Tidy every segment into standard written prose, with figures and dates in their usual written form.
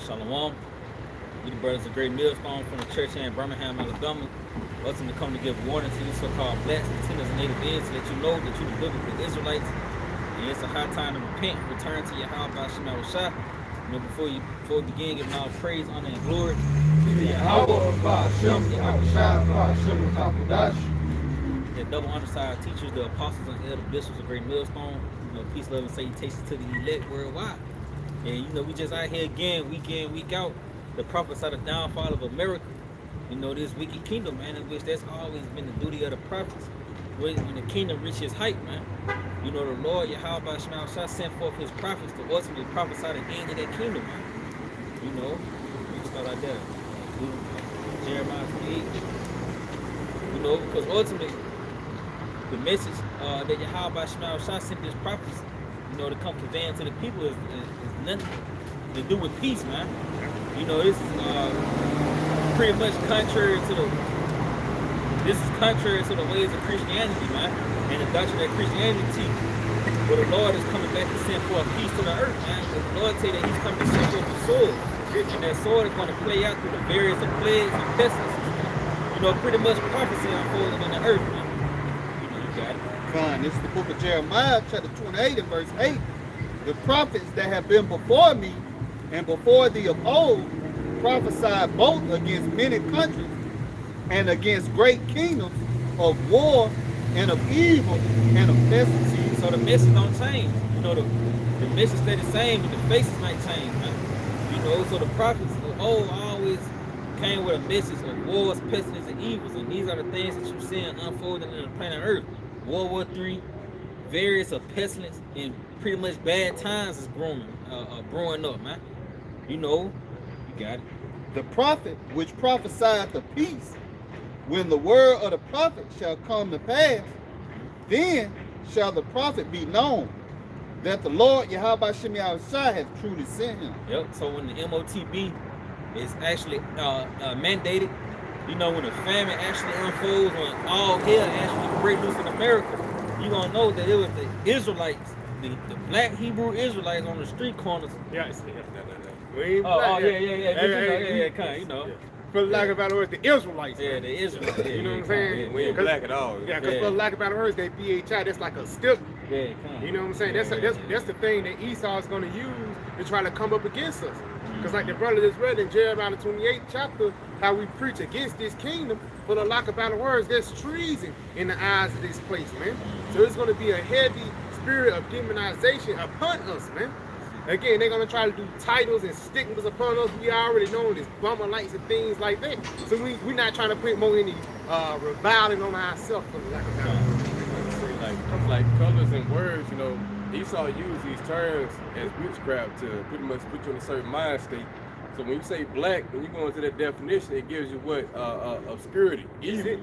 Shalom. We the brothers of Great Millstone from the church here in Birmingham, Alabama. Ultimately come to give warning to you so-called blacks, Latinos, and Native ends to let you know that you the biblical Israelites. And it's a high time to repent, return to YAHAWASHI. You know, before we begin, giving all praise, honor, and glory to YAHAWAH, BAHASHAM, YAHAWASHI, BAHASHAM, QADASH. The double underside teachers, the apostles and elder bishops of Great Millstone. You know, peace, love, and salutations to the elect worldwide. And you know, we just out here again, week in, week out. The prophets are the downfall of America. You know, this wicked kingdom, man, in which that's always been the duty of the prophets. When the kingdom reaches height, man, you know, the Lord YAHAWASHI sent forth his prophets to ultimately prophesy the end of that kingdom, man. You know, we can start out there. Jeremiah 28. You know, because ultimately, the message that YAHAWASHI sent his prophets, you know, to come conveying to the people is nothing to do with peace, man. You know, this is pretty much contrary to the ways of Christianity, man, and the doctrine that Christianity teaches. But the Lord is coming back to send forth peace to the earth, man. The Lord say that he's coming to send forth the sword, and that sword is going to play out through the various plagues and pestilences. You know, pretty much prophecy unfolding in the earth, man. You know, you got it. Fine. This is the book of Jeremiah, chapter 28 and verse 8. The prophets that have been before me and before thee of old prophesied both against many countries and against great kingdoms of war and of evil and of pestilence. So the message don't change. You know, the message stay the same, but the faces might change, man. You know, so the prophets of old always came with a message of wars, pestilence, and evils, and these are the things that you're seeing unfolding in the planet Earth. World War III, various of pestilence, and pretty much bad times is growing up, man. You know, you got it. The prophet which prophesied the peace, when the word of the prophet shall come to pass, then shall the prophet be known that the Lord YAHAWASHI has truly sent him. Yep. So when the MOTB is actually mandated, you know, when the famine actually unfolds, when all hell actually breaks loose in America, you're gonna know that it was the Israelites, the black Hebrew Israelites on the street corners. Yeah, it's Yeah, kind of, you know. Yeah. For lack of better words, the Israelites. Yeah, the Israelites. Yeah, you know what I'm saying? Yeah, we ain't black at all. Yeah, because for lack of better words, they BHI, that's like a stick. Yeah, you know what I'm saying? That's the thing that Esau is going to use to try to come up against us. Because like the brother just read in Jeremiah 28 chapter, how we preach against this kingdom, for the lack of better words, there's treason in the eyes of this place, man. So it's going to be a heavy spirit of demonization upon us, man. Again, they're going to try to do titles and stigmas upon us. We already know this bummer lights and things like that. So we're not trying to put more any reviling on ourselves for the lack of better. Like colors and words, you know, Esau used these terms as witchcraft to pretty much put you in a certain mind state. So when you say black, when you go into that definition, it gives you what obscurity, evil,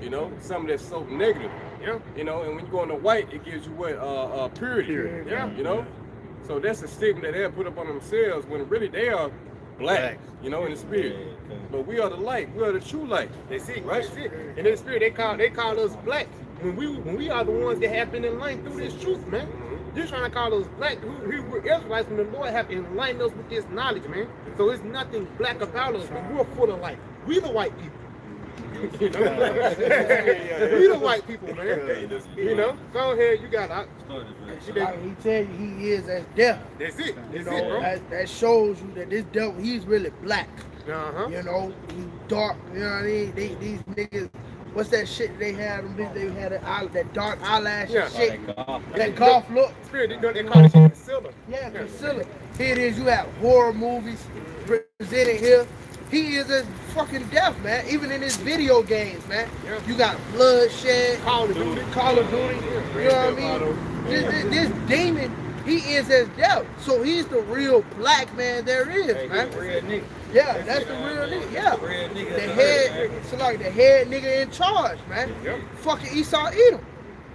you know, something that's so negative. Yeah. You know, and when you go into white, it gives you what purity. Yeah. You know. So that's a stigma that they have put up on themselves when really they are black, you know, in the spirit. But we are the light. We are the true light. That's it, right? That's it. And in the spirit, they call us black. When we are the ones that have been enlightened through this truth, man. You're trying to call us black, who we're Israelites, when the Lord have enlightened us with this knowledge, man. So it's nothing black about us, but we're full of light. We the white people. You know? We the white people, man. You know? Go ahead, you got it. Like he tell you he is as death. That's it. You That's know, it, bro. that shows you that this devil, he's really black. Uh-huh. You know, he's dark. You know what I mean? These niggas, what's that shit they had them? They had that dark eyelash shit. That golf look. Spirit, they call it concealer. Yeah, concealer. Here it is. You have horror movies presented here. He is as fucking death, man. Even in his video games, man. Yeah. You got bloodshed, Call of Duty. You know what I mean? This demon, he is as death. So he's the real black man there is, man. The real nigga. Yeah, that's the real nigga. Yeah. The real nigga. The head, it's like the head nigga in charge, man. Yep. Fucking Esau Edom.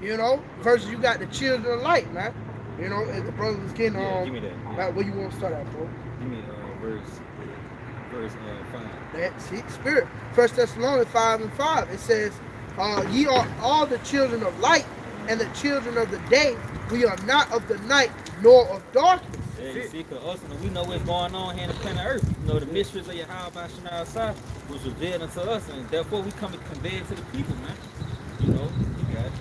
You know, versus you got the children of light, man. You know, as the brothers was getting give me that. Where you want to start at, bro? Give me verse 5. That see, spirit. 1 Thessalonians 5:5. It says, ye are all the children of light and the children of the day. We are not of the night nor of darkness. Yeah, you see, because ultimately we know what's going on here in the planet Earth. You know, the mysteries of YAHAWASHI was revealed unto us, and therefore we come and convey it to the people, man. You know, you got it.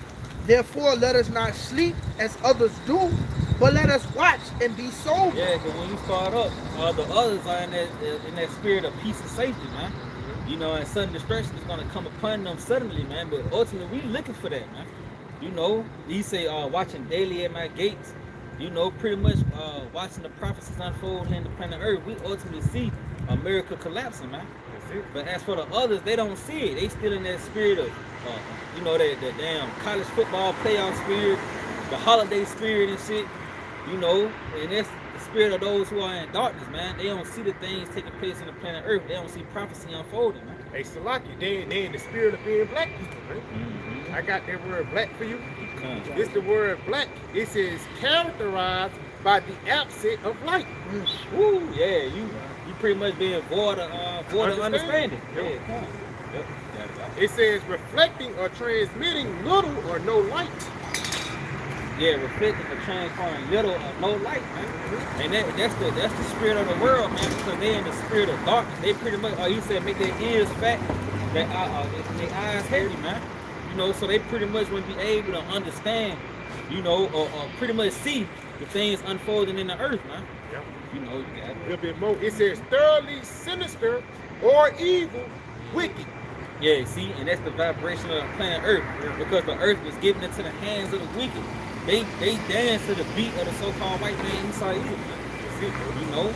Therefore, let us not sleep as others do, but let us watch and be sober. Yeah, because when you start up, the others are in that spirit of peace and safety, man. You know, and sudden destruction is going to come upon them suddenly, man. But ultimately, we looking for that, man. You know, he say, watching daily at my gates. You know, pretty much watching the prophecies unfold in the planet Earth. We ultimately see America collapsing, man. But as for the others, they don't see it. They still in that spirit of, you know, that damn college football playoff spirit, the holiday spirit and shit. You know, and that's the spirit of those who are in darkness, man. They don't see the things taking place on the planet Earth. They don't see prophecy unfolding, man. Hey, Salaki, they in the spirit of being black people, man. Mm-hmm. I got that word black for you. Come. It's the word black. It says characterized by the absence of light. Woo, yeah, you pretty much being void of understanding. Yeah, come on. Yep. It says reflecting or transmitting little or no light. Yeah, reflecting or transferring little or no light, man. And that's the spirit of the world, man, because they in the spirit of darkness. They pretty much, he said, make their ears fat, their eyes heavy, man. You know, so they pretty much wouldn't be able to understand, you know, or pretty much see the things unfolding in the earth, man. Yeah. You know, you got A little bit more. It says thoroughly sinister or evil, wicked. Yeah, see, and that's the vibration of the planet Earth, because the Earth was given into the hands of the wicked. They dance to the beat of the so-called white man Esau evil, man. You know,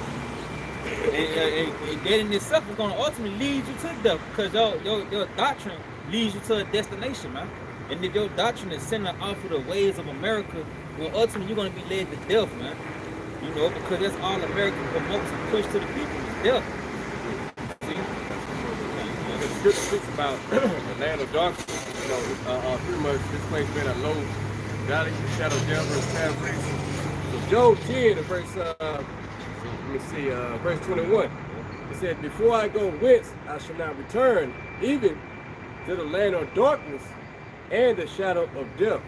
and that in itself is going to ultimately lead you to death, because your doctrine leads you to a destination, man. And if your doctrine is sending off of the ways of America, well, ultimately you're going to be led to death, man. You know, because that's all America promotes and push to the people is death. See? The scripture speaks about the land of darkness. You know, pretty much this place been a low valley, shadow, death, verse 10. So Job 10, verse 21. It said, before I go whence I shall not return, even to the land of darkness and the shadow of death.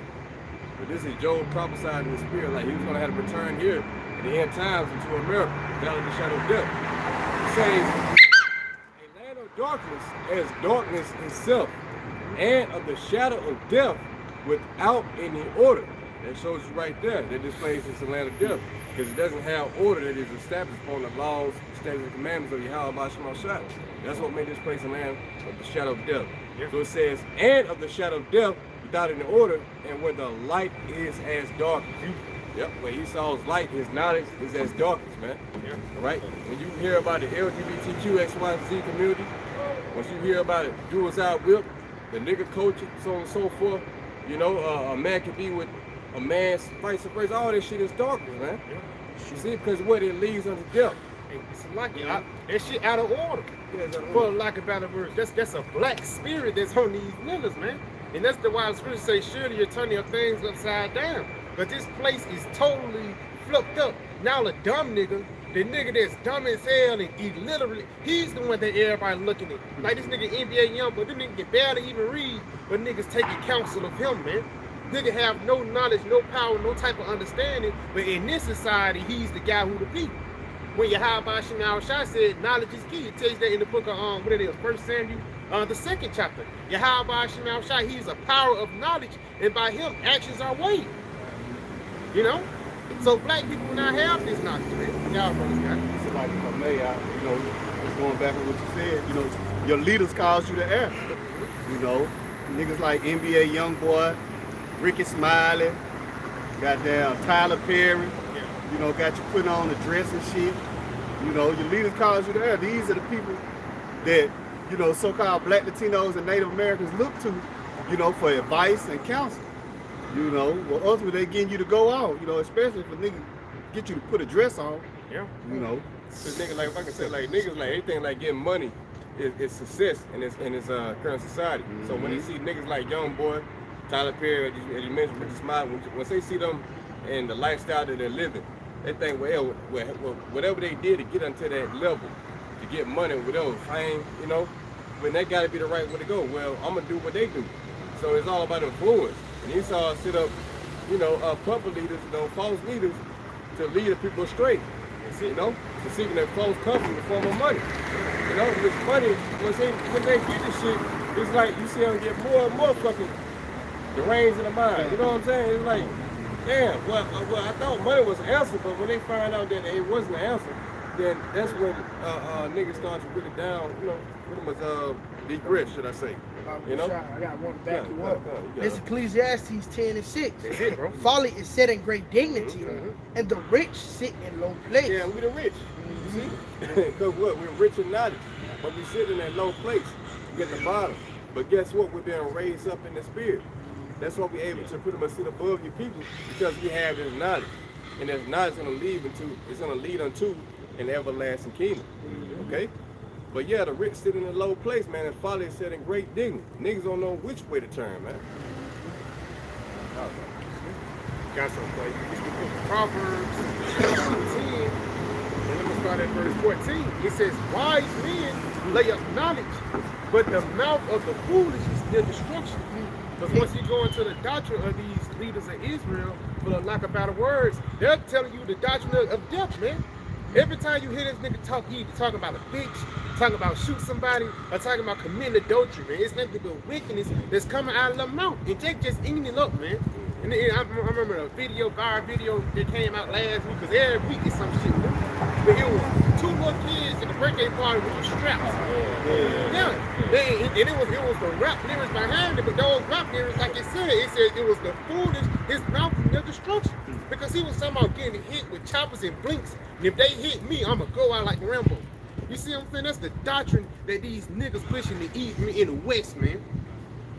But this is Job prophesying in the spirit, like he was going to have to return here in the end times into America, the valley of the shadow of death. It says, a land of darkness as darkness itself, and of the shadow of death without any order. That shows you right there that this place is a land of death, because it doesn't have order that is established upon the laws, statutes, and commandments of YAHAWASHI. That's what made this place a land of the shadow of death. So it says, and of the shadow of death without any order, and where the light is as darkness. Yep, where Esau's light, his knowledge is as darkness, man. Yeah. Right? When you hear about the LGBTQ, XYZ community, once you hear about it, do as I will, the nigga culture, so on and so forth, you know, a man can be with a man's vice versa, all this shit is darkness, man. Yeah. You see, because what it leads unto death. It's like that shit out of order. Yeah, for lack of better words, that's a black spirit that's on these niggas, man. And that's the why the scripture say, surely you're turning your things upside down. But this place is totally flipped up. Now the dumb nigga, the nigga that's dumb as hell and he literally, he's the one that everybody looking at. Like this nigga NBA young, but this nigga can barely even read, but niggas taking counsel of him, man. Nigga have no knowledge, no power, no type of understanding, but in this society, he's the guy who the people. When YAHAWASHI said knowledge is key, it tells you that in the book of, what it is, 1 Samuel, the 2nd chapter. YAHAWASHI, he's a power of knowledge, and by him, actions are weighed. You know? So black people will not have this knowledge, man. Y'all brothers got it. It's like, you know, just going back on what you said, you know, your leaders cause you to err. You know, niggas like NBA Youngboy, Ricky Smiley, goddamn Tyler Perry, you know, got you putting on the dress and shit. You know, your leaders cause you to err. These are the people that, you know, so-called black Latinos and Native Americans look to, you know, for advice and counsel. You know, well, ultimately they getting you to go out, you know, especially if a nigga get you to put a dress on. Yeah. You know. Cause niggas like, like I said, like niggas like anything like getting money is success in this current society. Mm-hmm. So when they see niggas like Youngboy, Tyler Perry, as you mentioned, Ricky Smiley, once they see them and the lifestyle that they're living, they think, well, whatever they did to get onto that level, to get money, whatever, fame, you know, when that gotta be the right way to go. Well, I'm gonna do what they do. So it's all about influence. And Esau sit up, you know, puppet leaders, you know, false leaders, to lead the people astray. You know, to seeking that false comfort in the form of money. You know, this money, when they get this shit, it's like you see them get more and more fucking the reins in the mind. You know what I'm saying? It's like, damn, well, I thought money was the answer, but when they find out that it wasn't the answer, then that's when niggas start to put it down, you know, pretty much degrade, should I say. You know? I got one to back you up. Yeah. This Ecclesiastes 10:6. That's it, bro. Folly is set in great dignity, and the rich sit in low place. Yeah, we the rich. You see? Because what? We're rich in knowledge, but we sit in that low place. We at the bottom. But guess what? We're being raised up in the spirit. That's why we're able to pretty much sit above you people, because we have this knowledge. And that knowledge is gonna lead unto an everlasting kingdom. Okay? But yeah, the rich sit in a low place, man, and folly is set in great dignity. Niggas don't know which way to turn, man. Got some for you. Proverbs 10, and let me start at verse 14. It says, wise men lay up knowledge, but the mouth of the foolish is their destruction. Because once you go into the doctrine of these leaders of Israel, for the lack of better words, they're telling you the doctrine of death, man. Every time you hear this nigga talk, he talking about a bitch, talking about shoot somebody, or talking about committing adultery, man. It's nothing but wickedness that's coming out of the mouth. And they just eating it up, man. And then I remember a viral video that came out last week, because every week is some shit. But it was 2 little kids at the birthday party with the straps. And it was the rap lyrics behind it, but those rap lyrics, like it said it was the foolish, his mouth and their destruction. Because he was talking about getting hit with choppers and blinks, and if they hit me, I'ma go out like Rambo. You see what I'm saying? That's the doctrine that these niggas pushing to eat in the West, man.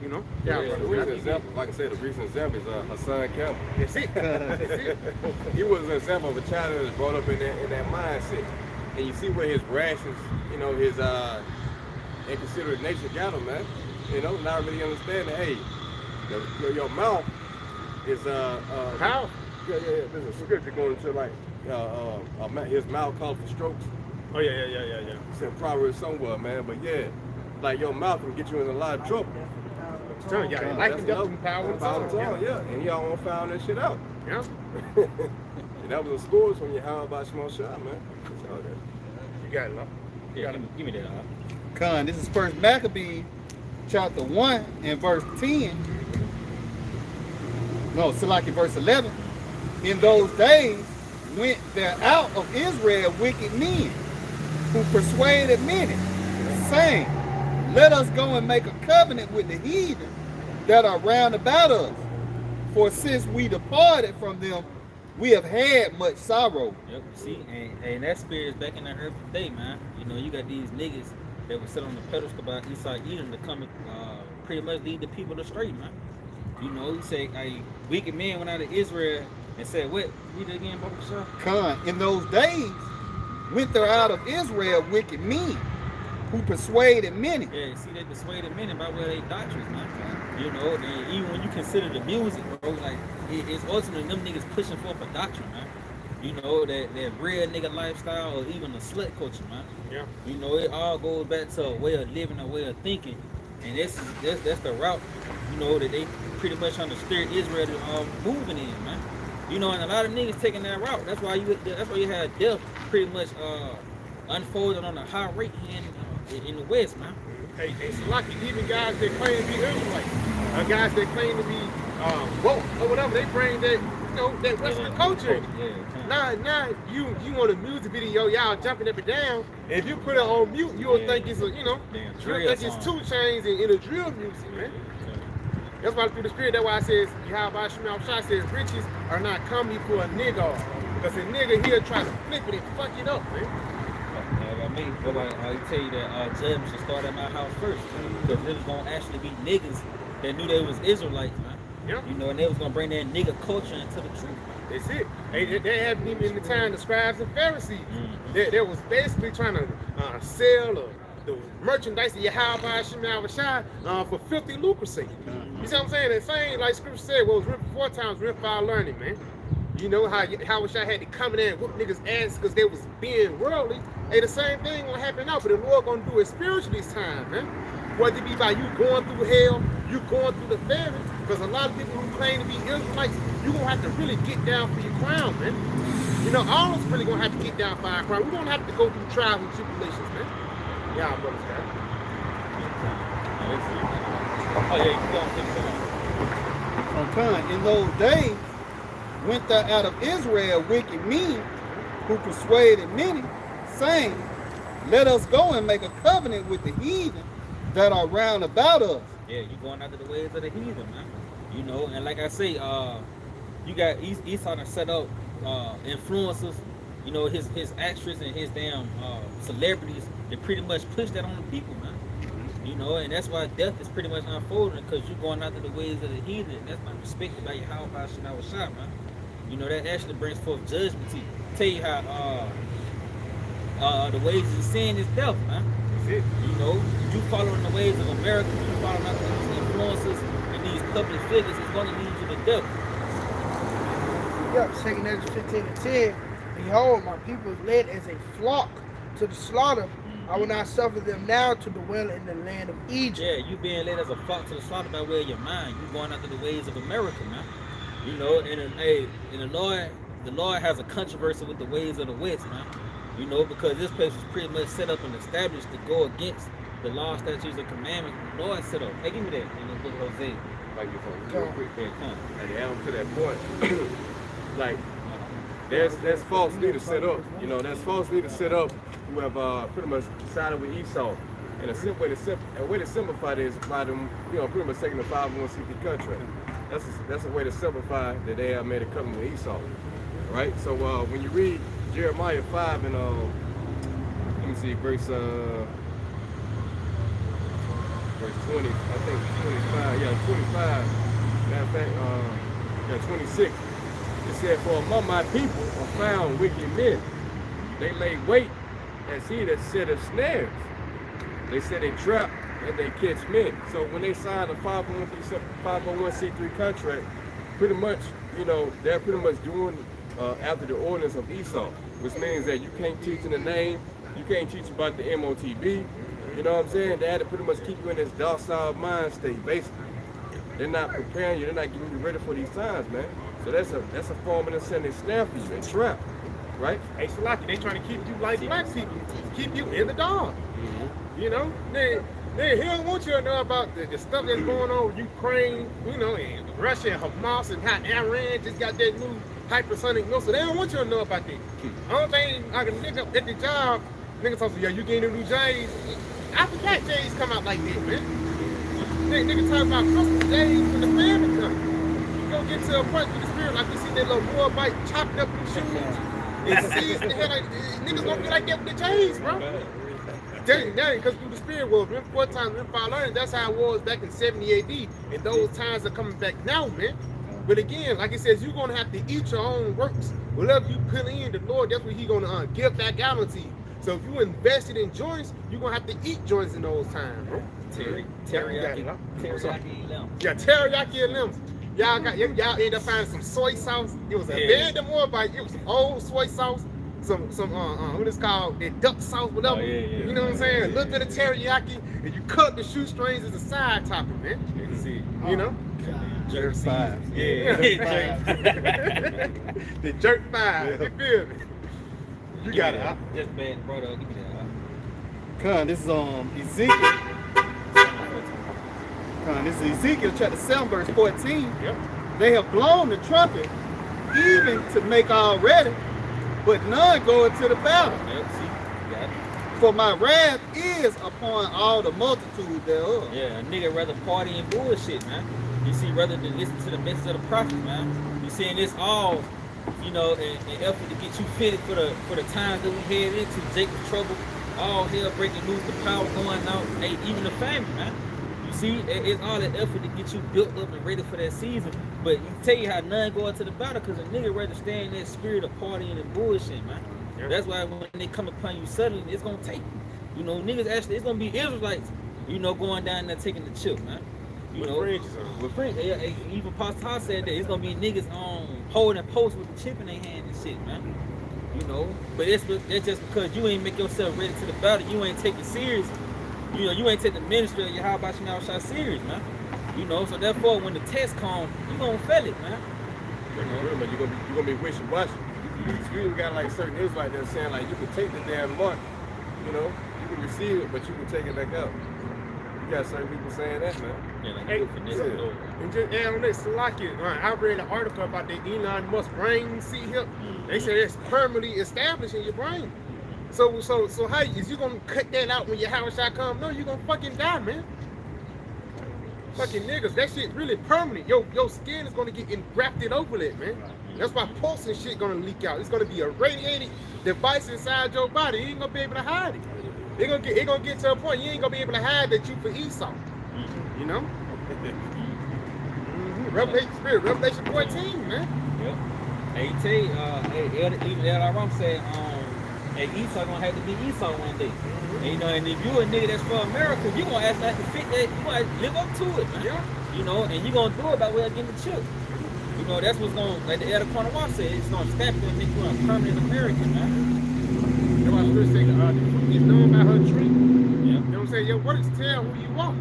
You know? Yeah, the recent example, like I said, the recent example is Hassan Campbell. That's it. That's it. He was an example of a child that was brought up in that mindset. And you see where his rations, you know, his inconsiderate nature got him, man. You know, not really understanding, hey, your mouth is How? Yeah. There's a scripture going into like his mouth called for strokes. Oh yeah. It's in Proverbs somewhere, man. But yeah, like your mouth can get you in a lot of trouble. I'm telling you, like the death power of tongue. tongue. Yeah. And he all found that shit out. Yeah. And that was a score from YAHAWASHI, man. You got it, love. Yeah, give me that. Con, this is First Maccabees, chapter 1 and verse 10. No, Salaki, verse 11. In those days went there out of Israel wicked men, who persuaded many, saying, let us go and make a covenant with the heathen that are round about us. For since we departed from them, we have had much sorrow. Yep, see, and that spirit is back in the earth today, man. You know, you got these niggas that were sit on the pedestal by Esau Edom to come and pretty much lead the people astray, man. You know, he said, wicked men went out of Israel and said, what? Read it again, Bahasha. Con, in those days went there out of Israel wicked men, who persuaded many. Yeah, see, they persuaded many by where they doctrines, man. You know, and even when you consider the music, bro, like, it's ultimately them niggas pushing forth a doctrine, man. You know, that real nigga lifestyle, or even the slut culture, man. Yeah. You know, it all goes back to a way of living, a way of thinking. And that's the route, you know, that they pretty much trying to steer Israel to moving in, man. You know, and a lot of niggas taking that route. That's why you had death pretty much unfolding on a high rate in the West, man. Hey, Salaki, even guys that claim to be Israelites, guys that claim to be woke or whatever, they bring that, you know, that Western culture. Now you want a music video, y'all jumping up and down. And if you put it on mute, you'll think it's a, you know, you'll think it's 2 Chainz in a drill music, man. That's why through the spirit, that's why I says, YAHAWASHI says, riches are not coming for a nigga. Because a nigga here try to flip it and fuck it up, man. But I tell you that judgment should start at my house first, because it was gonna actually be niggas that knew they was Israelites, man. Yeah. You know, and they was gonna bring that nigga culture into the truth. That's it. They happened even in the time the scribes and Pharisees. They was basically trying to sell the merchandise of YAHAWASHI for filthy lucre's sake. You see what I'm saying? The same, like Scripture said, what was written 4 times, written for our learning, man. You know how YAHAWASHI had to come in there and whoop niggas' ass because they was being worldly. Hey, the same thing gonna happen now, but the Lord gonna do it spiritually this time, man. Whether it be by you going through hell, you going through the famine, because a lot of people who claim to be Israelites, you gonna have to really get down for your crown, man. You know, all of us really gonna have to get down fire crime. We're gonna have to go through trials and tribulations, man. Yeah, brothers, guys. Oh yeah, you don't think so. From Khan, in those days, went there out of Israel wicked men who persuaded many, saying, let us go and make a covenant with the heathen that are round about us. Yeah, you going after the ways of the heathen, man. You know, and like I say, you got Esau to set up influencers, you know, his actors and his damn celebrities, they pretty much push that on the people, man. You know, and that's why death is pretty much unfolding, because you're going after the ways of the heathen. That's not respected by YAHAWASHI, man. You know, that actually brings forth judgment to you. Tell you how the ways of sin is death, man. That's it. You know, you following the ways of America, you following after these influences and these public figures, it's going to lead you to death. Yep, 2 Ezra 15 and 10. Behold, my people is led as a flock to the slaughter. I will not suffer them now to dwell in the land of Egypt. Yeah, you being led as a flock to the slaughter by way of your mind. You going after the ways of America, man. You know, and the Lord has a controversy with the ways of the West, man. You know, because this place was pretty much set up and established to go against the law, statutes, and commandments the Lord set up. Hey, give me that in the book of Hosea. Like this one, real quick. Yeah, come. And to add to that point, like there's false leaders set up. You know, there's false leaders set up who have pretty much sided with Esau. And a simple way to simplify this is by them, you know, pretty much taking the 501c3 contract. That's a way to simplify that they have made a covenant with Esau. Right? So when you read Jeremiah 5 and let me see, verse 20, I think 25, yeah, 25, matter of fact, yeah, 26. It said, for among my people are found wicked men. They lay wait as he that setteth snares. They set a trap and they catch men. So when they sign a 501c3 contract, pretty much, you know, they're pretty much doing after the ordinance of Esau, which means that you can't teach in the name, you can't teach about the MOTB. You know what I'm saying? They had to pretty much keep you in this docile mind state, basically. They're not preparing you, they're not getting you ready for these times, man. So that's a form of sending a snare for you, a trap, right? Hey, Salaki, they trying to keep you like black people, keep you in the dark. You know, he don't want you to know about the stuff that's going on with Ukraine, you know, and Russia and Hamas and how Iran just got that new hypersonic missile. They don't want you to know about that. Only thing I can nigga at the job, niggas talking, yeah, you getting the new J's. I forgot J's come out like that, man. Nigga talking about Christmas J's when the family come. You go get to a point with the spirit, like you see that little Moabite chopping up in shoes. And sees the hell like niggas gonna be like that with the J's, bro. Dang, because through the spirit world, remember 4 times, remember 5 learned, that's how it was back in 70 AD. And those times are coming back now, man. But again, like it says, you're gonna have to eat your own works. Whatever you put in, the Lord, that's what He's gonna give back out to you. So if you invested in joints, you're gonna have to eat joints in those times, bro. Teriyaki lemon. Yeah, teriyaki and lemons. Y'all ended up finding some soy sauce. It was a bad Moabite. It was some old soy sauce. Some what is called that duck sauce, whatever. You know what I'm saying? A little bit of teriyaki, and you cut the shoestrings as a side topping, man. You can see. You know? Jerk 5. Yeah. The jerk 5. You feel me? You got it, huh? Just bad, brother. Give me that, Con, this is Ezekiel. Con, this is Ezekiel chapter 7, verse 14. Yep. They have blown the trumpet, even to make all ready, but none go into the battle. Yep, see, got it. For my wrath is upon all the multitude thereof. Yeah, a nigga rather party and bullshit, man. You see, rather than listen to the message of the prophet, man. You seeing this all, you know, an effort to get you fitted for the times that we head into, Jacob's trouble, all hell breaking loose, the power going out, hey, even the family, man. You see, it's all an effort to get you built up and ready for that season. But you tell you how none go into the battle, because a nigga rather stay in that spirit of partying and bullshit, man. Yep. That's why when they come upon you suddenly, it's gonna take you. You know, niggas actually, it's gonna be Israelites, you know, going down there taking the chip, man. You know, with friends, even Pastor said that it's gonna be niggas holding posts with the chip in their hand and shit, man. You know, but that's just because you ain't make yourself ready to the battle. You ain't take it serious. You know, you ain't take the ministry of YAHAWASHI serious, man. You know, so therefore, when the test comes, you gonna feel it, man. You know, you're gonna be wishy-washy. we even got like certain Israelites that are saying like you can take the damn mark, you know, you can receive it, but you can take it back out. You got certain people saying that, man. Yeah, like Hey, you finesse it over. And just add on that, Salaki, I read an article about the Elon Musk brain hip. They say it's permanently established in your brain. So how is you gonna cut that out when your YAHAWASHI come? No, you gonna fucking die, man. Fucking niggas, that shit really permanent. Your skin is gonna get engrafted over it, man. That's why pulse and shit gonna leak out. It's gonna be a radiated device inside your body. You ain't gonna be able to hide it. It gonna get to a point you ain't gonna be able to hide that you for Esau. You know? Revelation 14, man. Yep. Hey, even Ram said, hey, Esau gonna have to be Esau one day. And, you know, and if you a nigga that's for America, you gonna ask that to fit that, you gonna live up to it, man. Yeah. You know, and you gonna do it by way of getting the chip. You know, that's what's gonna, like the Elder Cornwall said, it's gonna stamp you and make you a permanent American, man. That's why I was saying the fruit is known by her tree. Yeah. You know what I'm saying? Your works tell who you are.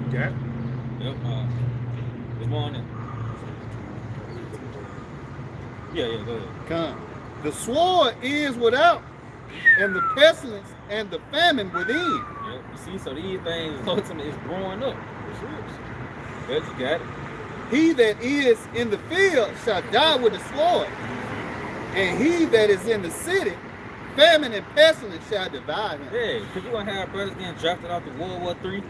Okay? Yep. There's more on it. Yeah, go ahead. Come. The sword is without, and the pestilence and the famine within. Yep. You see, so these things ultimately is growing up. Yes, you got it. He that is in the field shall die with the sword, and he that is in the city, famine and pestilence shall devour him. Yeah, because you're going to have brothers getting drafted out to World War III.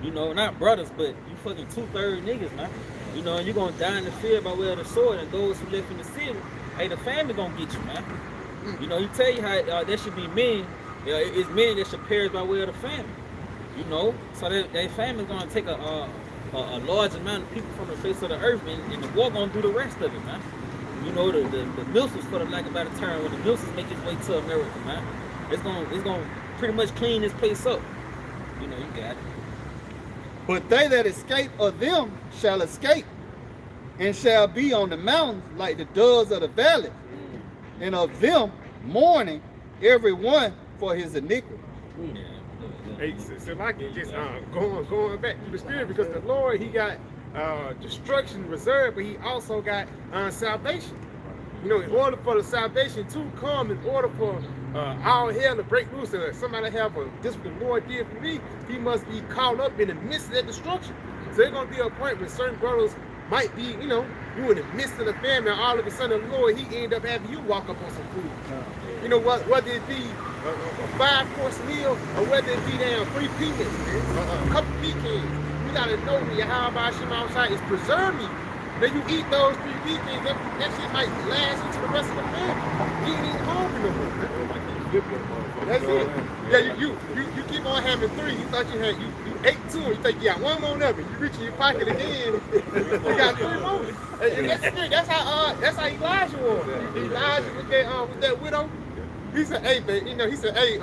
You know, not brothers, but you fucking 2/3 niggas, man. You know, and you're going to die in the field by way of the sword, and those who live in the city, hey, the family going to get you, man. You know, he tell you how there should be men, it's men that should perish by way of the family. You know, so that family going to take a large amount of people from the face of the earth, and the war going to do the rest of it, man. You know, the missiles, for the lack of a better term, when the missiles make its way to America, man, it's going to pretty much clean this place up. You know, you got it. But they that escape of them shall escape, and shall be on the mountains like the doves of the valley, and of them mourning every one for his iniquity. Yeah. Hey, so I can just going back to the spirit, because the Lord, he got destruction reserved, but he also got salvation. You know, in order for the salvation to come, in order for all hell to break loose, and somebody have this what the Lord did for me, he must be caught up in the midst of that destruction. So there's gonna be a point when certain brothers might be, you know, you in the midst of the famine, and all of a sudden the Lord, he end up having you walk up on some food. You know, whether it be a 5-course meal, or whether it be down 3 peanuts, a couple pecans. You gotta know that YAHAWASHI is preserving you. Then you eat those 3 pecans, that shit might last into the rest of the family. You ain't even hungry no more. That's it. Yeah, you keep on having 3. You thought you ate 2, and you think you got 1 more of it. You reach in your pocket again, you got 3 more. And that's how Elijah was. Elijah with that widow. He said, hey, babe, you know, he said, hey,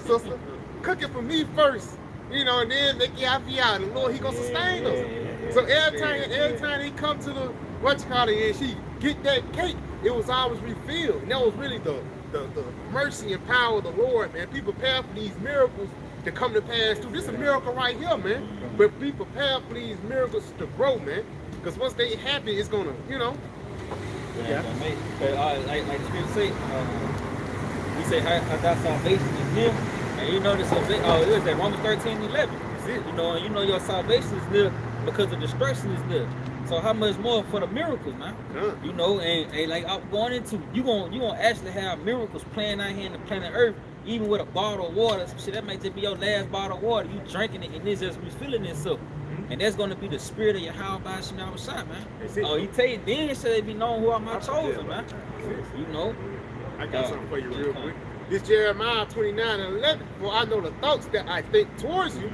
sister, cook it for me first, you know, and then make it out. The Lord, he gonna sustain us. So every time he come to the and she get that cake, it was always refilled. And that was really the mercy and power of the Lord, man. Be prepared for these miracles to come to pass too. This is a miracle right here, man. But be prepared for these miracles to grow, man. Because once they happen, it's gonna, you know. Yeah. Like the scripture say, we say how that salvation is near, and you know this. It was that Romans 13:11. You know your salvation is near because the destruction is near. So how much more for the miracles, man? You know, and like I'm going into, you gonna actually have miracles playing out here in the planet Earth, even with a bottle of water. Some shit that might just be your last bottle of water. You drinking it and it's just refilling itself. And that's gonna be the spirit of YAHAWASHI, man. Oh, he tell you then shall they be known who are my chosen, man. You know. I got something for you real quick. This Jeremiah 29:11. For I know the thoughts that I think towards you,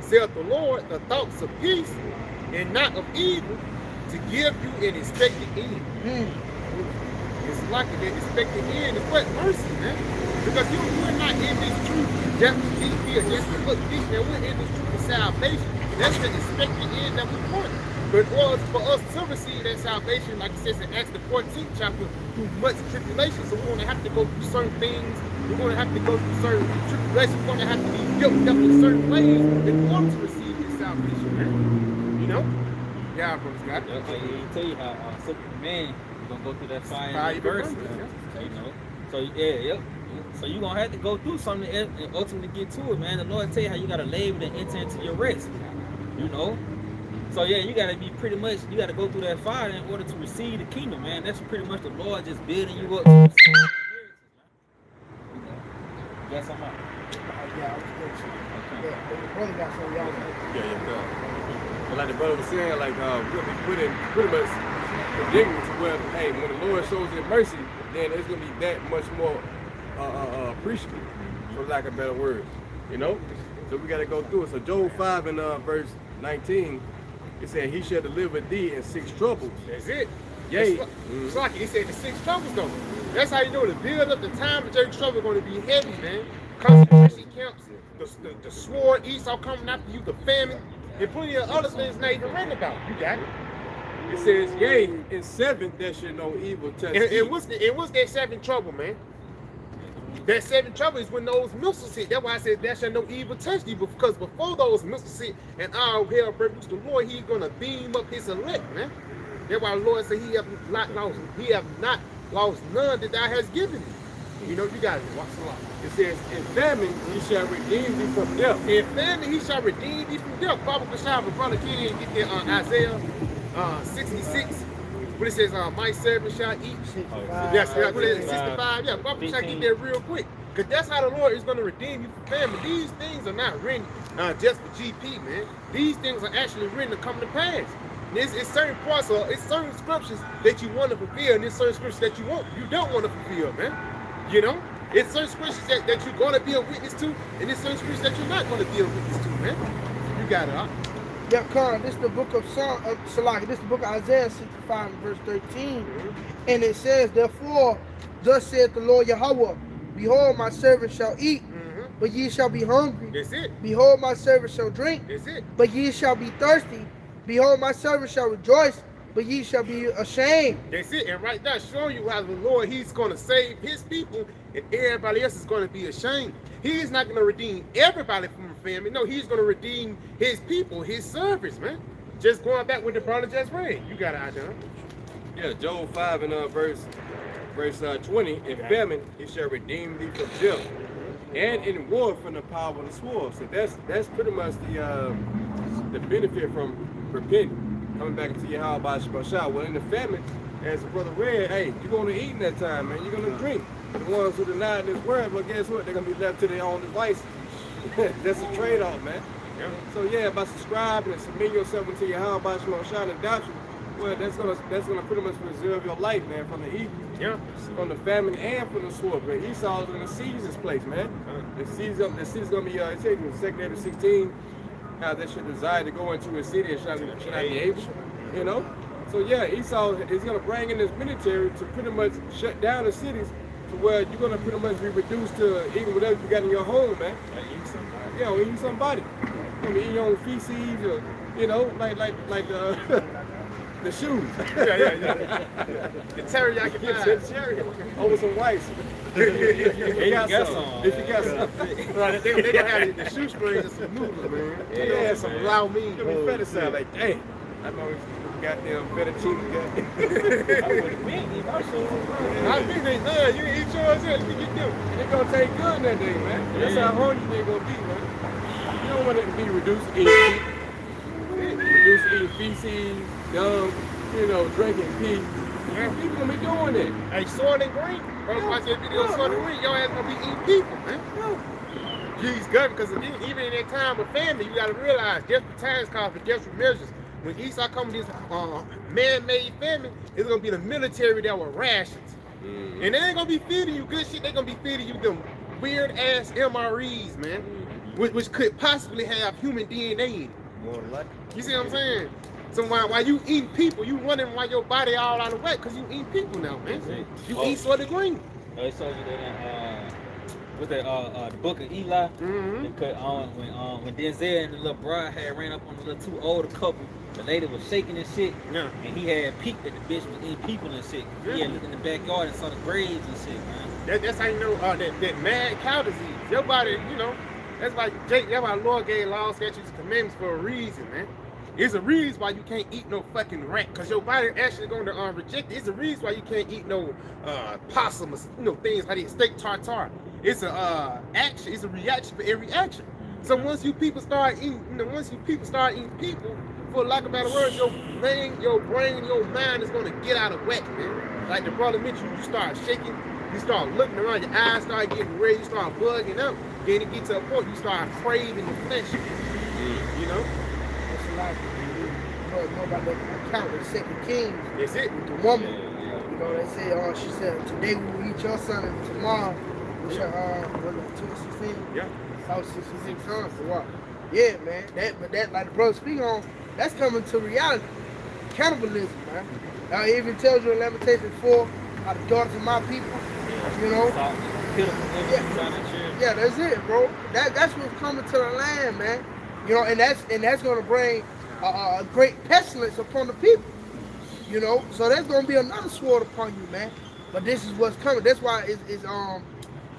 saith the Lord, the thoughts of peace and not of evil, to give you an expected end. It's like an expected end is what? Mercy, man. Because you're not in this truth just to be here, just to look deep. Now we're in this truth for salvation. That's the expected end that we want. But for us to receive that salvation, like it says in Acts the 14th chapter, through much tribulation. So we're going to have to go through certain things. We're going to have to go through certain tribulations. We're going to have to be built up in certain ways in order to receive this salvation, man. You know? Yeah, brothers, got it. He tell you how man, you're going to go through that fire and Fire adversity. burn, yeah. You know, so yeah. So you gonna have to go through something and ultimately get to it, man. The Lord tell you how you gotta labor and enter into your rest. You know. So yeah, you gotta be pretty much. You gotta go through that fire in order to receive the kingdom, man. That's pretty much the Lord just building you up. To receive that inheritance, man. You know. You got something? Yeah, I was good. Yeah, the brother got some y'all. Yeah. But like the brother was saying, like we'll be put in pretty much predicament to where, hey, when the Lord shows His mercy, then it's gonna be that much more appreciable, for lack of a better word. You know. So we gotta go through it. So Job 5 and verse 19, it said, "He shall deliver thee in 6 troubles." That's it. Yay. It's like he said the 6 troubles though. That's how you know to build up the time that your trouble going to be heavy, man. Concentration camps, the sword, Esau coming after you, the famine, and plenty of other things not even written about. You got it. It says, "Yea, in 7 there should no evil touch thee." And what's that 7 trouble, man? That 7 trouble is when those missiles hit. That's why I said there shall no evil touch thee, because before those missiles hit and all hell break loose, the Lord, He's gonna beam up His elect, man. That's why the Lord said He have not lost none that Thou hast given me. You know, you got it. Watch the law. It says, "In famine He shall redeem thee from death." In famine He shall redeem thee from death. Baba Kashava, Brother King, get there on Isaiah 66. When it says, "My servant shall eat." Yes, what is it? 65. Yeah, Baba Kashava, get there real quick. Because that's how the Lord is going to redeem you from famine. These things are not written just for GP, man. These things are actually written to come to pass. It's certain parts of, it's certain scriptures that you want to fulfill, and there's certain scriptures that you don't want to fulfill, man. You know? It's certain scriptures that you're going to be a witness to, and there's certain scriptures that you're not going to be a witness to, man. You got it, huh? Yeah, Con, this is the book of Salaki. This is the book of Isaiah 65, verse 13. And it says, "Therefore, thus saith the Lord Yahawah, behold, my servant shall eat, but ye shall be hungry. That's it. Behold, my servant shall drink, That's it. but ye shall be thirsty. Behold, my servant shall rejoice, but ye shall be ashamed." That's it. And right there, showing you how the Lord, He's going to save His people, and everybody else is going to be ashamed. He's not going to redeem everybody from famine. No, He's going to redeem His people, His servants, man. Just going back with the brother just read. You got it out there. Yeah, Job 5 and verse 20. "In famine He shall redeem thee from death, and in war from the power of the sword." So that's pretty much the benefit from repenting, coming back into YAHAWASHI. Well, in the famine, as the brother read, hey, you're going to eat in that time, man. You're going to drink. The ones who deny this word, but guess what? They're going to be left to their own devices. That's a trade-off, man. Yeah. So yeah, by subscribing and submitting yourself into YAHAWASHI and doctrine, well, that's gonna pretty much preserve your life, man, from the evil, from the famine, and from the sword. But Esau's gonna seize this place, man. The city's gonna be taken in 2 16. How they should desire to go into a city and should not be able, you know. So yeah, Esau is gonna bring in this military to pretty much shut down the cities, to where you're gonna pretty much be reduced to eating whatever you got in your home, man. Yeah, eating somebody. You're gonna be eating your own feces, or you know, like the the shoes. Yeah. The teriyaki pie. Over some rice. if you got some. If you got some. Right, they gonna have the shoestrings and some noodles, man. Yeah, some lao meat. You'll be fetisized like, dang. I know goddamn fettuccine guy. I would have been eating my shoes. I think they done. You eat yours, you get them. They're gonna take good in that day, man. That's how hungry they're gonna be, man. You don't want it to be reduced to eating feces, dung, you know, drinking pee. Man, people gonna be doing it. Hey, Sword and Green. Bro, watch that video, Sword and Green. Your ass gonna be eating people, man. He's good, because even in that time of famine, you gotta realize desperate times call for desperate measures. When Esau comes with this man-made famine, it's gonna be the military that will rations. And they ain't gonna be feeding you good shit, they gonna be feeding you them weird ass MREs, man. Which could possibly have human DNA in it. More like You see what I'm saying? So while you eating people, you running while your body all out of whack, because you eating people now, man. You eat Sword and Green. They showed you that what's that the book of Eli? Because when Denzel and the little bride had ran up on the little two older couple, the lady was shaking and shit, and he had peeked that the bitch was eating people and shit. He had looked in the backyard and saw the graves and shit, man. That's how you know that mad cow disease. Your body, you know, that's why Lord gave laws, statutes, and commandments for a reason, man. It's a reason why you can't eat no fucking rat, because your body actually going to reject it. It's a reason why you can't eat no possum, things like that, steak tartare. It's a action. It's a reaction for every action. So once you people start eating, people, for lack of a better word, your brain, and your mind is gonna get out of whack, man. Like the brother mentioned, you start shaking, you start looking around, your eyes start getting red, you start bugging out. Then it gets to a point you start craving the flesh. You know? It's a lot. You know about the account with the 2nd Kings. That's it. With the woman. You know, they say, she said, today we will eat your son, and tomorrow we shall, what was it, 216? Yeah. About 66 sons for what? Yeah, man. That like the brother speak on, that's coming to reality. Cannibalism, man. Now it even tells you in Lamentations 4 how the daughters of my people, you know. Yeah, that's it, bro. That's what's coming to the land, man. You know, and that's gonna bring a great pestilence upon the people. You know, so there's gonna be another sword upon you, man. But this is what's coming. That's why it's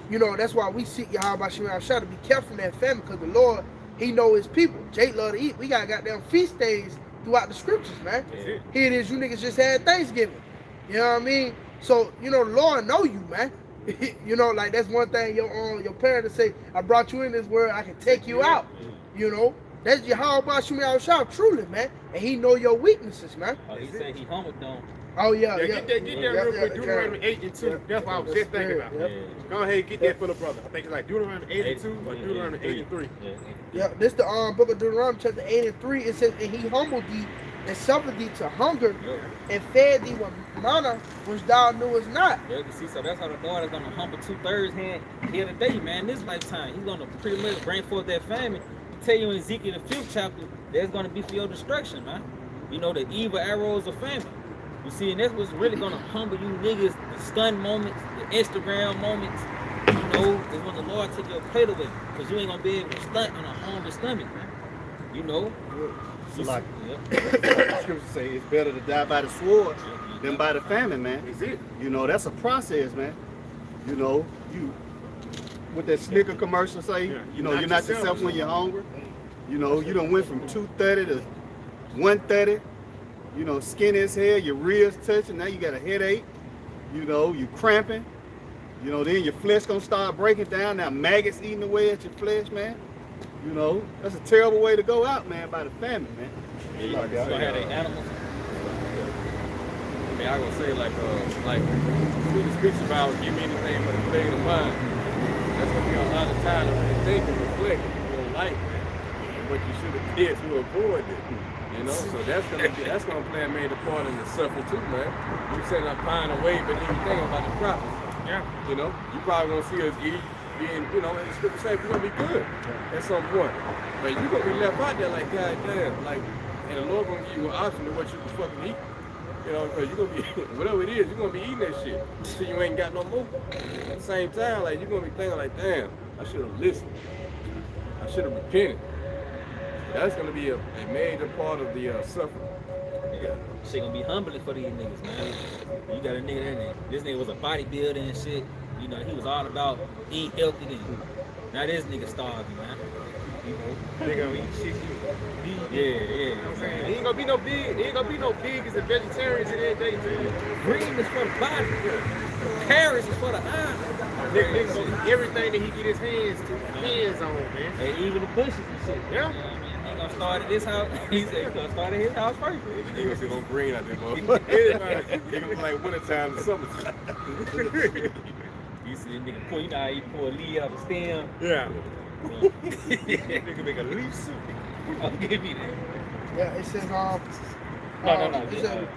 you know, that's why we seek YAHAWASHI to be careful in that family, because the Lord, He know His people. Jake love to eat. We got goddamn feast days throughout the scriptures, man. Yeah. Here it is, you niggas just had Thanksgiving. You know what I mean? So, you know, the Lord know you, man. You know, like that's one thing your parents say, I brought you in this world, I can take you out. You know? That's YAHAWASHI truly, man. And He know your weaknesses, man. He said He humbled them. Oh yeah, Get that real quick. Deuteronomy 8 and 2. That's what I was just thinking about. Yep. Go ahead and get that for the brother. I think it's like Deuteronomy 8 and 2 or Deuteronomy 8 and 3. Yeah, this the book of Deuteronomy chapter 8 and 3. It says, and He humbled thee and suffered thee to hunger and fed thee with manna which thou knewest not. Yeah, you see, so that's how the Lord is gonna humble 2/3 here today, man. This lifetime, He's gonna pretty much bring forth that famine. Tell you in Ezekiel the 5th chapter, there's gonna be for your destruction, man. You know, the evil arrows of famine. You see, and that's what's really gonna humble you niggas, the stun moments, the Instagram moments, you know, is when the Lord take your plate away. Because you ain't gonna be able to stunt on a hungry stomach, man. You know? So like the scriptures say, it's better to die by the sword than by the famine, man. Is it? You know, that's a process, man. You know, what that Snicker commercial say, you know, you're not yourself when you're hungry. You know, you done went from 230 to 130. You know, skin as hell, your ribs touching, now you got a headache, you know, you cramping, you know, then your flesh gonna start breaking down, now maggots eating away at your flesh, man. You know, that's a terrible way to go out, man, by the famine, man. Yeah, you gonna have the animals. I mean, I gonna say like when the speaks about give me anything but a thing of mine. That's gonna be a lot of time to think and reflect on your life, man, and what you should have did to avoid it. You know, so that's gonna play a major part in the suffering too, man. You saying I'm pine away, but then you think about the prophets. Yeah. You know, you probably gonna see us being, you know, and the scripture say we're gonna be good at some point. But you're gonna be left out there like, God damn, like, and the Lord gonna give you an option to what you can fucking eat. You know, because you're gonna be, whatever it is, you're gonna be eating that shit until you ain't got no more. At the same time, like, you're gonna be thinking like, damn, I should have listened. I should have repented. That's gonna be a major part of the suffering. Yeah. Shit gonna be humbling for these niggas, man. You got a nigga that this nigga was a bodybuilder and shit. You know, he was all about eating healthy and now this nigga starving, man. You know, They gonna eat shit. yeah. There ain't gonna be no vegans and vegetarians in that day, man. Green is for the body. Carrots is for the eye. Niggas gonna eat everything that he get his hands on, man. And even the bushes and shit. Yeah. You know what I mean? He gonna start at this house. He said he gonna start at his house first. They gonna see no green out there, motherfucker. They gonna be like wintertime and summertime. You see a nigga pull, you know how he pull a leaf out of the stem? Yeah. Nigga make a leaf soup. I'll give you that. Yeah, it says No. It says,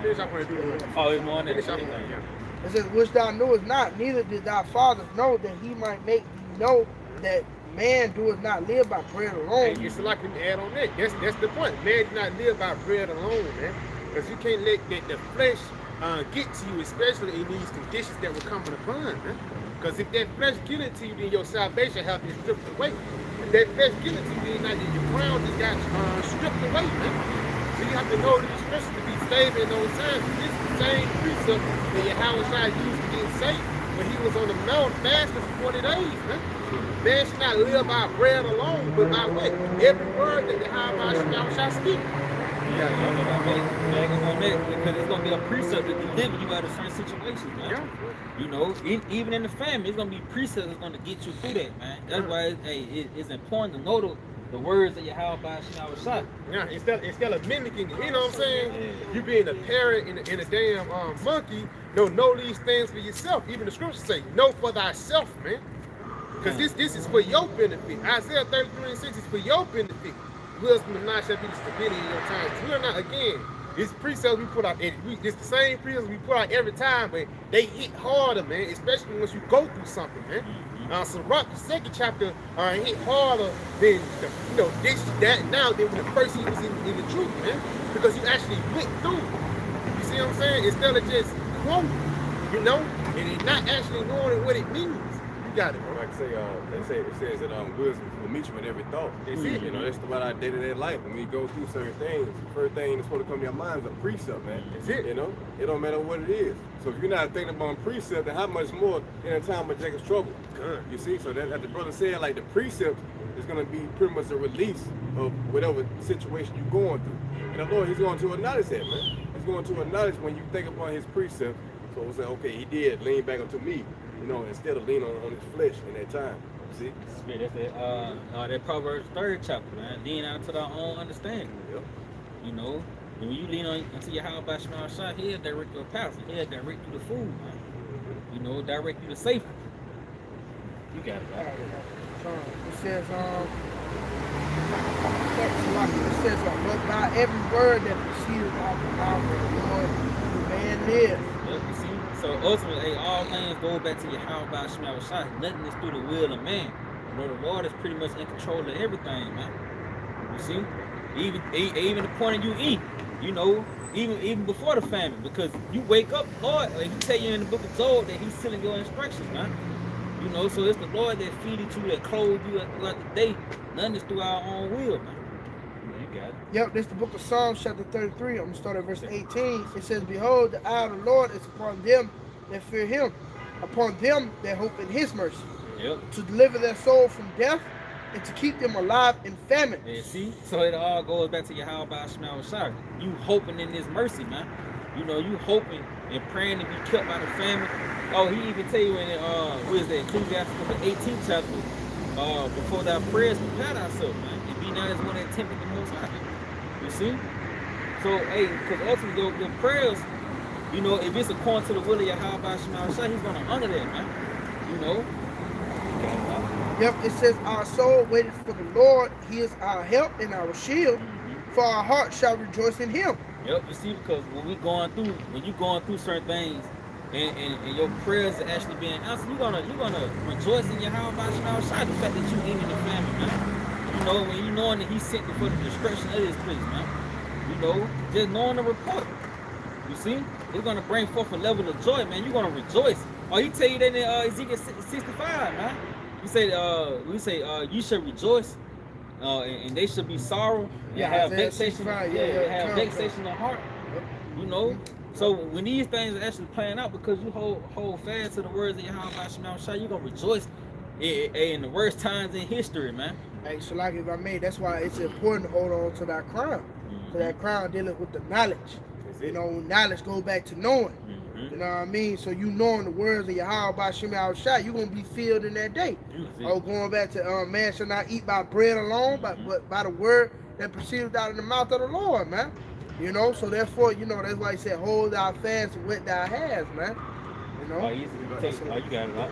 Finish off on the Deuteronomy. Oh, it's more than Finish off that. on that, yeah. it says, which thou knewest not, neither did thy fathers know, that he might make thee know that man doeth not live by bread alone. And it's like we add on that. That's the point. Man do not live by bread alone, man. Because you can't let the flesh get to you, especially in these conditions that we're coming upon, man. Because if that flesh get it to you, then your salvation has been stripped away. If that flesh get it to you, then like your crown just got stripped away, man. So you have to know these scriptures to be stable in those times. This is the same precept that YAHAWASHI used to get saved. when he was on the mount fasting for 40 days, man. Man should not live by bread alone, but by what? Every word that the Yahawah shall speak. Yeah, on that because it's gonna be a precept that deliver you out of certain situations, man. Yeah. You know, even in the family, it's gonna be precepts that's gonna get you through that, man. That's why it's important to know the words that Yahawah Shah. Yeah, instead of mimicking, you know what I'm saying? You being a parrot and a damn monkey, know these things for yourself. Even the scriptures say, know for thyself, man. Because this is for your benefit. Isaiah 33:6 is for your benefit. Wisdom and knowledge shall be the stability in your times. We're not, again, these precepts we put out, it's the same precepts we put out every time, but they hit harder, man, especially once you go through something, man. So the second chapter hit harder than, now than when the first he was in the truth, man, because you actually went through. You see what I'm saying? Instead of just quoting, and not actually knowing what it means. Got it, bro. Like I say, it says that wisdom will meet you with every thought. That's it. You know, that's about our day-to-day life. When we go through certain things, the first thing that's supposed to come to your mind is a precept, man. That's it. You know, it don't matter what it is. So if you're not thinking about precept, then how much more in a time of Jacob's trouble? Good. You see, so that the brother said, like the precept is gonna be pretty much a release of whatever situation you're going through. And the Lord, He's going to acknowledge that, man. He's going to acknowledge when you think upon His precept. So we'll say, okay, He did lean back onto me. You know, instead of leaning on his flesh in that time. See? Yeah, that's that Proverbs 3rd chapter, man. Lean out to our own understanding. Yep. You know, and when you lean on unto Yahawah Shah, He'll direct your path. He'll direct you to food, man. You know, direct you to safety. You got it, right? It says, but by every word that proceeds out the mouth of the Lord, the man lives. Yep, you see? So ultimately, all things go back to Yahawah Shah. Nothing is through the will of man. You know, the Lord is pretty much in control of everything, man. You see? Even the point of you eat, you know, even before the famine, because you wake up, Lord, like He tell you in the book of Job that He's sending your instructions, man. You know, so it's the Lord that feeded you, that clothed you throughout the day. Nothing is through our own will, man. You got it. Yep, this is the book of Psalms, chapter 33. I'm going to start at verse 18. It says, behold, the eye of the Lord is upon them that fear Him, upon them that hope in His mercy, to deliver their soul from death and to keep them alive in famine. Yeah, see? So it all goes back to Yahawah Shah. You hoping in His mercy, man. You know, you hoping and praying to be kept by the family. Oh, He even tell you in what is that, Ecclesiastes the 18th chapter, before thy prayers prepare ourselves, man. And be not as one that tempted the Most High. You see? So, hey, because ultimately your prayers, you know, if it's according to the will of Yahawah Shah, He's gonna honor that, man. You know? Yep, it says our soul waited for the Lord. He is our help and our shield. For our heart shall rejoice in Him. Yep, you see, because when you're going through certain things, and your prayers are actually being answered, you're gonna rejoice in Yahawah Shah, the fact that you in the family, man. You know, when you knowing that He sent you for the destruction of this place, man. You know, just knowing the report. You see, it's gonna bring forth a level of joy, man. You're gonna rejoice. Oh, He tell you that in Ezekiel 65, man. He said, you should rejoice, and they should be sorrow. Yeah, have Isaiah vexation. 65, have vexation of heart. You know. So when these things are actually playing out, because you hold fast to the words of Yahawah Shah, you're gonna rejoice in the worst times in history, man. Hey, so like if I may, that's why it's important to hold on to that crown. So that crown dealing with the knowledge. You know, knowledge goes back to knowing. You know what I mean? So you knowing the words of Yahawah Shah, you're gonna be filled in that day. Oh, going back to man shall not eat by bread alone, but by the word that proceeds out of the mouth of the Lord, man. You know, so therefore, you know, that's why He said, hold thy fast and wet thy hands, man. You know? You got it, right?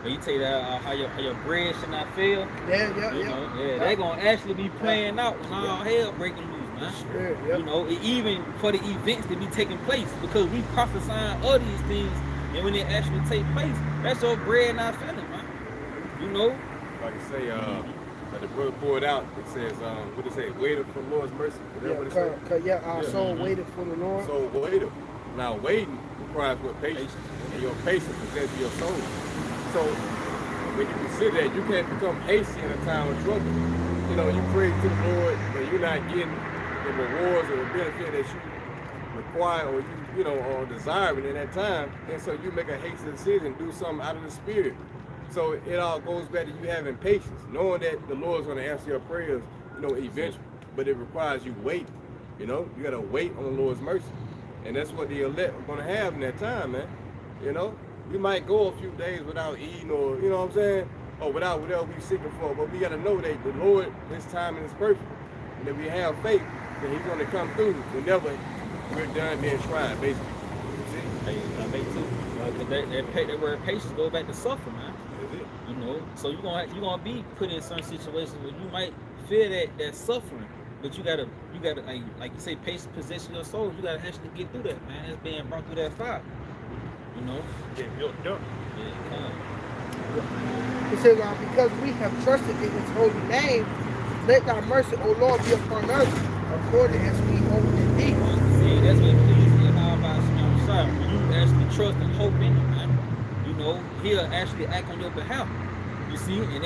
You take that how your bread should not fail. They're gonna actually be playing out when all hell breaking loose, man. You know, even for the events that be taking place, because we prophesying of these things, and when they actually take place, that's your bread not failing, man. You know? Like I say, like the brother poured out, it says, what it say, waited for the Lord's mercy. Is that what it says? Our soul waited for the Lord. So waited. Now waiting requires what patience, and your patience presents your soul. So when you consider that, you can't become hasty in a time of trouble. You know, you pray to the Lord, but you're not getting the rewards or the benefit that you require or you you know, or desiring in that time, and so you make a hasty decision, do something out of the spirit. So it all goes back to you having patience, knowing that the Lord's going to answer your prayers, you know, eventually. But it requires you wait. You know, you got to wait on the Lord's mercy, and that's what the elect are going to have in that time, man. You know, we might go a few days without eating, or you know what I'm saying, or without whatever we're seeking for. But we got to know that the Lord, His timing is perfect, and that we have faith that He's going to come through whenever we're done being tried, basically. Hey, I make too. That word patience go back to suffer, man. That's it. You know, so you're gonna be put in certain situations where you might feel that suffering, but you gotta like you say, patience possession your soul. You gotta actually get through that, man. It's being brought through that fire. You know, Get built up. yeah. He says, because we have trusted in his holy name, let thy mercy, O Lord, be upon us, according as we hope in thee. See, that's what pleases YAHAWASHI. When you actually trust and hope in him, man, you know, he'll actually act on your behalf. You see, and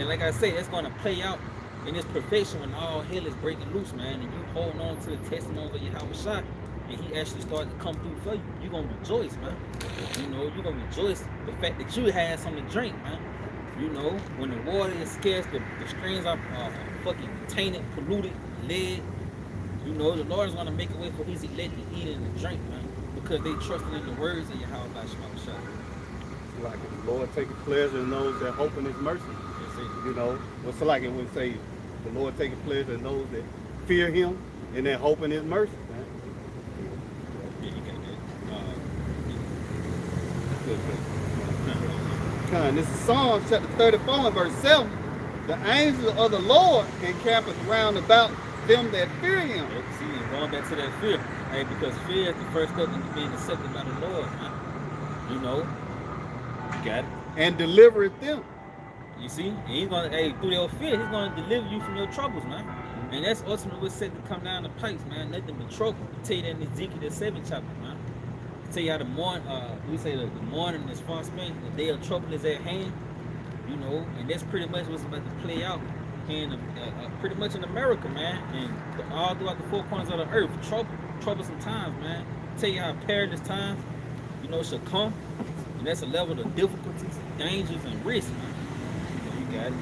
like I say, that's gonna play out in its perfection when all hell is breaking loose, man, and you holding on to the testimony of YAHAWASHI, and he actually started to come through for you. You're gonna rejoice, man. You know, you're gonna rejoice the fact that you had something to drink, man. You know, when the water is scarce, the streams are fucking tainted, polluted, lead. You know, the Lord is gonna make a way for his elect to eat and to drink, man, because they trusted in the words of YAHAWASHI. Like the Lord taking pleasure in those that hope in His mercy. You know, what's like it would say, the Lord taking pleasure in those that fear Him and that hope in His mercy, man. Yeah, you got that. Con, this is Psalms chapter 34 and verse 7. The angels of the Lord encampeth round about them that fear Him. See, and going back to that fear, hey, because fear is the first step into being accepted by the Lord, man. You know, you got it. And delivereth them. You see, and he's gonna, hey, through your fear, he's gonna deliver you from your troubles, man. And that's ultimately what's set to come down the pipes, man. Nothing but trouble. I tell you that in Ezekiel the 7th chapter, man. I tell you how the morning is far spent, the day of trouble is at hand. You know, and that's pretty much what's about to play out in pretty much in America, man, and all throughout the four corners of the earth. Troublesome times, man. I tell you how perilous times, you know, shall come, and that's a level of difficulties, dangers, and risks, man. So you got it.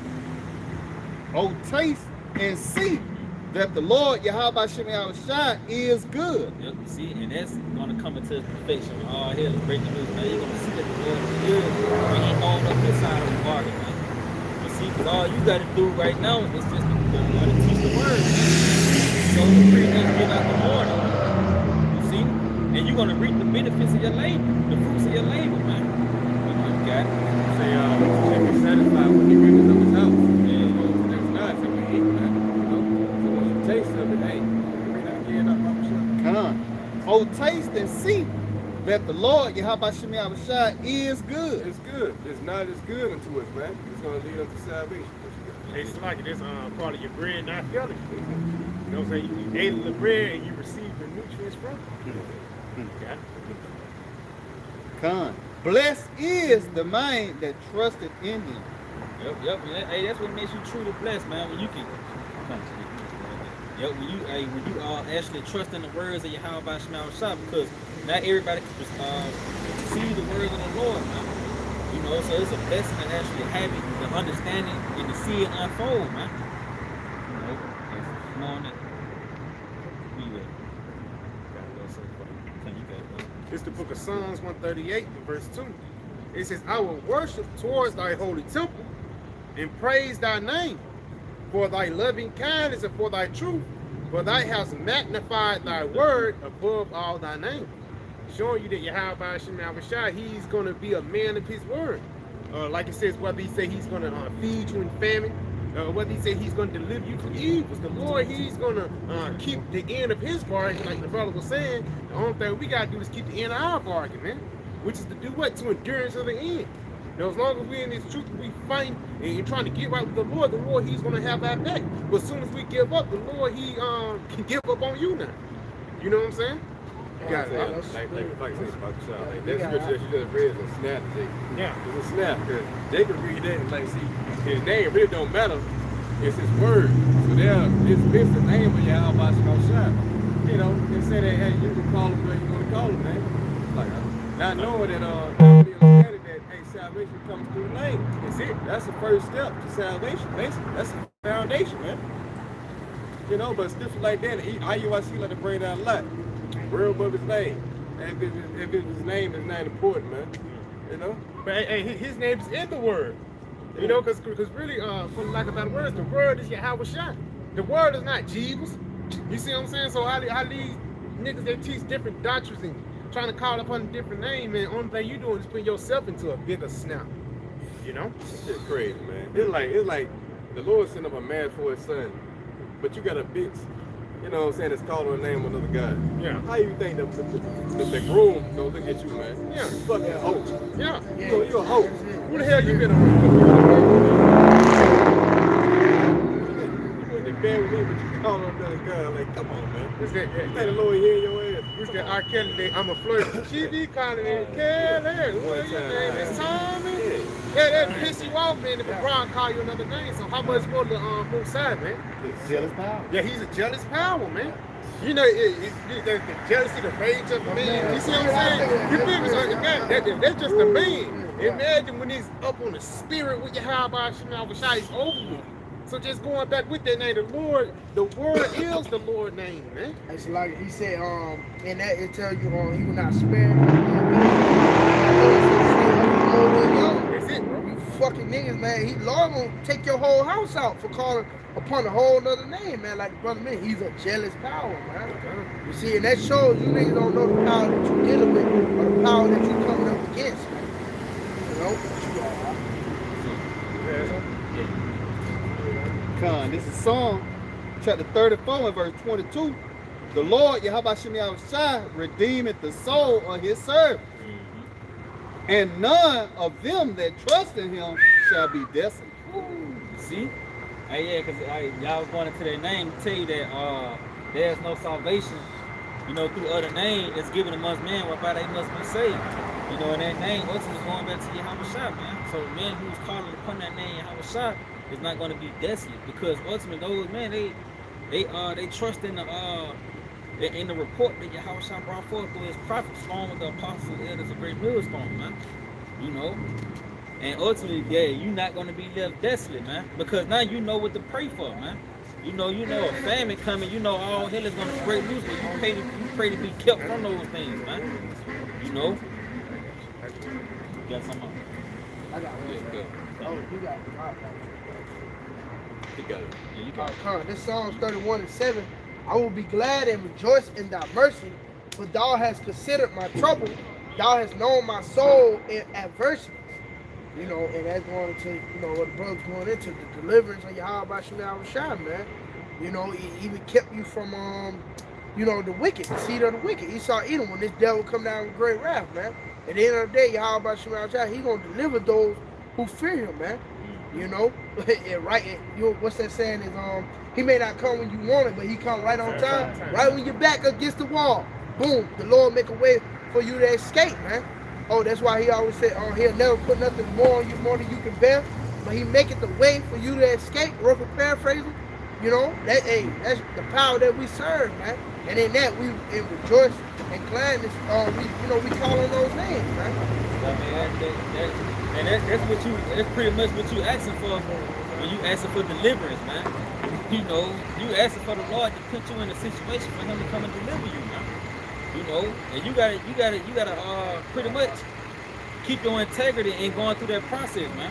Oh, taste and see that the Lord YAHAWASHI is good. Yep, you see, and that's gonna come into perfection. All hell is breaking loose, man. You're gonna see that the Lord is good when He hold up His side of the bargain, man. You see, because all you gotta do right now is just to teach the word, man. So the preach and give out the morning. You see, and you're gonna reap the benefits of your labor, the fruits of your labor, man. You know, you got it. Say, should be satisfied when He brings up His house. Yeah, that's God, so we eat, man. Taste of it, hey. Come. Oh, taste and see that the Lord YAHAWASHI is good. It's good. It's not as good unto us, man. It's going to lead us to salvation. It's like it is part of your bread, not filling. You know what I'm saying? You ate the bread and you received the nutrients from it. Okay. Come. Blessed is the man that trusted in Him. Yep. Hey, that's what makes you truly blessed, man. When you can. Yep, when you actually trust in the words of YAHAWASHI, because not everybody can see the words of the Lord, man. You know, so it's a blessing to actually have it, the understanding, and to see it unfold, man. You know, it's more on it. It's the book of Psalms 138 and verse 2. It says, I will worship towards thy holy temple and praise thy name for thy loving kindness and for thy truth, for thou hast magnified thy word above all thy name. Showing you that YAHAWASHI, he's going to be a man of his word. Like it says, whether he say he's going to feed you in famine, whether he say he's going to deliver you from evils, the Lord, he's going to keep the end of his bargain, like the brother was saying. The only thing we got to do is keep the end of our bargain, man, which is to do what? To endure to the end. Now, as long as we're in this truth, we fight and trying to get right with the Lord, he's going to have our back. But as soon as we give up, the Lord, he can give up on you now. You know what I'm saying? You got it. Like say about the child. Like that scripture that you just read is a snap to Jacob. Yeah. It's a snap, because Jacob read that and like, see, his name really don't matter. It's his word. So there, it's the name of YAHAWASHI. you know, they say that, hey, you can call him where you want to call him, man. Like, not knowing that, understanding that, hey, salvation comes through the name. That's it. That's the first step to salvation, basically. That's the foundation, man. You know, but stuff like that, IUIC like to bring down a lot. Real above his name. And if his name is not important, man. You know? But hey, his name is in the word. You know, because really, for the lack of better words, the word is YAHAWASHI. The word is not Jesus. You see what I'm saying? So how these niggas, they teach different doctrines and trying to call upon a different name, and only thing you doing is putting yourself into a bigger snap. You know? It's just crazy, man. It's like the Lord sent up a man for his son, but you got a bitch, you know what I'm saying, that's calling the name of another guy. Yeah. How you think the groom don't look at you, man? Yeah. You fucking hoe. Yeah. You a hoe. Who the hell you been around? You in the bed with me, but you calling another guy. Like, come on, man. Who's that? You think the Lord hear your ass? Who's that? R. Kelly, I'm a flirt. She be calling it Kelly. What's your name? It's Tommy. Yeah, that piss you off, man, if LeBron call you another name. So how much more to both sides, man? Jealous power. Yeah, he's a jealous power, man. You know, the jealousy, the rage of the man. You see what I'm saying? You feel me? So that's just the man. Imagine when he's up on the spirit with YAHAWASHI, he's over with. So just going back with that name, the word is the Lord name, man. It's like he said, in that it tell you, he will not spare. That's it, bro. You fucking niggas, man. Lord gonna take your whole house out for calling upon a whole nother name, man. Like the brother man, he's a jealous power, man. You see, and that shows you niggas don't know the power that you're dealing with or the power that you're coming up against, man. You know? Con, this is Psalm chapter 34 and verse 22. The Lord, YAHAWASHI, redeemeth the soul of his servant. And none of them that trust in him shall be desolate. See? Hey, yeah, because y'all was going into their name to tell you that there's no salvation, you know, through other name that's given amongst men whereby they must be saved. You know, and that name ultimately going back to YAHAWASHI, man. So the man who's calling upon that name YAHAWASHI is not going to be desolate, because ultimately those men they trust in the report that YAHAWASHI brought forth through his prophets, along with the apostles and elders of great millstone, man. You know, and ultimately, yeah, you're not going to be left desolate, man, because now you know what to pray for, man. You know a famine coming. You know all hell is going to break loose, but you pray to be kept from those things, man. You know. You got something? I got one. Oh, you got it. You got it. Yeah, you got it. This Psalms 31:7. I will be glad and rejoice in thy mercy, for thou hast considered my trouble. Thou hast known my soul in adversities. You know, and that's going into, you know, what the brother's going into, the deliverance of YAHAWASHI, man. You know, he even kept you from, you know, the wicked, the seed of the wicked. He saw Edom when this devil come down with great wrath, man. At the end of the day, YAHAWASHI, he going to deliver those who fear him, man. You know, and what's that saying is, he may not come when you want it, but he come right on time, right when you're back against the wall. Boom, the Lord make a way for you to escape, man. Oh, that's why he always said, he'll never put nothing more on you, more than you can bear. But he make it the way for you to escape. Rough and paraphrasing, you know, that's the power that we serve, man. And in that we rejoice and gladness. We call on those names, man. I mean, that's pretty much what you asking for when you asking for deliverance, man. You know, you asking for the Lord to put you in a situation for him to come and deliver you, man. You know, and you gotta pretty much keep your integrity and going through that process, man.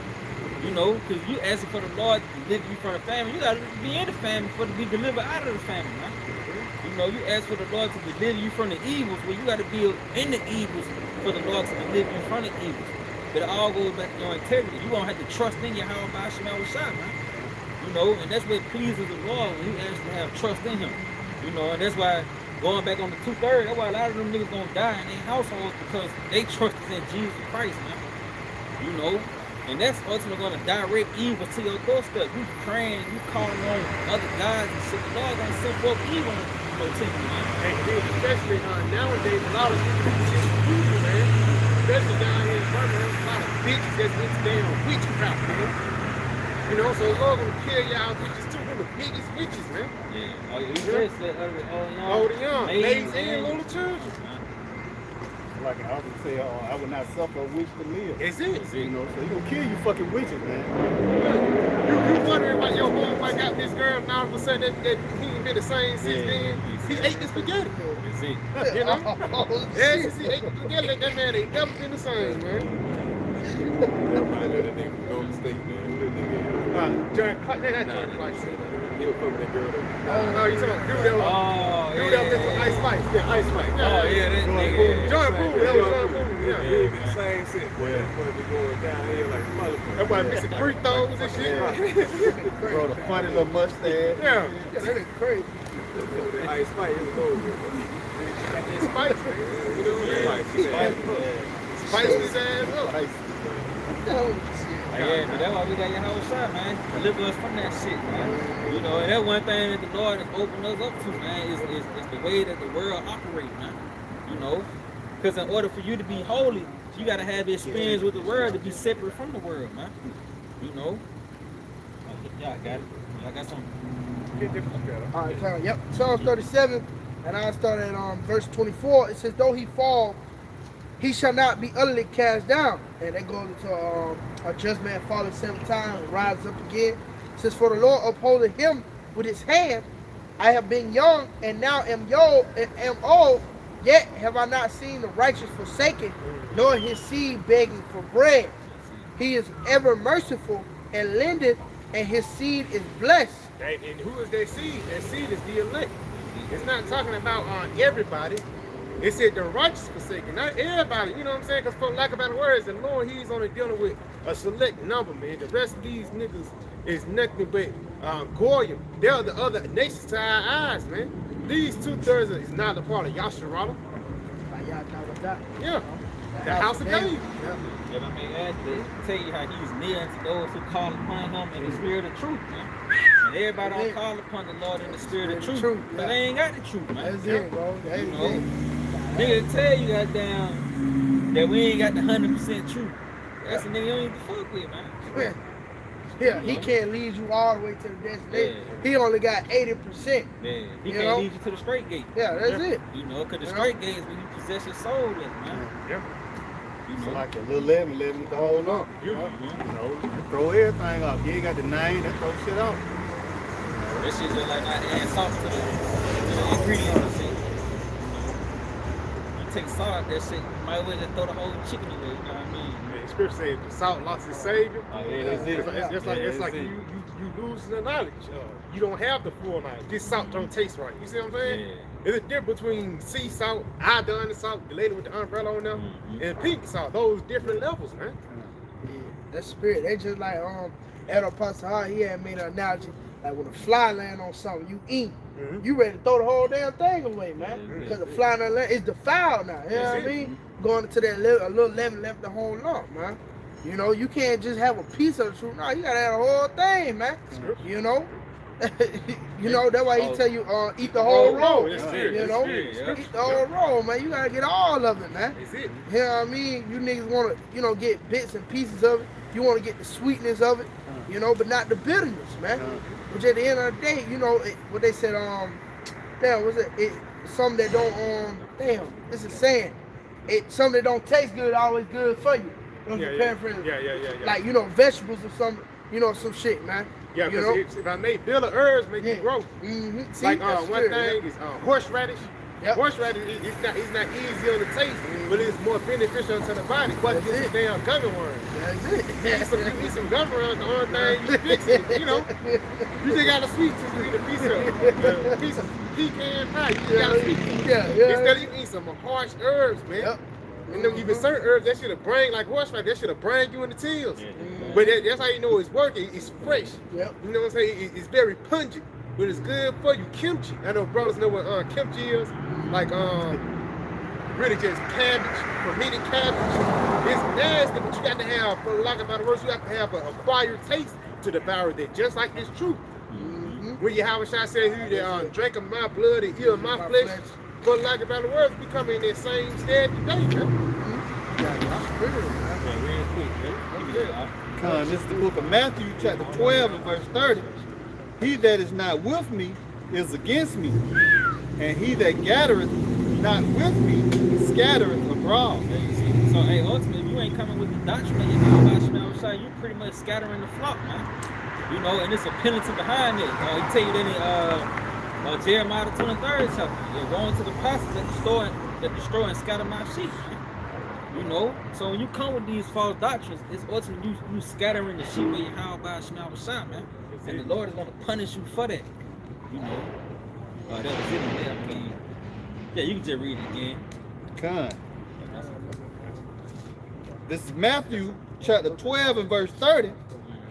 You know, because you asking for the Lord to deliver you from the family, you gotta be in the family for to be delivered out of the family, man. You know, you ask for the Lord to deliver you from the evils, well, you gotta be in the evils for the Lord to deliver you from the evils. But it all goes back to your integrity. You gonna have to trust in YAHAWASHI, man. You know, and that's what pleases the Lord when you actually have trust in him. You know, and that's why going back on the 2/3, that's why a lot of them niggas gonna die in their households, because they trust in Jesus Christ, man. You know, and that's ultimately gonna direct evil to your doorstep. You praying, you calling on other gods and shit. The Lord gonna send forth evil, you know, to you, man. Hey, dude, especially nowadays, a lot of people, man. Especially down here in Birmingham, a lot of bitches that's into damn witchcraft, man. You know, so the Lord gonna kill y'all bitches too. them the biggest witches, man. Yeah. Oh, yeah. We just said Old and young, ladies and and little children. Like I would say, I would not suffer a witch to live. It's it. You know, so you gonna kill you fucking witches, man. You wondering why your homeboy got this girl and all of a sudden that he ain't been the same since then? He ate the spaghetti. That's it. You know? Oh, Yeah, shit. since he ate the spaghetti, that man ain't never been the same, man. Everybody know that nigga from Golden State, man. Who that nigga is? John Clark, that John Clark. He was fucking that girl though. Oh, you talking about dude that was dude that was with Ice Spice. Yeah, Ice Spice. Oh, yeah, that nigga. John Boone, that was John Boone. Yeah, Yeah. he be the same shit. Boy, that boy be going down here like motherfucker. That boy mixing free throws and shit. Bro, the funny little mustache. Yeah. Yeah, that is crazy. That Ice Spice, it was over. It's Spice, man. You know what I mean? Spice his ass up. Oh, shit. Yeah, but that's why we got YAHAWASHI, man. Deliver us from that shit, man. You know, and that's one thing that the Lord has opened us up to, man, is the way that the world operates, man. You know? Because in order for you to be holy, you got to have experience with the world to be separate from the world, man. You know? Y'all got it. Y'all got something. All right, Kyle. Yep. Psalms 37, and I started on verse 24. It says, though he fall, he shall not be utterly cast down. And that goes into a just man falling 7 times and rises up again. It says, for the Lord upholdeth him with his hand. I have been young and now am old, yet have I not seen the righteous forsaken, nor his seed begging for bread. He is ever merciful and lendeth, and his seed is blessed. And who is that seed? That seed is the elect. It's not talking about everybody. It said the righteous forsaken, not everybody. You know what I'm saying? Because for lack of better words, the Lord, he's only dealing with a select number, man. The rest of these niggas is nothing but Goyim. They're the other nations to our eyes, man. These 2/3 is not a part of Yasharala. Yeah. The house of David. Yeah, I mean, that's to tell you how he's near unto those who call upon him in the spirit of truth, man. And everybody don't call upon the Lord in the spirit of truth. But they ain't got the truth, man. That's it, bro. That's You know? it. Nigga tell you goddamn that we ain't got the 100% truth. That's the nigga you don't even fuck with, man. Yeah, he can't lead you all the way to the destination. He only got 80%. Man, he You can't know? lead you to the straight gate. Yeah, that's it. You know, because the You know? straight gate is when you possess your soul in, man. Yeah. You So know? like a little lemon with the whole lump. You know, throw everything off. You ain't got the name, that throw shit off. That shit just like not adding salt to the ingredient of shit. You take salt, that shit, you might as well just throw the whole chicken away, you know what I mean? Man, scripture says the salt lost its savior. Oh, yeah, that's it. It's like you lose the knowledge. You don't have the full knowledge. This salt don't taste right. You see what I'm saying? Yeah. There's a difference between sea salt, iodine salt, the lady with the umbrella on there, and pink salt. Those different levels, man. Yeah, that spirit. They just like Edo Pasahar, he had made an analogy. Like when a fly land on something, you eat. You ready to throw the whole damn thing away, man. Because the fly land is defiled now. You know what I mean? Going into that a little leaven left the whole lump, man. You know, you can't just have a piece of the truth. No, you gotta have the whole thing, man. You know? You know, that's why he tell you eat the whole roll. That's it. You know? Eat the whole roll, man. You gotta get all of it, man. That's it. You know what I mean? You niggas wanna, get bits and pieces of it. You wanna get the sweetness of it, but not the bitterness, man. Which at the end of the day, what they said, damn, what's it? Something that don't, damn, it's a saying. Something that don't taste good, always good for you. Paraphrase. Yeah. Like, vegetables or some shit, man. Yeah, because if I make bitter herbs, make you grow. See, Like that's one true, thing is horseradish. Yep. Horseradish, it's not easy on the taste, but it's more beneficial to the body. But That's it's it. damn gummy worms. That's it. You eat some gummy worms, the only thing you fix it, You just got a sweet tooth, you eat a piece of pecan pie, you just got a sweet tooth. Yeah. Instead of you eat some harsh herbs, man. Yep. And them, even certain herbs, that should have bring, like horseradish, that should have bring you in the teals. But that's how you know it's working. It's fresh. Yep. You know what I'm saying? It's very pungent, but it's good for you. Kimchi. I know brothers know what kimchi is. Like really just cabbage, fermented cabbage. It's nasty, but you got to have, for lack of better words, you have to have an acquired taste to devour that. Just like this truth. When YAHAWASHI said, "He that drink of my blood and eat of my flesh," for lack of better words, we come in that same stead today, man. This is the book of Matthew, chapter 12 and verse 30. He that is not with me is against me, and he that gathereth not with me scattereth abroad. Yeah, you see? So, hey, ultimately, if you ain't coming with the doctrine of YAHAWASHI, you pretty much scattering the flock, man. You know, and it's a penalty behind it. He tell you that in Jeremiah the 23rd chapter, you're going to the pastors that destroy and scatter my sheep, man. You know, so when you come with these false doctrines, it's ultimately you scattering the sheep of YAHAWASHI, man. And the Lord is going to punish you for that. You know, that was it in there. I mean, yeah, you can just read it again. Con. This is Matthew chapter 12 and verse 30.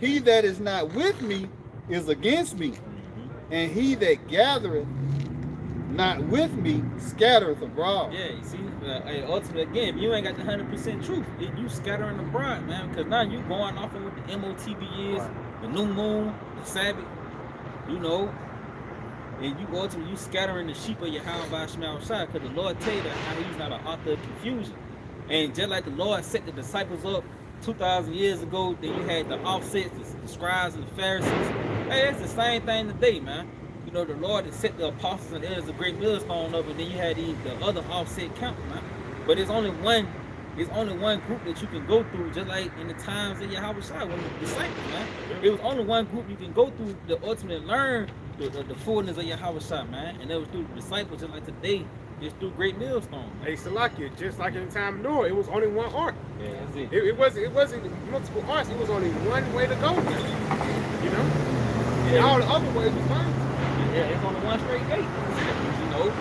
He that is not with me is against me, and he that gathereth not with me scattereth abroad. Yeah, you see, ultimately, again, if you ain't got the 100% truth, you scattering abroad, man, because now you going off of what the MOTB is, the new moon, the Sabbath, you know, and you ultimately, you scattering the sheep of YAHAWASHI, because the Lord tell you that how he's not an author of confusion. And just like the Lord set the disciples up 2,000 years ago, then you had the offsets, the scribes and the Pharisees. Hey, it's the same thing today, man. You know, the Lord has set the apostles and elders a great millstone up, and then you had the other offset camp, man. But it's only one group that you can go through, just like in the times of YAHAWASHI, when the disciples, man. It was only one group you can go through to ultimately learn the fullness of YAHAWASHI, man. And that was through the disciples, just like today. It's through great millstone. Hey, Salakia, just like in the time of Noah, it was only one ark. Yeah, that's it. It wasn't multiple arcs. It was only one way to go. You know, and all the other ways was fine. Yeah, it's only one straight gate. You know,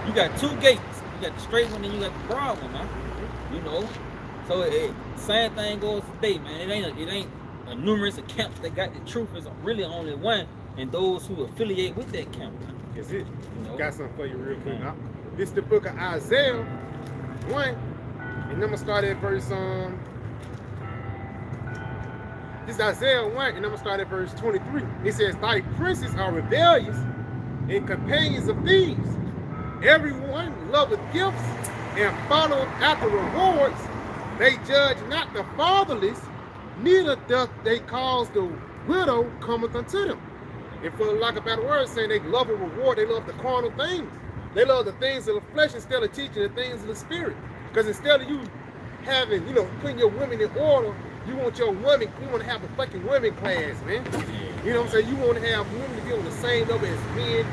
you got two gates. You got the straight one and you got the broad one, man. You know, so same thing goes today, man. It ain't a numerous of camps that got the truth. It's really only one, and those who affiliate with that camp, man. That's it. You know? Got something for you real quick. Now. This is the book of Isaiah 1, and I'm gonna start at verse This is Isaiah 1, and I'm gonna start at verse 23. It says, "Thy princes are rebellious and companions of thieves. Everyone loveth gifts and followeth after rewards. They judge not the fatherless, neither doth they cause the widow cometh unto them." And for the lack of better words, saying they love a reward, they love the carnal things. They love the things of the flesh instead of teaching the things of the spirit. Because instead of you having, putting your women in order, you want your women, you want to have a fucking women class, man. You know what I'm saying? You want to have women to be on the same level as men.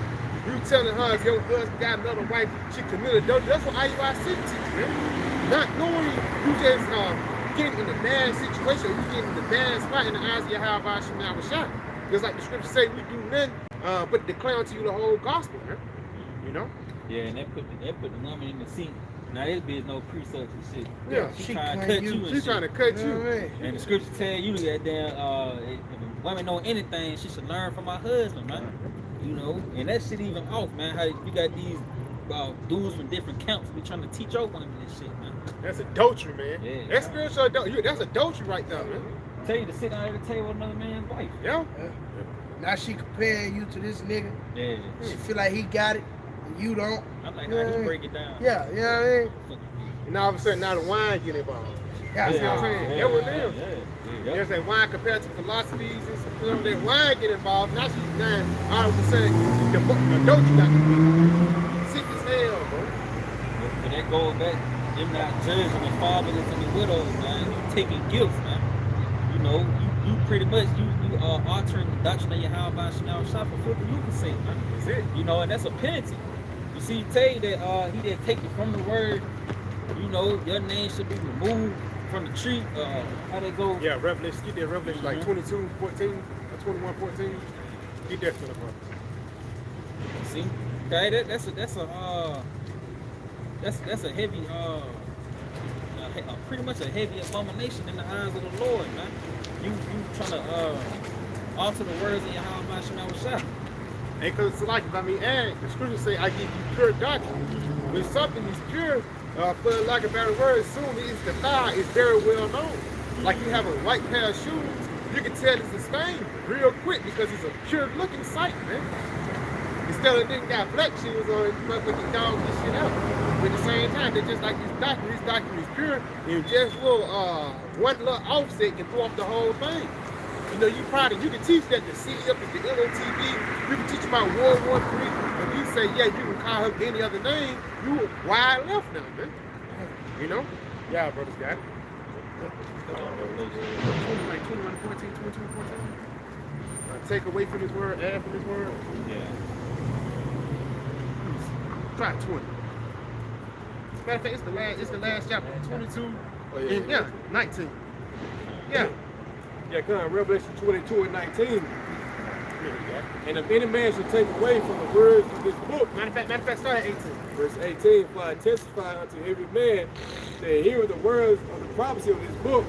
You telling her if your husband got another wife, she committed adultery. That's what IUIC teaches, man. Not knowing you just getting in the bad situation, you getting in the bad spot in the eyes of YAHAWASHI. Just like the scriptures say, we do nothing but declare unto you the whole gospel, man. You know? Yeah, and that put the woman in the seat. Now this bitch no precepts and shit. Yeah, she trying to cut you and she's shit. trying to cut you. Right. And the scripture tell you that damn if a woman know anything, she should learn from her husband, man. You know, and that shit even off, man. How you got these dudes from different camps be trying to teach your women this shit, man. That's adultery, man. Yeah. That's spiritual adultery. That's adultery right there, man. Tell you to sit down at the table with another man's wife. Yeah. Now she comparing you to this nigga. Yeah. She feel like he got it and you don't. I'm like, how you break it down? Yeah, you know what I mean? And all of a sudden, now the wine get involved. Yeah, You know what I'm saying? Yeah, That what it is. yeah. There's that wine compared to philosophies and some that wine get involved. Now she's dying. All of a sudden, the adultery got to be sick as hell, bro. But that goes back, them not judging the fatherless and the widows, man. You taking gifts, man. You know, you pretty much you are altering the doctrine of YAHAWASHI for filthy lucre's sake, man. That's it. You know, and that's a penalty. You see, he tell you that he didn't take it from the word. You know, your name should be removed from the tree. How they go? Yeah, Revelation. Get that Revelation like 22:14 or 21:14. Get that for the bro. See, okay, that's a heavy pretty much a heavy abomination in the eyes of the Lord, man. You trying to alter the words of YAHAWASHI. And because it's like, the scriptures say, I give you pure doctrine. When something is pure, for lack of better words, soon it's defiled, it's very well known. Like you have a white pair of shoes, you can tell it's a stain real quick because it's a pure looking sight, man. Instead of nigga got black shoes on, motherfucking dog this shit out. But at the same time, they're just like this doctrine is pure, and just one little offset can throw off the whole thing. You know, you can teach that the CF is the LOTV. You can teach about World War III. If you say, yeah, you can call her any other name, you wide left now, man. You know? Yeah, brothers got it. 21, 14, 22, 14. Take away from this word, add from this word. Yeah. Try 20. Matter of fact, it's the last chapter. 22. Oh, yeah, 19. Yeah. Yeah, come on, Revelation 22 and 19. And if any man should take away from the words of this book, Matter of fact, start at 18. verse 18, for I testify unto every man that heareth the words of the prophecy of this book,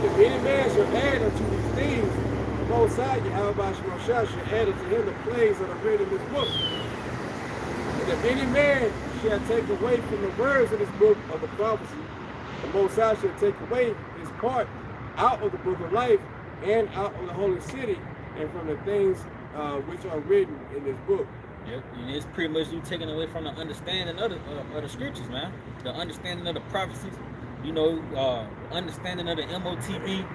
if any man shall add unto these things, the Most High YAHAWASHI shall add unto him the plagues that are written in this book. And if any man shall take away from the words of this book of the prophecy, the Most High shall take away his part out of the book of life and out of the holy city and from the things which are written in this book. Yep, and it's pretty much you taking away from the understanding of the scriptures, man. The understanding of the prophecies, you know, understanding of the MOTB,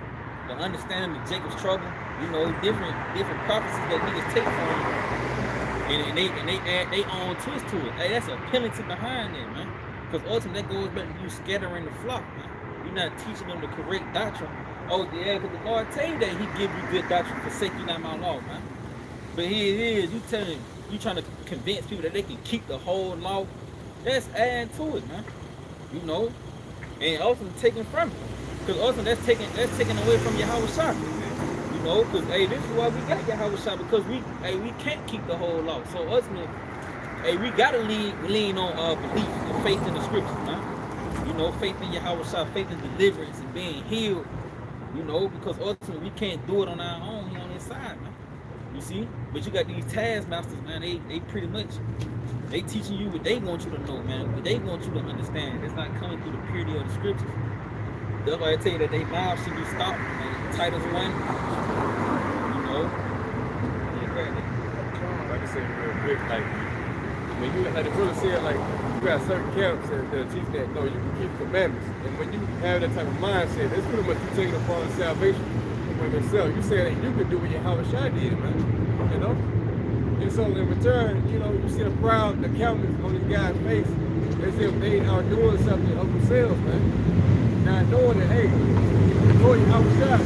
the understanding of Jacob's trouble, you know, different prophecies that niggas take from, and they add their own twist to it. Hey, that's a penalty behind it, man. Because ultimately that goes back to you scattering the flock, man. You're not teaching them the correct doctrine. Oh yeah, because the Lord tell you that He give you good doctrine, forsake you not my law, man. But here it is, you trying to convince people that they can keep the whole law. That's adding to it, man. You know, and ultimately taking from it. Because ultimately that's taking away from YAHAWASHI. You know, because hey, this is why we got YAHAWASHI, because we can't keep the whole law. So ultimately, hey, we gotta lean on belief and faith in the scriptures, man. You know, faith in YAHAWASHI, faith in deliverance and being healed. You know, because ultimately we can't do it on our own on this side, man. You see? But you got these taskmasters, man, they pretty much, they teaching you what they want you to know, man, what they want you to understand. It's not coming through the purity of the scriptures. That's why I tell you that they mouths should be stopped, man. Titus 1, you know. Like I said real quick, like when you, like the brother said, like you got certain camps that teach that no, you can keep commandments, and when you have that type of mindset, that's pretty much you taking upon salvation from yourself. You say that you can do what YAHAWASHI did, man. You know, and so in return, you know, you see the proud, the countenance on these guys' face, as if they are doing something of themselves, man. Not knowing that, hey, before YAHAWASHI.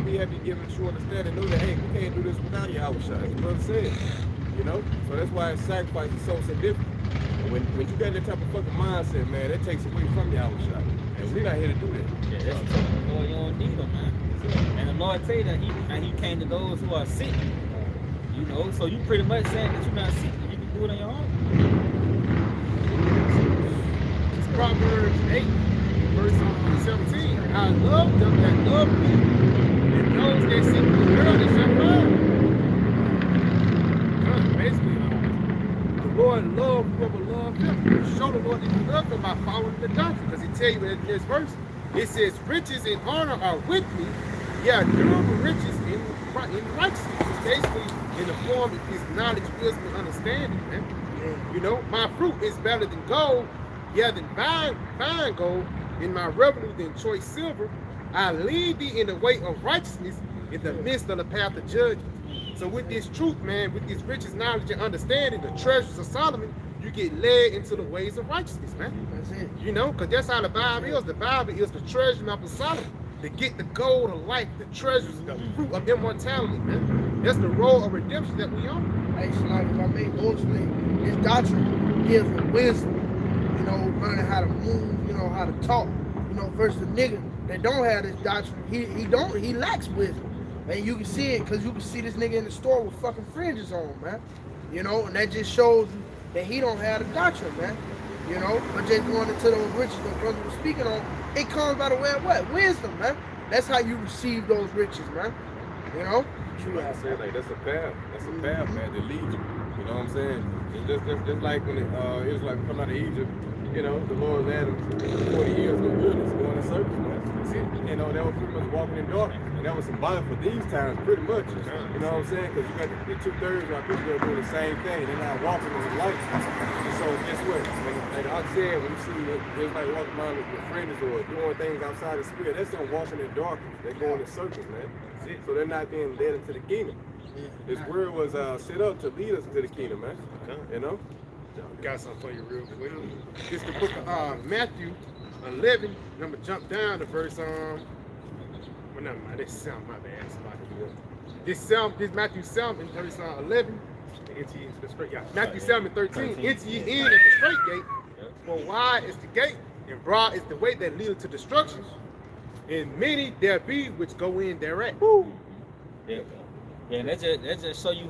We have to give it true understanding, know that hey, we can't do this without YAHAWASHI, as the brother said. You know? So that's why sacrifice is so significant. When you got that type of fucking mindset, man, that takes away from YAHAWASHI. And we're not here to do that. Yeah, that's the Lord, you don't need them, man. And the Lord tell you that he came to those who are sick. You know, so you pretty much saying that you're not sick, you can do it on your own. It's Proverbs 8, verse 17. I love them that love me, and those that seek the world that shall find. Basically, the Lord loved whoever loved him. Show the Lord that you love him by following the doctrine. Because he tell you in this verse, it says, riches and honor are with me. Yeah, durable riches in righteousness. It's basically in the form of his knowledge, wisdom, and understanding, man. You know, my fruit is better than gold, yeah, than fine gold, in my revenue than choice silver. I lead thee in the way of righteousness in the midst of the path of judgment. So with this truth, man, with this riches, knowledge, and understanding, the treasures of Solomon, you get led into the ways of righteousness, man. That's it. You know, because that's how the Bible is. The Bible is the treasure map of Solomon. To get the gold of life, the treasures, the fruit of immortality, man. That's the role of redemption that we on. Hey, like if I make ultimately, this doctrine gives them wisdom, you know, learning how to move, you know, how to talk, you know, versus the nigga that don't have this doctrine, he lacks wisdom. And you can see it, because you can see this nigga in the store with fucking fringes on, man. You know, and that just shows you that he don't have the doctrine, man. You know, but just going into those riches that brother was speaking on, it comes by the way of what? Wisdom, man. That's how you receive those riches, man. You know? Like I said, like that's a path. That's a path, man, that leads you. You know what I'm saying? It's just like when it was like coming out of Egypt, you know, the Lord led him 40 years in the wilderness going in circles, man. That's it. And you know, that was pretty much walking in darkness. And that was symbolic for these times, pretty much. You know what I'm saying? Because you got the 2/3 of our people that are doing the same thing. They're not walking in the light. And so guess what? Like I said, when you see it's like walking around with friends or doing things outside the spirit, that's them walking in darkness. They're going in circles, man. So they're not being led into the kingdom. This word was set up to lead us into the kingdom, man. You know? Got something for you real quick. This the book of Matthew 11. I'm gonna jump down to verse well, never mind. This 7, my bad. This Matthew 7, verse 11. Enter ye into the straight gate. Matthew 7 and 13. Enter ye in at the straight gate. For wide is the gate, and broad is the way that leadeth to destruction. And many there be which go in thereat. Yeah. Yeah, and that just show you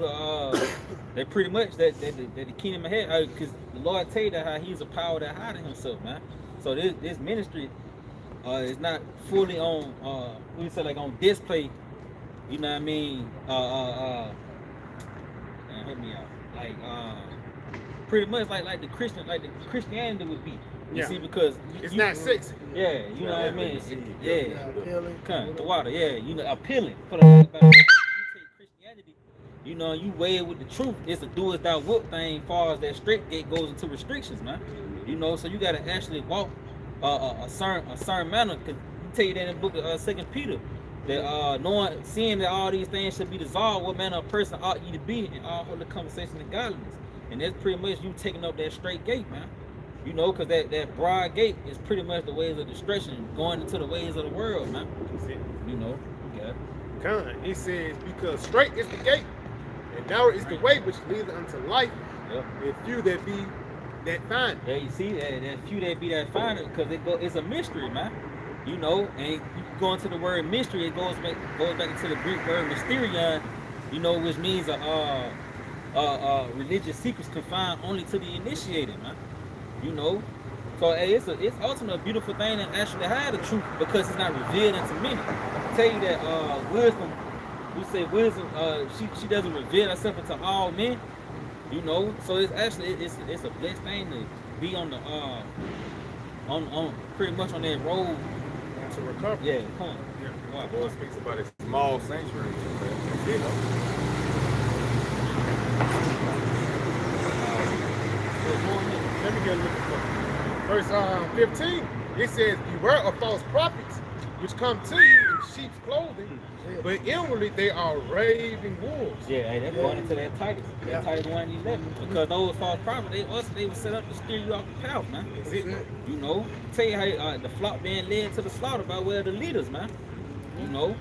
that pretty much that the kingdom ahead, because the Lord tell you that how He's a power that hiding Himself, man. So this ministry is not fully on we say like on display. You know what I mean? Man, help me out. Like pretty much like the Christianity would be. You see, because it's not sexy. Yeah, you know what I mean. Come the water. Yeah, you know, appealing for the. You know, you weigh it with the truth. It's a do as thou wilt thing, far as that straight gate goes into restrictions, man. You know, so you gotta actually walk a certain manner. Cause you tell you that in the book of 2 Peter, that seeing that all these things should be dissolved, what manner of person ought ye to be in all holy conversation and godliness. And that's pretty much you taking up that straight gate, man. You know, cause that broad gate is pretty much the ways of destruction, going into the ways of the world, man. You know, yeah. It says, because straight is the gate, and narrow is the way which leadeth unto life, and few there be that find. Yeah, you see that few that be that find it, because it's a mystery, man. You know, and you go into the word mystery, it goes back into the Greek word mysterion, you know, which means religious secrets confined only to the initiated, man. You know, so hey, it's ultimately a beautiful thing to actually have the truth, because it's not revealed unto many. I tell you that wisdom. We say wisdom, she doesn't reveal herself to all men, you know. So it's actually it's a blessed thing to be on the on pretty much on that road to recover. Yeah, come on. Yeah. The Lord speaks about a small sanctuary, you know. Let me get a look at verse 15. It says, beware of false prophets, which come to you in sheep's clothing, but inwardly they are raving wolves. Yeah, that's going into that Titus. That Titus 1:11. Because those false prophets, they were set up to steer you off the path, man. You know, tell you how the flock being led to the slaughter by way of the leaders, man. You know.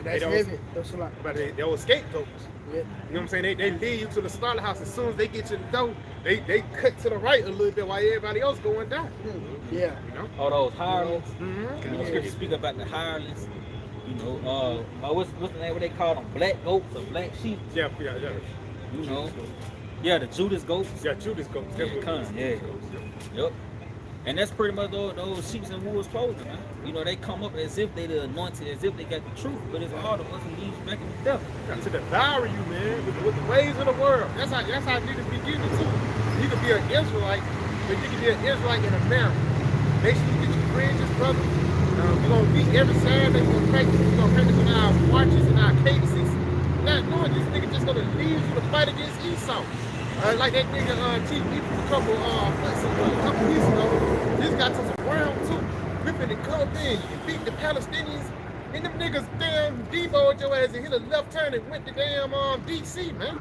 That's heavy. That's a lot. But they were scapegoats. Yeah. You know what I'm saying? They lead you to the slaughterhouse. As soon as they get to the door, they cut to the right a little bit while everybody else going down. Yeah. You know? All those hirelings. You know, scripture speak about the hirelings. You know, what's the name? What they call them? Black goats or black sheep? Yeah. You know, yeah, the Judas goats. Yeah, Judas goats. Yep. And that's pretty much those sheep and wolves clothing, man. You know, they come up as if they the anointed, as if they got the truth, but it's all the us who leads back in the devil. To devour you, man, with the ways of the world. That's how niggas be getting it too. You can be an Israelite, but you can be an Israelite in America. Make sure you get your friends, your brothers. We're gonna meet every Saturday. We're gonna practice on our marches and our cadences. Not knowing this nigga just gonna leave you to fight against Esau. Like that nigga Chief a couple weeks ago, this got to some ground too. We finna come in and beat the Palestinians, and them niggas damn devoted your ass and hit a left turn and went to damn DC, man.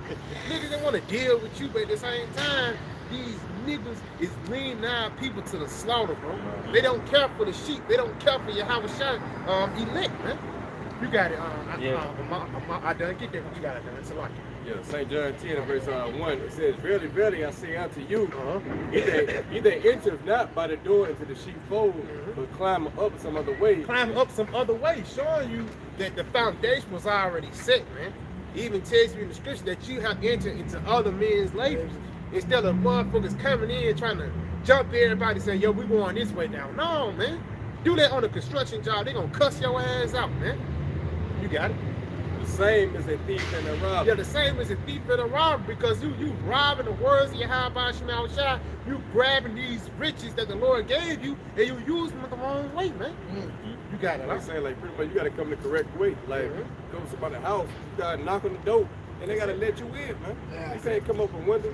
Niggas didn't want to deal with you, but at the same time, these niggas is leading our people to the slaughter, bro. They don't care for the sheep. They don't care for YAHAWASHI elect, man. You got it. I done get that. You got it done. It's a lot. Yeah, St. John 10 verse 1, it says, verily, verily, I say unto you, he that entereth not by the door into the sheepfold, but climb up some other way. Climb up some other way, showing you that the foundation was already set, man. It even tells you in the scripture that you have entered into other men's labors. Instead of motherfuckers coming in trying to jump everybody saying, yo, we going this way now. No, man. Do that on a construction job, they gonna cuss your ass out, man. You got it. same as a thief and a robber. Yeah, the same as a thief and a robber, because you robbing the words of YAHAWASHI, you grabbing these riches that the Lord gave you, and you use them the wrong way, man. You got it. I'm saying, like, pretty much you gotta come the correct way. Like, go to somebody's house, you gotta knock on the door, and they gotta let you in, man. They can't come up a window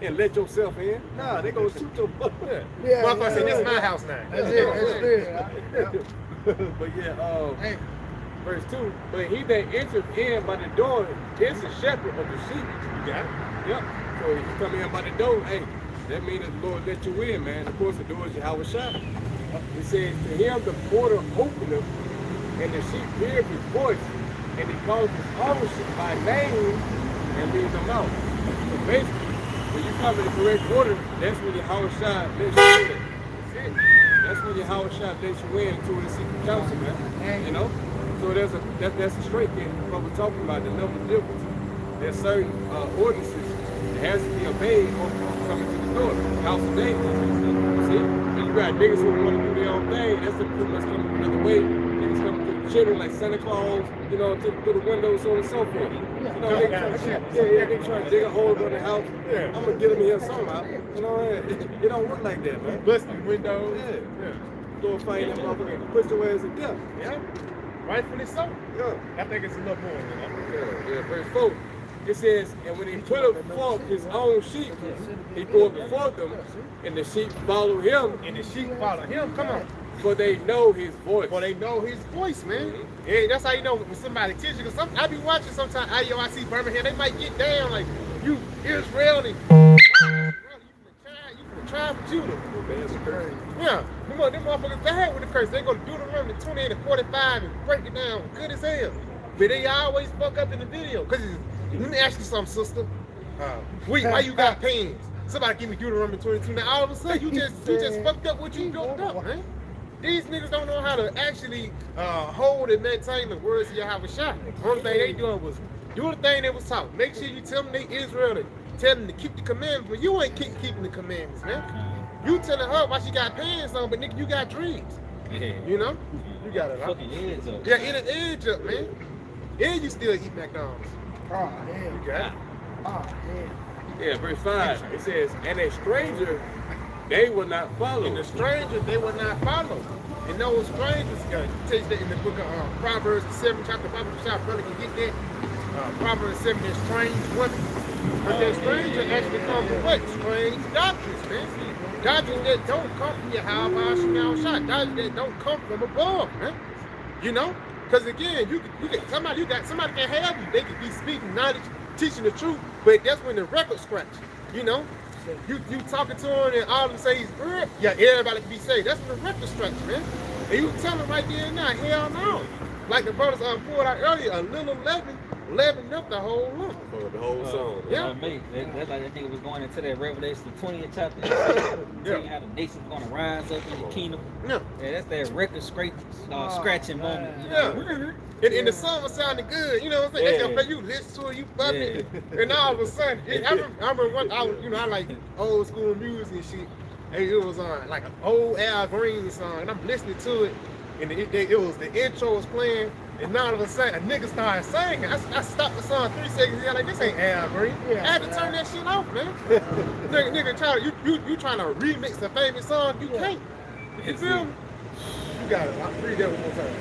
and let yourself in. Nah, they gonna shoot your butt. Motherfucker say, this my house now. That's it. That's it. But yeah, verse 2, but he that entered in by the door is the shepherd of the sheep. You got it? Yep. So if you come in by the door, hey, that means that the Lord let you in, man. Of course, the door is YAHAWASHI. It says, to him the porter openeth, and the sheep hear his voice, and he calls his own sheep by name and leads them out. So basically, when you come in the correct order, that's when YAHAWASHI lets you in. That's it. That's when YAHAWASHI lets you in to the secret council, man. You know? So that's a straight thing. What we're talking about, the level of difference. There's certain ordinances that has to be obeyed before coming to the door. House of David. See? And you got niggas who want to do their own thing. That's pretty much coming another way. Niggas coming to the children like Santa Claus, you know, through the windows, so on and so forth. You know, they trying to dig a hole in the house. I'm gonna get them in here somehow. You know, it don't work like that, man. Busting windows. Go and find that motherfucker, push your ass to death. Yeah. Rightfully so. Yeah. I think it's a little more than that. Yeah, verse 4. It says, and when he put up forth his own sheep, he goeth before them, and the sheep follow him. And the sheep follow him. Come on. For they know his voice. For they know his voice, man. Yeah, that's how you know when somebody teaches you. Because I be watching sometimes IUIC Birmingham, they might get down like, you Israeli. You from the tribe of Judah. Yeah, them motherfuckers bad with the curse. They go to Deuteronomy 28 and 45 and break it down good as hell. But they always fuck up in the video. Cause let me ask you something, sister. Why you got pains? Somebody give me Deuteronomy 22. Now all of a sudden you just fucked up what you built up, man. These niggas don't know how to actually hold and maintain the words of YAHAWASHI. The only thing they doing was do the thing that was taught. Make sure you tell them they Israel. Tell them to keep the commandments, but you ain't keeping the commandments, man. You telling her why she got pants on, but nigga, you got dreams. Yeah. You know? You got it. Fucking heads up. Yeah, it an edge up, man. And you still eat McDonald's. Oh, damn. You got it. Oh, damn. Yeah, verse 5. It says, and a stranger they will not follow. And the strangers they will not follow. And those strangers, it tells that in the book of Proverbs, the 7th chapter, Bible shop, brother can get that. Proverbs 7, that strange women. But that stranger actually comes from what? Strange doctrines, man. Doctrines that don't come from YAHAWASHI, doctrines that don't come from above, man. You know? Because again, somebody can have you. They can be speaking knowledge, teaching the truth, but that's when the record scratch. You know? You talking to him and all of them say he's good, yeah, everybody can be saved. That's when the record scratch, man. And you tell them right there and now, hell no. Like the brothers pulled out earlier, a little leaven up the whole lump. The whole song. Yeah. That's like that nigga was going into that Revelation 20th chapter. Telling how the nation's gonna rise up in the kingdom. Yeah. Yeah, that's that record scratching moment. You Yeah. know? And the song was sounding good, you know what I'm saying? Yeah. That's you listen to it, you bump it, and all of a sudden, I remember one, I like old school music and shit, and it was on like an old Al Green song, and I'm listening to it, and it was the intro was playing, and all of a sudden a nigga started singing. I stopped the song 3 seconds, and like, this ain't Al Green. I had to turn that shit off, man. nigga, you trying to remix a famous song, you can't. You feel me? You got it. I'll read that one more time.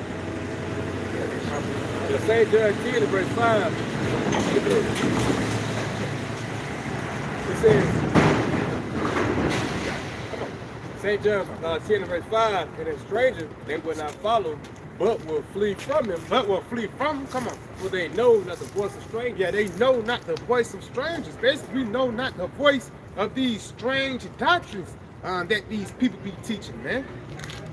The St. John 10 verse 5. It says, St. John 10 verse 5, and a stranger they will not follow, but will flee from him. But will flee from him? Come on. For they know not the voice of strangers. Yeah, they know not the voice of strangers. Basically, we know not the voice of these strange doctrines that these people be teaching, man.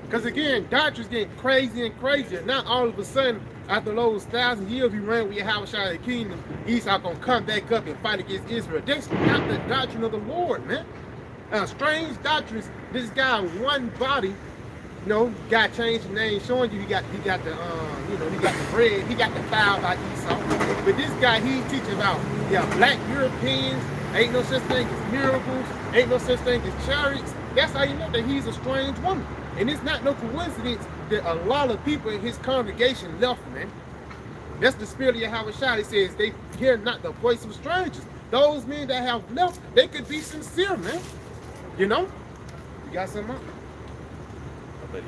Because again, doctrines getting crazy and crazier. Now all of a sudden, after those 1,000 years we ran with YAHAWASHI the kingdom, Esau gonna come back up and fight against Israel. That's not the doctrine of the Lord, man. Strange doctrines. This guy, one body, you know, God changed the name, showing you he got the he got the bread, he got the foul by Esau. But this guy, he teaches about black Europeans, ain't no such thing as miracles, ain't no such thing as chariots. That's how you know that he's a strange woman. And it's not no coincidence that a lot of people in his congregation left, man. That's the spirit of YAHAWASHI. It says they hear not the voice of strangers. Those men that have left, they could be sincere, man. You know? You got something else? I bet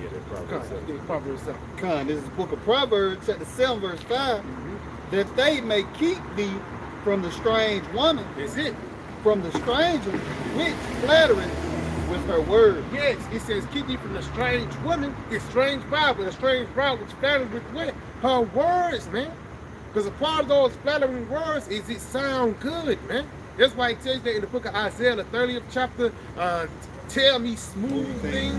Proverbs 7. Con, this is the book of Proverbs, chapter 7, verse 5. That they may keep thee from the strange woman, That's it. from the stranger, which flattereth with her word. Yes, it says, keep thee from the strange woman, the strange bride, with a strange bride which flatters with what? Her words, man. Because a part of those flattering words is it sound good, man. That's why it tells that in the book of Isaiah, the 30th chapter, tell me smooth things.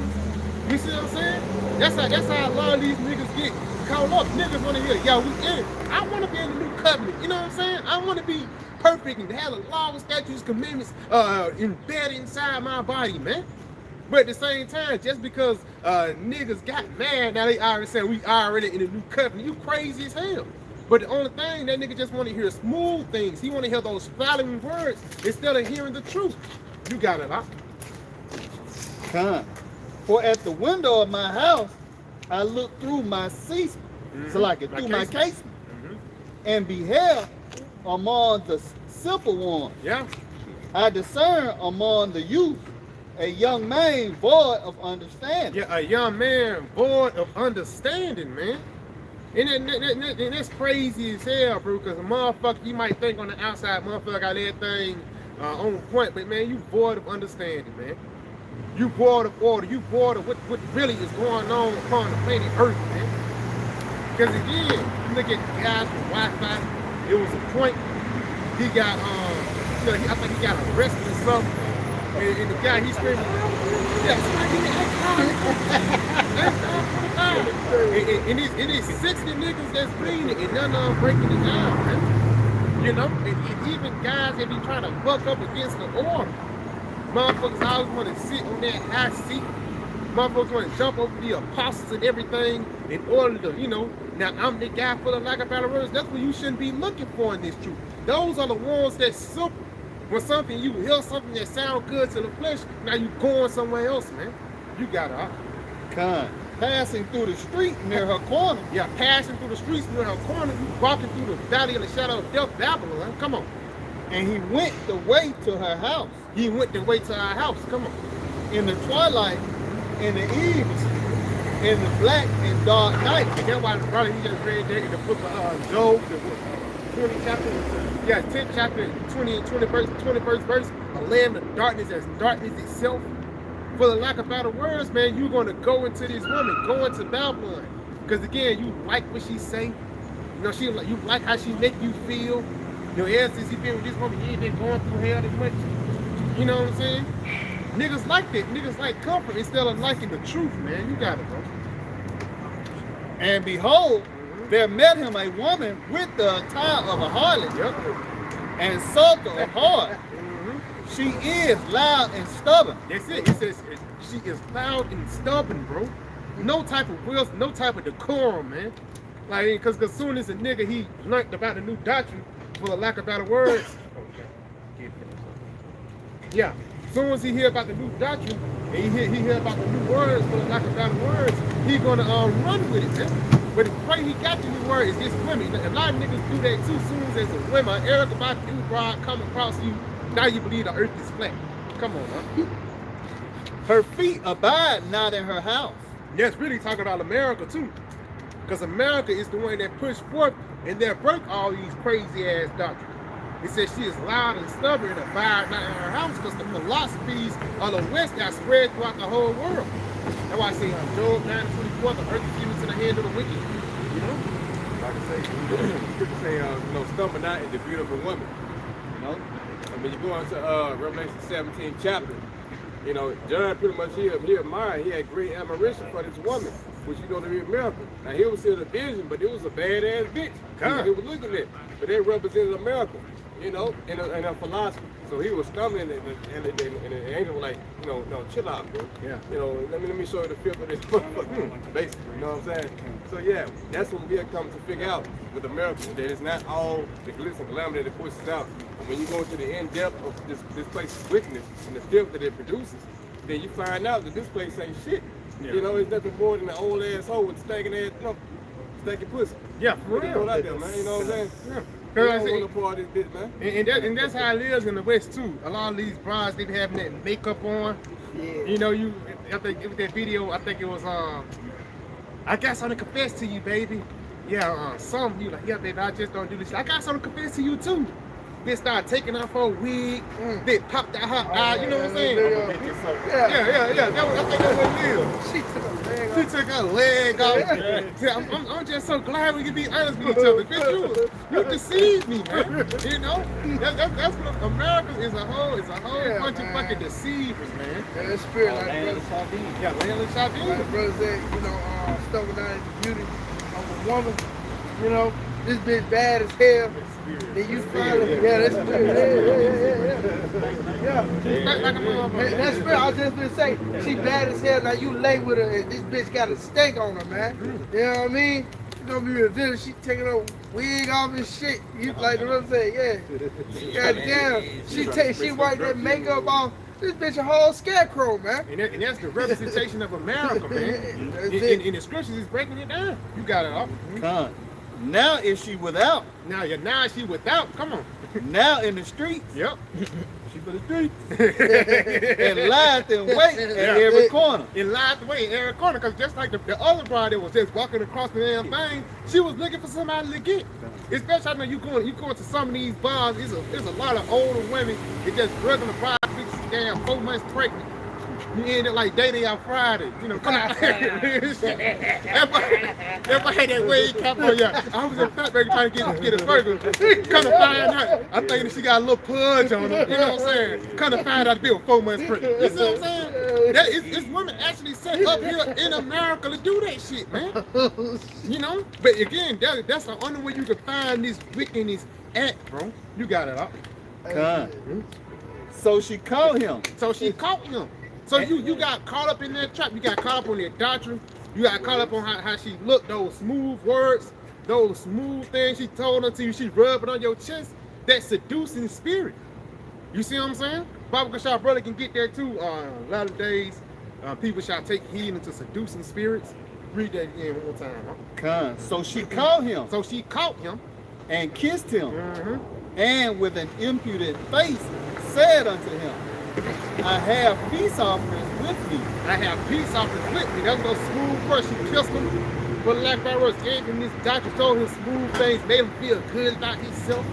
You see what I'm saying? That's how a lot of these niggas get caught up. Niggas want to hear, yo, we in it. I want to be in the new covenant. You know what I'm saying? I want to be perfect and have the law, statutes, commandments embedded inside my body, man. But at the same time, just because niggas got mad, now they already saying we already in the new covenant. You crazy as hell. But the only thing, that nigga just want to hear smooth things. He want to hear those flattering words instead of hearing the truth. You got it, huh? Con. For at the window of my house, I looked through my casement, so like it through my casement, and beheld among the simple ones. Yeah. I discern among the youth a young man void of understanding. Yeah, a young man void of understanding, man. And that's crazy as hell, bro, because a motherfucker, you might think on the outside, motherfucker got everything on point, but man, you void of understanding, man. You void of order, you void of what really is going on upon the planet Earth, man. Because again, you look at the guys with Wi-Fi, it was a point, he got, I think he got arrested or something, and the guy, he's screaming, and it's 60 niggas that's bleeding and none of them breaking it down, man. You know, and even guys that be trying to buck up against the order. Motherfuckers always want to sit on that high seat. Motherfuckers want to jump over the apostles and everything in order to, you know, now I'm the guy full of lack of battle words. That's what you shouldn't be looking for in this truth. Those are the ones that simple. When something, you hear something that sounds good to the flesh, now you going somewhere else, man. You got it, huh? Con. Passing through the street near her corner. Yeah, passing through the streets near her corner, you walking through the valley of the shadow of death, Babylon. Come on. And he went the way to her house. He went the way to our house. Come on. In the twilight, in the eves, in the black and dark night. And that's why the brother, he just read that in the book of Job, the 20 chapter, 10th chapter, 20 and 21st verse, a land of darkness as darkness itself. For the lack of better words, man, you're going to go into this woman, go into Babylon. Because again, you like what she say. You know, you like how she make you feel. You know, ever since he been with this woman, he ain't been going through hell that much. You know what I'm saying? Niggas like that. Niggas like comfort instead of liking the truth, man. You got it, bro. And behold, there met him a woman with the attire of a harlot and psalter of heart. She is loud and stubborn. That's it. It says she is loud and stubborn, bro. No type of wisdom, no type of decorum, man. Like, because as soon as a nigga, he learned about the new doctrine, for the lack of better words. Yeah. As soon as he hear about the new doctrine, and he hear about the new words, for the lack of better words, he gonna run with it, man. But the way he got the new word is this women. A lot of niggas do that too. Soon as a women, Eric about you, broad, come across you, now you believe the earth is flat. Come on, man. Her feet abide not in her house. Yeah, it's really talking about America too. Because America is the one that pushed forth and that broke all these crazy ass doctrines. It says she is loud and stubborn and abide not in her house because the philosophies of the West got spread throughout the whole world. That's why I say Job 9:24, the earth is given to the hand of the wicked. You know? Like I say, people say, you know, stubborn not is the beautiful woman. You know? I mean, you go into Revelation 17 chapter, you know, John pretty much he admired, he had great admiration for this woman, which you know to be a miracle. Now he was seeing a vision, but it was a badass bitch. He was looking at, but they represented America, you know, in a philosophy. So he was stumbling, and the angel was like, you know, no, chill out, bro. Yeah. You know, let me show you the fifth of this motherfucker, basically. You know what I'm saying? So yeah, that's what we have come to figure out with America. That it's not all the glitz and glamour that it pushes out. And when you go into the in-depth of this place's wickedness and the filth that it produces, then you find out that this place ain't shit. Yeah. You know, it's nothing more than an old ass hole with stinking ass, you know, stacking pussy. Yeah, for Put it real. out there, man. You know what I'm saying? Yeah. They Cause I don't say, want to pour this bitch, man. and that's how it is in the West too. A lot of these brides, they be having that makeup on. Yeah. You know, I think it was that video. I think it was I got something to confess to you, baby. Yeah, you like, yeah, baby, I just don't do this. I got something to confess to you too. Bitch started taking off her wig. Bitch popped out her eye. You know what I'm saying? Yeah. I think that's what it is. She took her leg off. Yeah, I'm just so glad we can be honest with each other. Bitch, you deceived me, man. You know? That's what America is a whole bunch of fucking deceivers, man. Yeah, that spirit, like brother, Yeah, Landon Shabin. like brother said, you know, stumbling down in the beauty of a woman. You know, this bitch bad as hell. Then you finally, that's spirit. Yeah. Like a motherfucker. That's spirit. I was just gonna say, she bad as hell. Now you lay with her, and this bitch got a stank on her, man. You know what I mean? You gonna be revealing, she taking her wig off and shit. You like what I'm saying? Yeah. Goddamn. She wipe that makeup off. This bitch a whole scarecrow, man. And that's the representation of America, man. In the scriptures, it's breaking it down. You got it all. Con. Now is she without? Now she without. Come on. Now in the streets? Yep. She for the streets. And lied and wait at every corner. And lied the way in every corner, because just like the other bride that was just walking across the damn thing, she was looking for somebody to get. Especially I know you going to some of these bars, there's a lot of older women that just regular bride bitches damn 4 months pregnant. You end up like dating on Friday, you know. Everybody had that wig cap on. Yeah, I was in Fatburg trying to get a burger. Kind of find out, I'm thinking she got a little pudge on her. You know what I'm saying? Kind of find out to be 4 months pregnant. You see what I'm saying? It's women actually set up here in America to do that shit, man. You know. But again, that's the only way you can find this wickedness at, bro. You got it up. So she caught him. So you got caught up in that trap. You got caught up on that doctrine. You got caught up on how she looked, those smooth words, those smooth things she told until she rubbed it on your chest. That seducing spirit. You see what I'm saying? Bible Shah brother can get there too. A lot of days, people shall take heed into seducing spirits. Read that again one more time. Huh? So she caught him. So she caught him and kissed him. And with an impudent face said unto him, I have peace offerings with me. I have peace offerings with me. That's no smooth words. She kissed him. For lack of better words, gave him this doctor, told him smooth things, made him feel good about himself.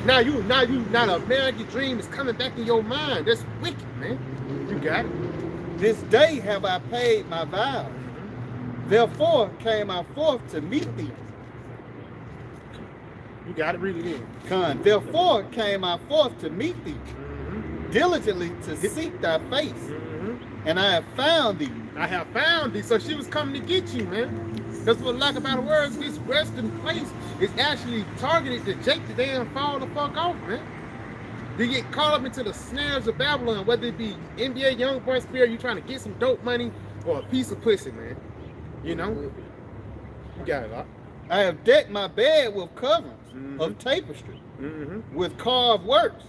Now the American dream is coming back in your mind. That's wicked, man. You got it. This day have I paid my vows. Therefore came I forth to meet thee. You got it, read it again. Therefore came I forth to meet thee. Diligently to seek thy face, and I have found thee. I have found thee. So she was coming to get you, man. That's what lack about words. This Western place is actually targeted to Jake the damn fall the fuck off, man. They get caught up into the snares of Babylon, whether it be NBA young boy spirit, you trying to get some dope money, or a piece of pussy, man. You know, you got it, huh? I have decked my bed with coverings of tapestry, with carved works,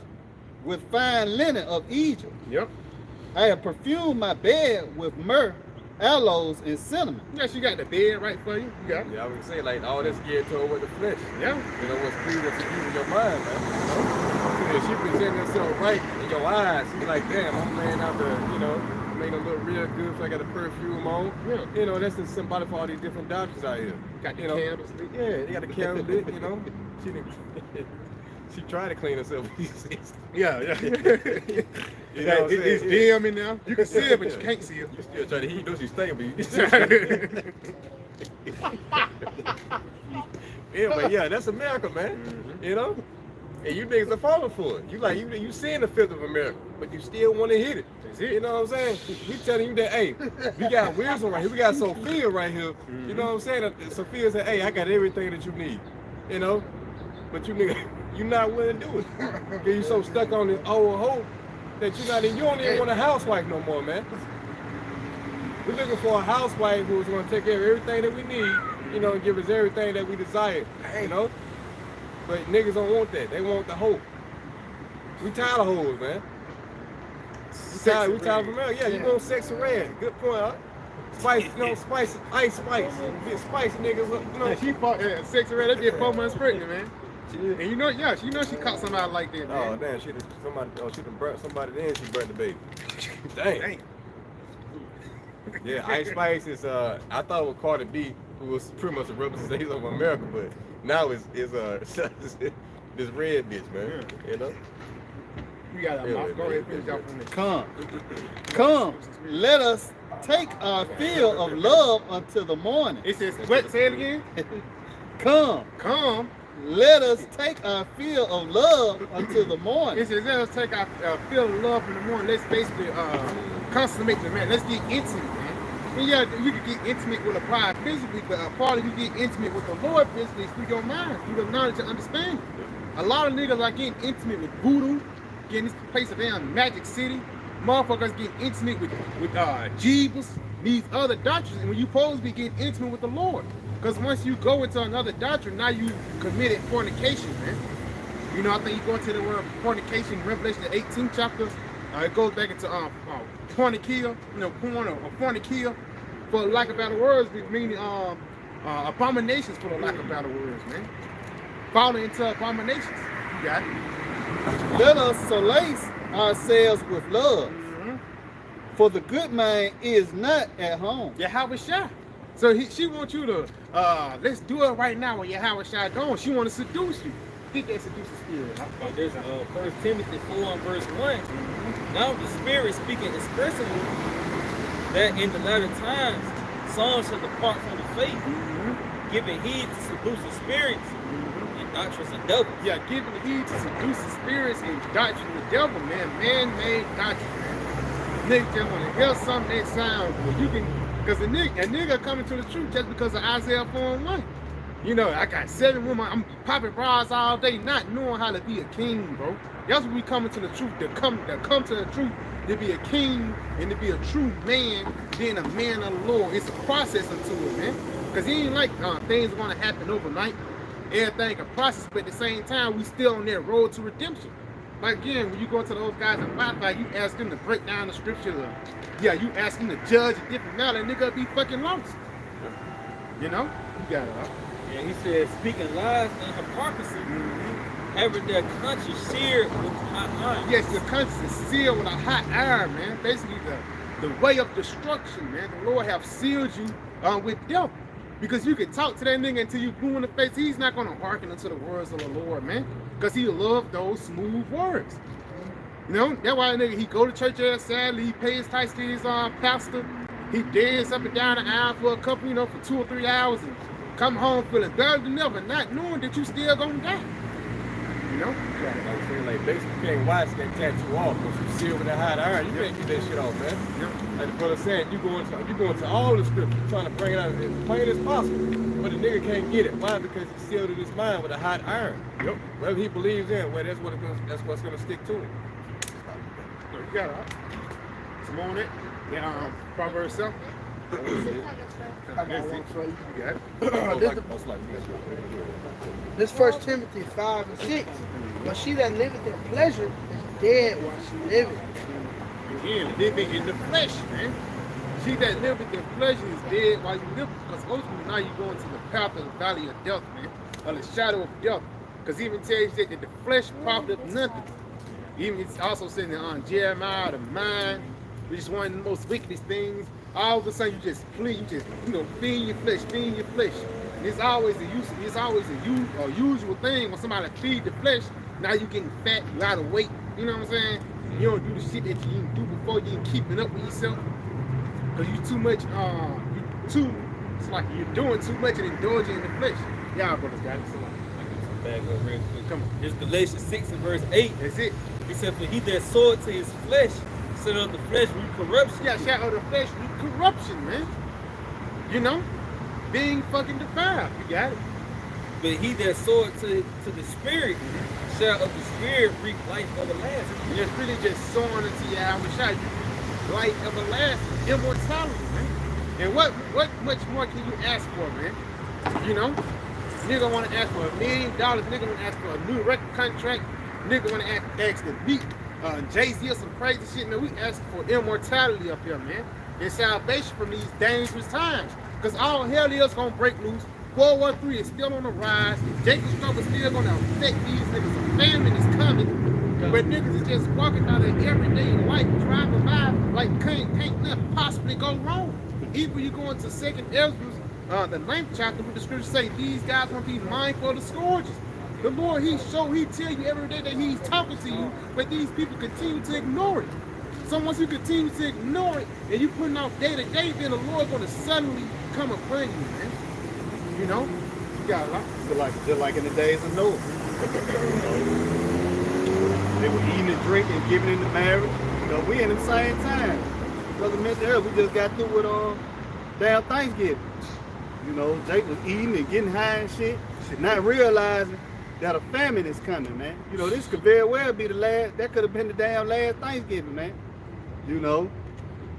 with fine linen of Egypt. Yep. I have perfumed my bed with myrrh, aloes, and cinnamon. Yes, you got the bed right for you. You got it. Yeah, I would say like all this geared toward with the flesh. Yeah. You know what's pleasing to you in your mind, man. You know? If she presenting herself right in your eyes, you're like, damn, I'm laying out the, you know, made them look real good. So I got the perfume on. Yeah. You know, that's the symbolic for all these different doctors out here. Got the candles. Yeah, they got the candle lit. You know, she didn't. She tried to clean herself. Yeah. You know what it's dim in there. You can see it, but you can't see it. You still try to heat those. You stay, but yeah, but yeah, that's America, man. You know, and you niggas are falling for it. You like you seeing the filth of America, but you still want to hit it. You know what I'm saying? We telling you that, hey, we got wisdom right here. We got Sophia right here. You know what I'm saying? Sophia said, hey, I got everything that you need. You know, but you nigga. You're not willing to do it. Because you're so stuck on this old hope that you don't even want a housewife no more, man. We're looking for a housewife who's going to take care of everything that we need, you know, and give us everything that we desire, you know? But niggas don't want that. They want the hope. We tired of hoes, man. We tired of America. Yeah, you want sex and red. Good point, huh? Spice, you know, spice, ice spice. Get spicy niggas up, you know. She fought sexy red. They did 4 months pregnant, man. And you know, yeah, she caught somebody like that, man. Oh damn, she done burnt somebody, then she burnt the baby. Dang. Yeah, Ice Spice is I thought it was Cardi B, who was pretty much a representation of America, but now it's this red bitch, man. You know? You got a mouth. Go ahead, finish off on this. Come, let us take our fill of love until the morning. It says, what? Say it again. Come, let us take our fill of love until the morning. It says, let us take our fill of love in the morning. Let's basically consummate the man. Let's get intimate, man. And yeah, you can get intimate with a bride physically, but part of you get intimate with the Lord physically is through your mind, through the knowledge and understanding. A lot of niggas are getting intimate with voodoo, getting this place of damn Magic City. Motherfuckers getting intimate with Jeebus, these other doctrines, and when you supposed to be getting intimate with the Lord. Because once you go into another doctrine, now you committed fornication, man. You know, I think you go into the word fornication, Revelation the 18th chapter. It goes back into fornikia, you know, porn or fornikia, for lack of better words, meaning abominations, for the lack of better words, man. Falling into abominations. You got it. Let us solace ourselves with love, for the good man is not at home. YAHAWASHI. So she wants you to, let's do it right now when YAHAWASHI gone. She want to seduce you. Think that seduces spirit. Well, there's 1 Timothy 4 and verse 1. Now the Spirit speaking expressively that in the latter times some shall depart from the faith, giving heed to seducing spirits and doctrines of devils. Yeah, giving heed to seducing spirits and doctrines of the devil, man. Man-made doctrine, man. Niggas just want to hear something that sounds good. You can, because a nigga coming to the truth just because of Isaiah 4 and 1. You know, I got 7 women, I'm popping bras all day, not knowing how to be a king, bro. That's what we coming to the truth, to come to the truth, to be a king and to be a true man, being a man of the Lord. It's a process unto it, man. Because he ain't like things are going to happen overnight. Everything a process, but at the same time, we still on that road to redemption. Like again, when you go to those guys in Wi-Fi, you ask them to break down the scriptures. Yeah, you ask them to judge a different matter, nigga be fucking lost. You know? You got it, huh? And he said, speaking lies and hypocrisy, having their conscience seared with hot iron. Yes, your conscience is sealed with a hot iron, man. Basically, the way of destruction, man. The Lord have sealed you with death. Because you can talk to that nigga until you blue in the face. He's not going to hearken unto the words of the Lord, man. Because he loved those smooth words. You know, that's why that nigga, he go to church every Saturday, he pays tithes to his pastor. He dance up and down the aisle for a couple, you know, for 2 or 3 hours and come home feeling better than ever, not knowing that you still gonna die. You know? Yeah, like I'm saying, like basically you can't wash that tattoo off because you seal with that hot iron. You can't get that shit off, man. Like the brother said, you go into all the scriptures, trying to bring it out as plain as possible. But the nigga can't get it. Why? Because he sealed in his mind with a hot iron. Yep. Whatever he believes in, well, that's what's gonna stick to him. So you got it. Some on it. Yeah, Proverbs 7. This 1 Timothy 5 and 6. But she that liveth in pleasure is dead while she liveth. Again, living in the flesh, man. She that liveth in pleasure is dead while you live. Because ultimately now you go into the path of the valley of death, man. Or the shadow of death. Because even tells you that the flesh profiteth nothing. Even it's also saying that Jeremiah, the mind, which is one of the most wickedest things. All of a sudden you just feed your flesh. And it's always a usual thing when somebody feed the flesh. Now you getting fat, you out of weight. You know what I'm saying? You don't do the shit that you didn't do before. You ain't keeping up with yourself because you too much. It's like you're doing too much and indulging in the flesh. Y'all brothers got it. Back up real quick. Come on. It's Galatians 6 and verse 8. That's it. He said, for he that soweth to his flesh, set of the flesh with corruption. Yeah, shout out the flesh with corruption, man. You know, being fucking defiled. You got it. But he that soweth to the spirit, shall of the spirit reap life everlasting. It's really just sowing into YAHAWASHI, life everlasting, immortality, man. And what much more can you ask for, man? You know, nigga want to ask for $1 million. Nigga want to ask for a new record contract. Nigga want to ask to beat Jay-Z or some crazy shit, man. We asking for immortality up here, man. their salvation from these dangerous times. Because all hell is going to break loose. World War III is still on the rise. Jacob's trouble is still going to affect these niggas. A famine is coming. But niggas is just walking out of everyday life, driving by like can't nothing possibly go wrong. Even when you go into 2nd Ezra, the 9th chapter, where the scriptures say these guys want to be mindful of the scourges. The Lord, he tell you every day that he's talking to you, but these people continue to ignore it. So once you continue to ignore it, and you putting out day to day, then the Lord's going to suddenly come upon you, man. You know? You got a lot. Just like in the days of Noah. They were eating and drinking and giving into marriage. You know, we in the same time. Brother mentioned earlier, we just got through with damn Thanksgiving. You know, Jake was eating and getting high and shit, not realizing that a famine is coming, man. You know, this could very well be the last, that could have been the damn last Thanksgiving, man. You know,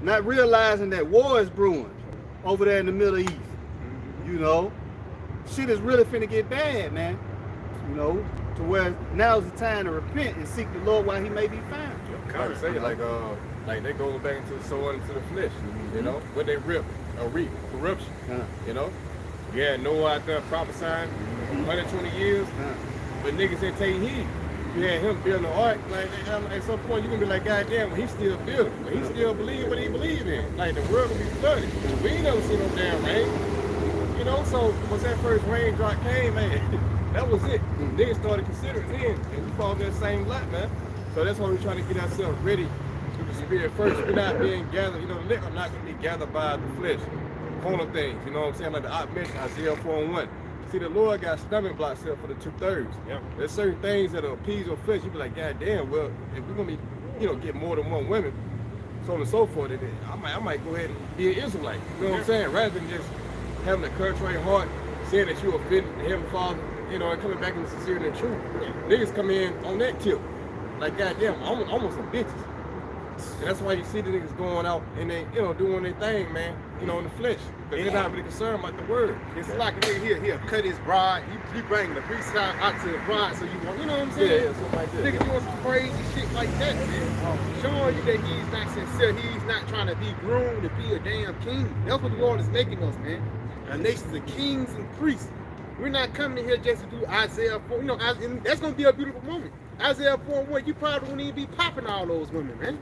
not realizing that war is brewing over there in the Middle East. You know, shit is really finna get bad, man. You know, to where now's the time to repent and seek the Lord while he may be found. Like I say, like they go back into the soul and into the flesh, you know, what they reap, corruption, you know. Yeah, Noah out there prophesying 120 years, but niggas didn't take heed. You had him building the ark, like at some point you're gonna be like, God damn, well, he still building, but he still believe what he believe in. Like the world gonna be flooded. We ain't never seen no damn rain. You know, so once that first raindrop came, man, that was it. Niggas started considering then, and we fall in that same lot, man. So that's why we're trying to get ourselves ready through the spirit first. We're not being gathered, you know, the are not going to be gathered by the flesh, corner things, you know what I'm saying? Like the op mentioned, Isaiah 4:1. See, the Lord got stomach blocks here for the 2/3. Yeah. There's certain things that appease your flesh. You be like, God damn, well, if we're going to be, you know, get more than one woman, so on and so forth, then I might go ahead and be an Israelite. You know what I'm saying? Rather than just having a contrite heart, saying that you offended the Heavenly Father, you know, and coming back in sincerity and truth. Niggas come in on that tip. Like, goddamn, almost some bitches. And that's why you see the niggas going out and they, you know, doing their thing, man, you know, in the flesh. Because they're not really concerned about the word. It's like a nigga he'll cut his bride, you bring the priest out to the bride, so you want, you know what I'm saying? Yeah, something like that. Nigga doing some crazy shit like that, man. Showing you that he's not sincere, he's not trying to be groomed to be a damn king. That's what the Lord is making us, man. A nation of kings and priests. We're not coming in here just to do Isaiah 4. You know, that's going to be a beautiful moment. Isaiah 4:1, you probably wouldn't even be popping all those women, man.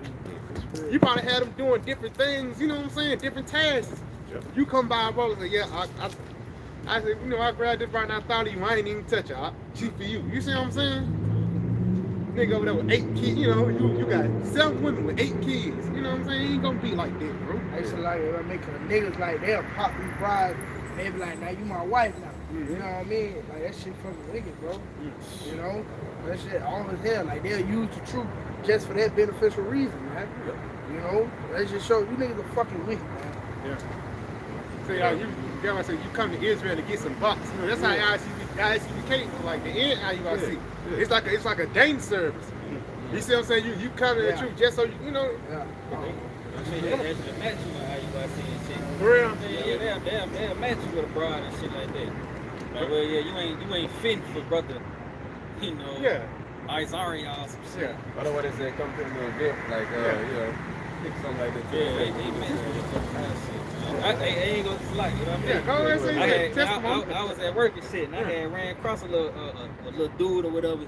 You probably had them doing different things, you know what I'm saying, different tasks. Yep. You come by, bro, and say, yeah, I said, you know, I grabbed this right now, I thought of you, I ain't even touch her. She for you. You see what I'm saying? Nigga over there with 8 kids, you know, you got 7 women with 8 kids. You know what I'm saying? He ain't gonna be like that, bro. I used to like it, making the niggas like, they'll pop these brides, they be like, now you my wife now. You know what I mean? Like, that shit fucking wicked, bro. You know? That shit all as hell. Like, they'll use the truth just for that beneficial reason, man. You know? That just shows you niggas are fucking wicked, man. Yeah. So you come to Israel to get some bucks. You know, that's how ICBK, like the end IUIC. Yeah. It's like a dating service. You see what I'm saying? You come to the truth just so you know. Yeah. I mean, that's the match you know how you got seeing shit. For real? Yeah, they'll match you with a broad and shit like that. Like, well, yeah, you ain't fitting for brother, you know. Yeah. Isaiah or some shit. I know what they say, come to the event, like, you know, something like that. Yeah, they match with some kind of shit. I ain't gonna lie, you know what I mean? Yeah, go ahead and say testimony. I was at work and shit, and I had ran across a little dude or whatever.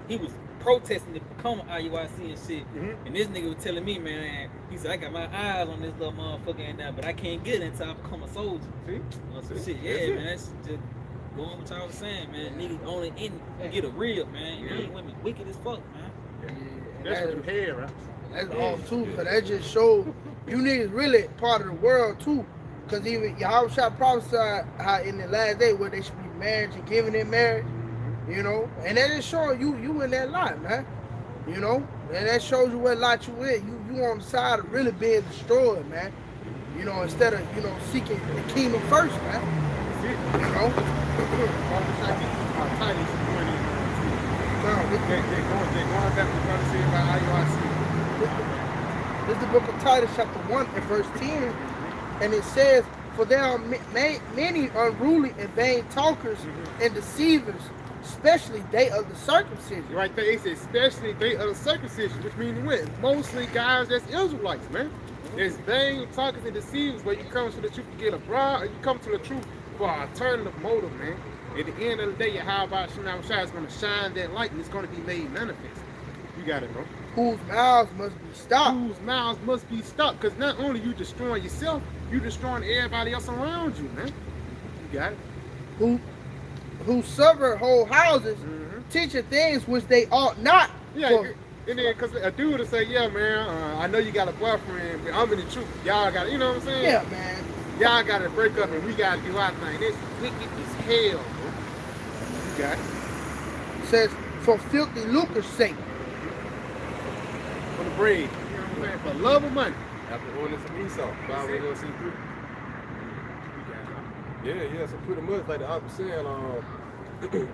He was protesting to become an IUIC and shit. And this nigga was telling me, man, he said, I got my eyes on this little motherfucker and that, but I can't get it until I become a soldier. See? Some shit. Yeah, man, that's just going what y'all was saying, man. Niggas only get a real, man. You ain't women wicked as fuck, man. That's what you hear, right? That's all too, because that just showed you niggas really part of the world too. Because even YAHAWASHI prophesied how in the last day where they should be marriage and giving in marriage, you know, and that just shows you in that lot, man. You know, and that shows you what lot you in. You on the side of really being destroyed, man. You know, instead of, you know, seeking the kingdom first, man. You know? They're going back to what say about IUIC. This is the book of Titus, chapter 1 and verse 10. And it says, for there are many unruly and vain talkers and deceivers, especially day of the circumcision. Right there, it says especially day of the circumcision, which means what? Mostly guys that's Israelites, man. There's vain talkers and deceivers, where you come to the truth to get a bribe, or you come to the truth for an alternative motive, man. At the end of the day, YAHAWASHI is going to shine that light, and it's going to be made manifest. You got it, bro. Whose mouths must be stopped. Whose mouths must be stopped, because not only you destroying yourself, you destroying everybody else around you, man. You got it. Who suffer whole houses, teaching things which they ought not. Yeah, and then because a dude will say, yeah, man, I know you got a boyfriend, but I'm in the truth. Y'all got to, you know what I'm saying? Yeah, man. Y'all got to break up and we got to do our thing. It's wicked as hell, bro. You got it. It says, for filthy lucre's sake. For the bread. You know what I'm saying? For love of money. After ordering some Esau, 5:1-3. Yeah, so pretty much like the opposite saying,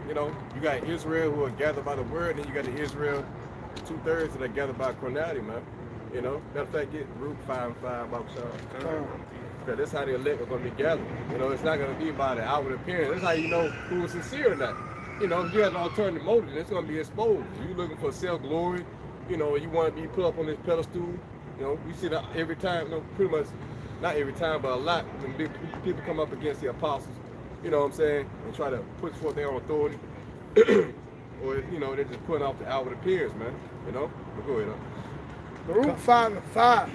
you know, you got Israel who are gathered by the word, and then you got the Israel, 2/3 that are gathered by carnality, man. You know, matter of fact, get Root 5:5 BAHASHAM. Because that's how the elect are going to be gathered. You know, it's not going to be by the outward appearance. That's how you know who is sincere or not. You know, if you have an alternative motive, it's going to be exposed. If you're looking for self-glory, you know, you want to be put up on this pedestal, you know, we see that every time, you know, pretty much, not every time, but a lot, when big people come up against the apostles, you know what I'm saying, and try to put forth their own authority, or, you know, they're just putting off the outward appearance, man, you know? But go ahead, Baruch 5:5.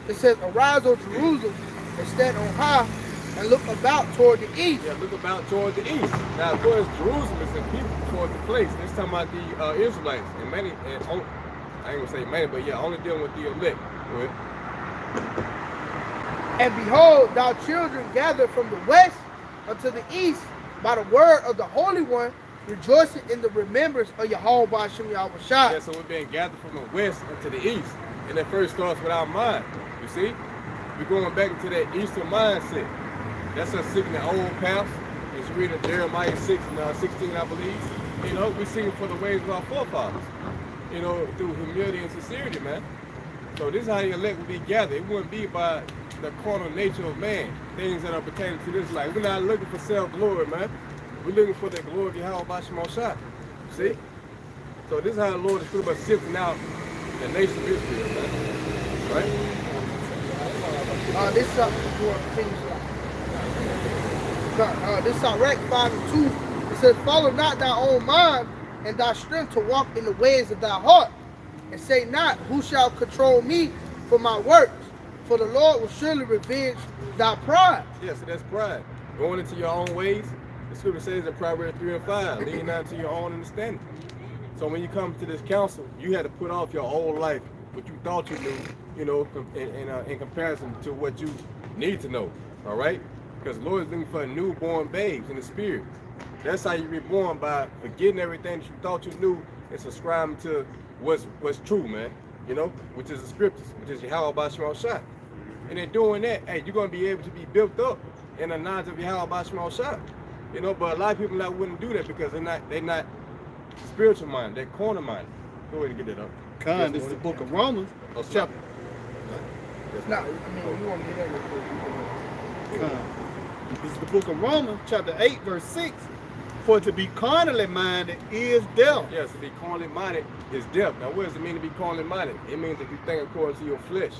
It says, arise, O Jerusalem, and stand on high, and look about toward the east. Yeah, look about toward the east. Now, of course, Jerusalem is in people toward the place. This talking about the Israelites, and many, and I ain't gonna say many, but yeah, only dealing with the elect. Go ahead. And behold, thou children gather from the west unto the east by the word of the Holy One, rejoicing in the remembrance of YAHAWASHI YAHWASHI. Yeah, so we're being gathered from the west into the east. And that first starts with our mind. You see? We're going back into that eastern mindset. That's us seeking the old paths. It's reading Jeremiah 6 and 16, I believe. You know, we're seeking for the ways of our forefathers. You know, through humility and sincerity, man. So this is how the elect will be gathered. It wouldn't be by the carnal nature of man, things that are pertaining to this life. We're not looking for self-glory, man. We're looking for the glory of YAHAWASHI. See? So this is how the Lord is pretty much sifting out the nation of Israel, man. Right? This is this is Sirach 5:2. It says, follow not thy own mind and thy strength to walk in the ways of thy heart, and say not, who shall control me for my works? For the Lord will surely revenge thy pride. Yeah, so that's pride. Going into your own ways. The scripture says in Proverbs 3:5, lean not to your own understanding. So when you come to this council, you had to put off your old life, what you thought you knew, you know, in comparison to what you need to know, all right? Because the Lord is looking for newborn babes in the spirit. That's how you reborn, by forgetting everything that you thought you knew and subscribing to what's true, man, you know, which is the scriptures, which is YAHAWASHI. And in doing that, hey, you're going to be able to be built up in the knowledge of YAHAWASHI. You know, but a lot of people wouldn't do that because they're not spiritual minded, they're carnal minded. Go ahead and get it up. Con, this is the book of Romans, chapter. No, I mean, you want to get that real quick. Con. This is the book of Romans, chapter 8, verse 6. For to be carnally minded is death. Yes, to be carnally minded is death. Now, what does it mean to be carnally minded? It means that you think according to your flesh.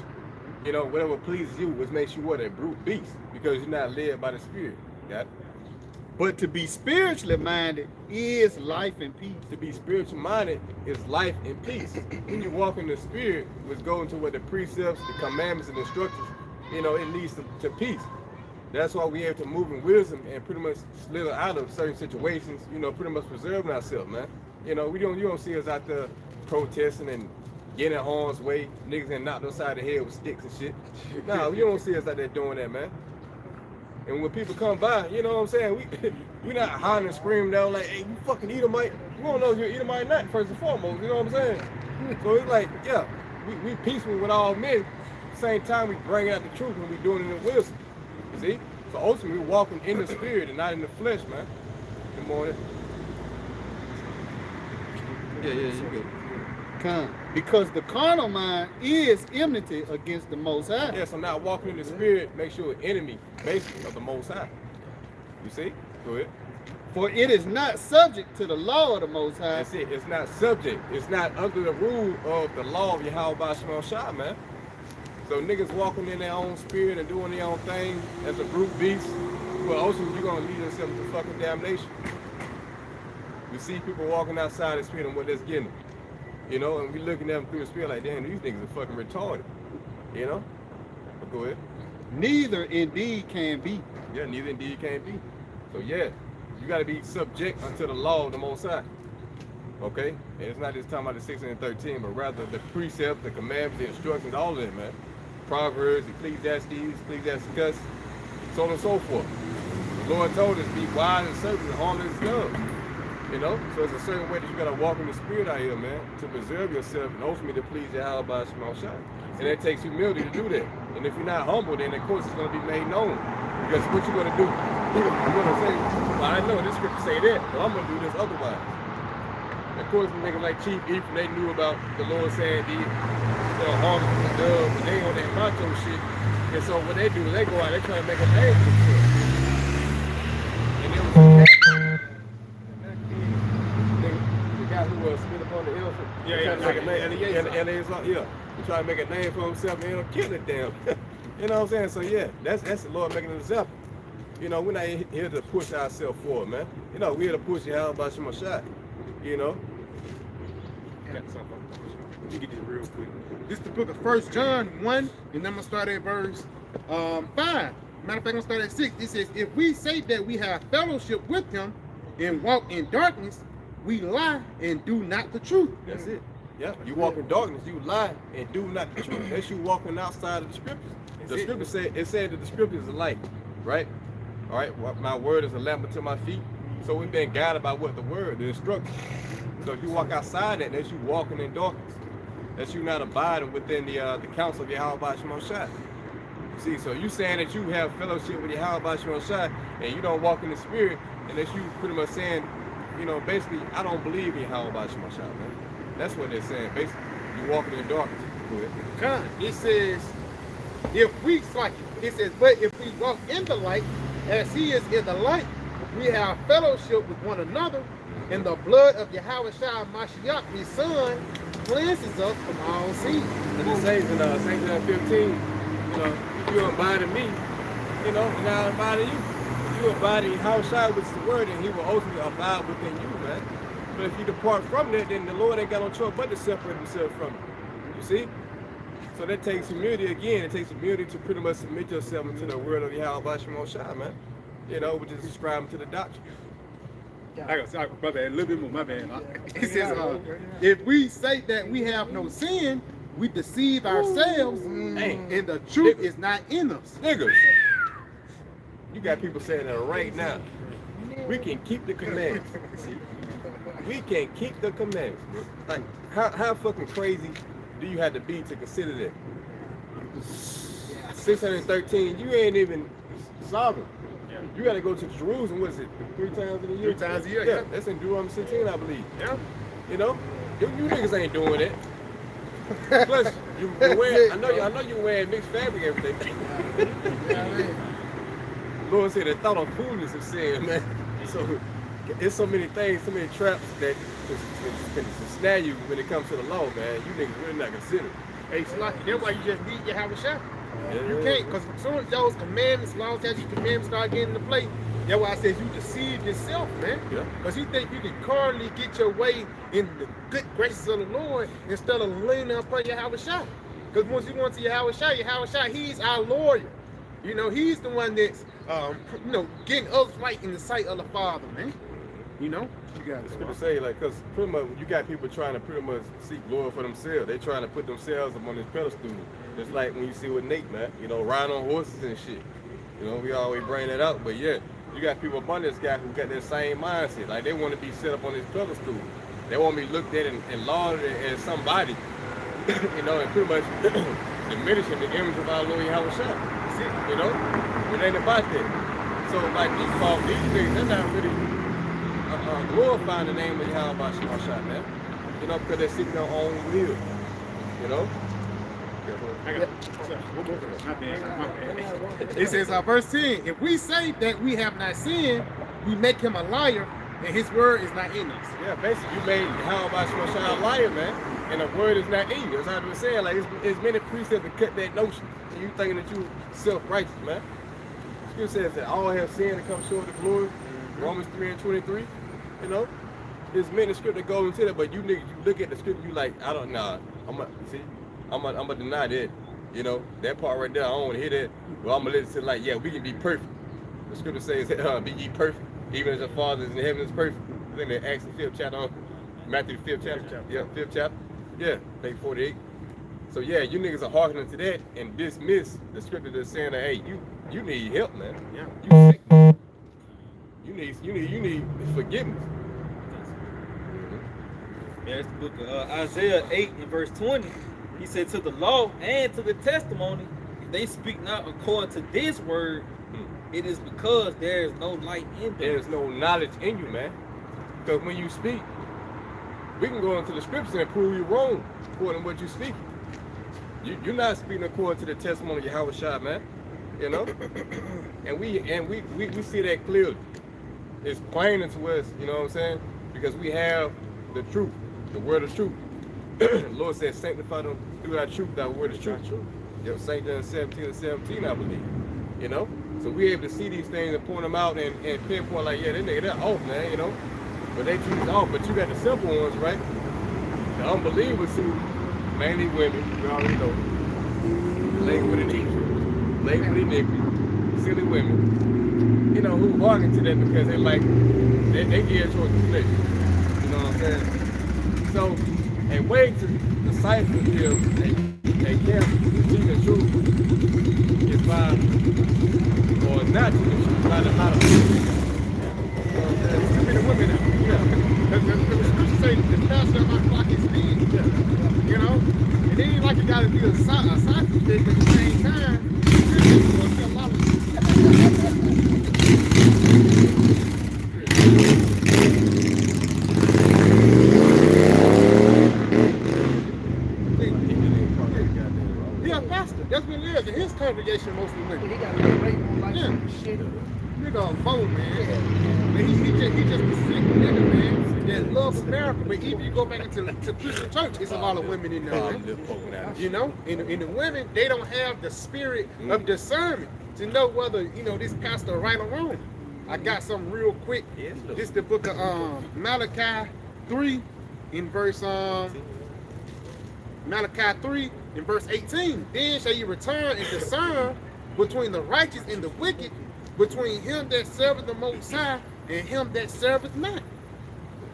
You know, whatever pleases you, which makes you what? A brute beast, because you're not led by the Spirit. Got it? But to be spiritually minded is life and peace. To be spiritual minded is life and peace. When you walk in the Spirit, which go into what the precepts, the commandments, and instructions, you know, it leads to peace. That's why we have to move in wisdom and pretty much slither out of certain situations, you know, pretty much preserving ourselves, man. You know, you don't see us out there protesting and getting in harm's way, niggas getting knocked upside the head with sticks and shit. Nah, you don't see us out there doing that, man. And when people come by, you know what I'm saying, we not hollering and screaming down like, hey, you fucking Edomite. We don't know if you're Edomite or not, first and foremost, you know what I'm saying? So it's like, yeah, we peaceful with all men. At the same time, we bring out the truth when we doing it in wisdom. You see? So ultimately, we're walking in the spirit and not in the flesh, man. Good morning. Yeah, you good. Con. Because the carnal mind is enmity against the Most High. Yeah, so now walking in the spirit makes you an enemy, basically, of the Most High. You see? Go ahead. For it is not subject to the law of the Most High. That's it. It's not subject. It's not under the rule of the law of YAHAWASHI, man. So niggas walking in their own spirit and doing their own thing as a brute beast, well, ultimately you're gonna lead yourself to fucking damnation. We see people walking outside the spirit and what that's getting them. You know, and we looking at them through the spirit like, damn, these niggas are fucking retarded. You know? But go ahead. Neither indeed can be. Yeah, neither indeed can be. So yeah, you gotta be subject unto the law of the Most High. Okay? And it's not just talking about the 16 and 13, but rather the precepts, the commandments, the instructions, all of it, man. Proverbs, Ecclesiastes, so on and so forth. The Lord told us, be wise and serpent and harmless as doves. You know? So it's a certain way that you gotta walk in the spirit out here, man, to preserve yourself and ultimately to please Yahweh Shai. And it takes humility to do that. And if you're not humble, then of course it's gonna be made known. Because what you're gonna do, you're gonna say, well, I know this scripture say that, but I'm gonna do this otherwise. And of course, niggas like Chief Ephraim, they knew about the Lord saying harmless and doves, and they on that macho shit. And so what they do is they go out, they try to make a name for themselves. And it was the guy who was spit upon the hill. He try to make a name for himself and he'll kill it damn. You know what I'm saying? So yeah, that's the Lord making an example. You know, we're not here to push ourselves forward, man. You know, we're here to push Yahweh Shai. You know? Let me get this real quick. This is the book of 1 John 1, and I'm gonna start at verse 5. Matter of fact, I'm gonna start at 6. It says, if we say that we have fellowship with him and walk in darkness, we lie and do not the truth. That's it. Yeah, you walk in darkness, you lie and do not the truth. That's you walking outside of the scriptures. The scripture said that the scripture is a light, right? All right, my word is a lamp unto my feet. So we've been guided by what the word, the instruction. So if you walk outside that, that's you walking in darkness. That's you not abiding within the counsel of Yahweh Shai. See, so you saying that you have fellowship with Yahweh Shai and you don't walk in the spirit, and that's you pretty much saying, you know, basically, I don't believe in Yahweh Shai, man. That's what they're saying. Basically, you walking in darkness. Go ahead. It says, but if we walk in the light, as he is in the light, we have fellowship with one another, and the blood of Yahawashi Mashiach, his son, cleanses us from all sin. And it says in St. John 15, you know, if you abide in me, you know, and I abide in you. If you abide in Yahawashi, which is the word, and he will ultimately abide within you, man. But if you depart from that, then the Lord ain't got no choice but to separate himself from you. You see? So that takes humility again. It takes humility to pretty much submit yourself into the word of Yahweh Shai, man. You know, which is describing to the doctrine. I got sorry, my bad, a little bit more, my bad. It says, if we say that we have no sin, we deceive ourselves, and the truth is not in us. Niggas, you got people saying that right now. We can keep the commandments. We can keep the commandments. Like, how fucking crazy do you have to be to consider that? 613, you ain't even sovereign. You got to go to Jerusalem, what is it, 3 times in a year? 3 times a year, yeah. That's in Deuteronomy 16, I believe. Yeah. You know? You niggas ain't doing it. Plus, you wear, I know you wearing mixed fabric every day. Lord said the thought of foolishness of sin, man. So, there's so many things, so many traps that can snare you when it comes to the law, man. You niggas really not considered. Hey, it's like, that's why you just need Yahawashi. You can't, because as soon as those commandments, laws, statutes, commandments start getting into play, that's why I said you deceive yourself, man. Yeah. Because you think you can carnally get your way in the good graces of the Lord instead of leaning upon Yahawashi. Because once you want to Yahawashi, he's our lawyer. You know, he's the one that's, you know, getting us right in the sight of the Father, man. You know? You got it's good to say, like, because pretty much you got people trying to pretty much seek glory for themselves. They trying to put themselves up on this pedestal. Just like when you see with Nate, man, you know, riding on horses and shit. You know, we always bring that out, but yeah, you got people up on this guy who got that same mindset. Like, they want to be set up on this pedestal. They want to be looked at and lauded as somebody, you know, and pretty much diminishing the image of our Lord Yahawashi. You know, it ain't about that. So, like, these things, they're not really glorifying the name of Yahawashi, man. You know, because they're seeking their own will. You know? It says, verse 10, if we say that we have not sinned, we make him a liar, and his word is not in us. Yeah, basically, you made YAHAWASHI a liar, man, and the word is not in you. That's how I've been saying. Like, it's many precepts to cut that notion, and you thinking that you self-righteous, man. Scripture says that all have sinned and come short of the glory. Romans 3:23. You know, there's many scripture that goes into that, but you niggas, you look at the scripture, you like, I don't know. I'm gonna deny that. You know, that part right there, I don't want to hear that. Well, I'm gonna listen to like, yeah, we can be perfect. The scripture says, be ye perfect, even as your Father is in heaven is perfect. I think that Acts the 5th chapter, Matthew the 5th chapter. Yeah, 5th chapter. Yeah, page 48. So yeah, you niggas are hearkening to that and dismiss the scripture that's saying that, hey, you need help, man. Yeah. You sick, man. You need forgiveness. Yeah, it's the book of Isaiah 8 and verse 20. He said, to the law and to the testimony, if they speak not according to this word, it is because there is no light in them. There's no knowledge in you, man. Because when you speak, we can go into the scripture and prove you wrong according to what you speak. You're not speaking according to the testimony of YAHAWASHI, man. You know? and we see that clearly. It's plain to us, you know what I'm saying? Because we have the truth, the word of truth. The Lord said, sanctify them through our truth, thy word is truth. Yep, St. John 17:17, I believe. You know? So we're able to see these things and point them out and pinpoint like, yeah, that nigga, they're off, man, you know? But they teach off, but you got the simple ones, right? The unbelievers who, mainly women, you already know, laden with iniquity, silly women, you know, who bargain to that because they like, they gear towards the flesh. You know what I'm saying? So, a way to decipher if they can't teach the truth is by, or not to the truth, by the lot of people. The women out. Yeah. The scripture say the pastor of my flock is dead. Yeah. You know? And then like you gotta be a sausage fish at the same time. A lot of yeah, pastor. That's what it is. In his congregation mostly women. He got a little weight on like some shit. Nigga on phone, man. But he just a sick nigga, man. That loves America. But even you go back into Christian church, it's a lot of women in there. You know? And the women, they don't have the spirit of discernment to know whether, you know, this pastor right or wrong. I got something real quick. This is the book of Malachi 3 in verse Malachi 3 in verse 18. Then shall you return and discern between the righteous and the wicked, between him that serveth the Most High and him that serveth not.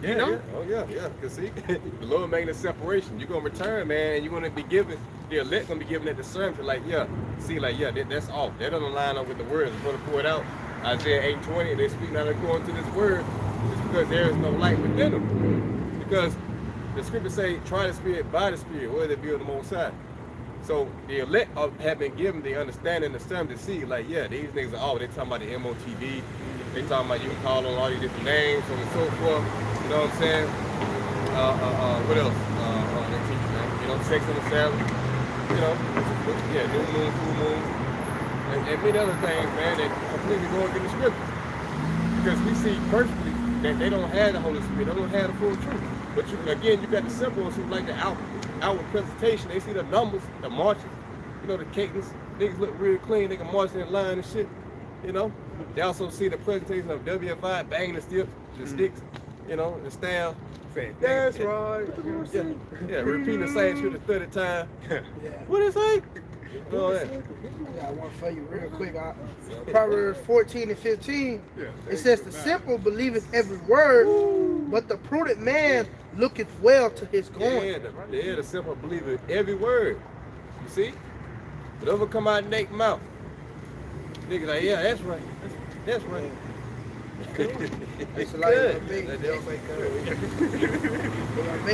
Yeah, You know? yeah. Oh yeah. Cause see, the Lord making a separation. You're gonna return, man, and you're gonna be given, the elect gonna be given that discernment, like, yeah, see, like, yeah, that's off. That doesn't line up with the word. It's gonna pour it out. Isaiah 8:20, they speak not according to this word. It's because there is no light within them. Because the scriptures say, try the spirit by the spirit, whether it be of the Most High. So the elect have been given the understanding, the discernment to see, like, yeah, these niggas are, they talking about the MOTV, they talking about you can call on all these different names, so on and so forth. You know what I'm saying? What else? They teach, man. You know, sex on the Sabbath. You know, yeah, new moon, full moon, and many other things, man, that completely go against the scripture. Because we see perfectly that they don't have the Holy Spirit, they don't have the full truth. But you, again, you got the simple ones who like the outward presentation. They see the numbers, the marches, you know, the cadence. Niggas look real clean, they can march in line and shit, you know. They also see the presentation of WFI, banging the sticks, you know, the staff. That's right. Yeah, repeating the same shit the 30th time. What is it? Oh, yeah. I got one for you real quick. Proverbs 14 and 15. It says, the simple believeth every word, but the prudent man looketh well to his going. Yeah, the simple believer every word. You see? Whatever come out of Nate's mouth. Niggas like, yeah, that's right. That's right. It's like Good.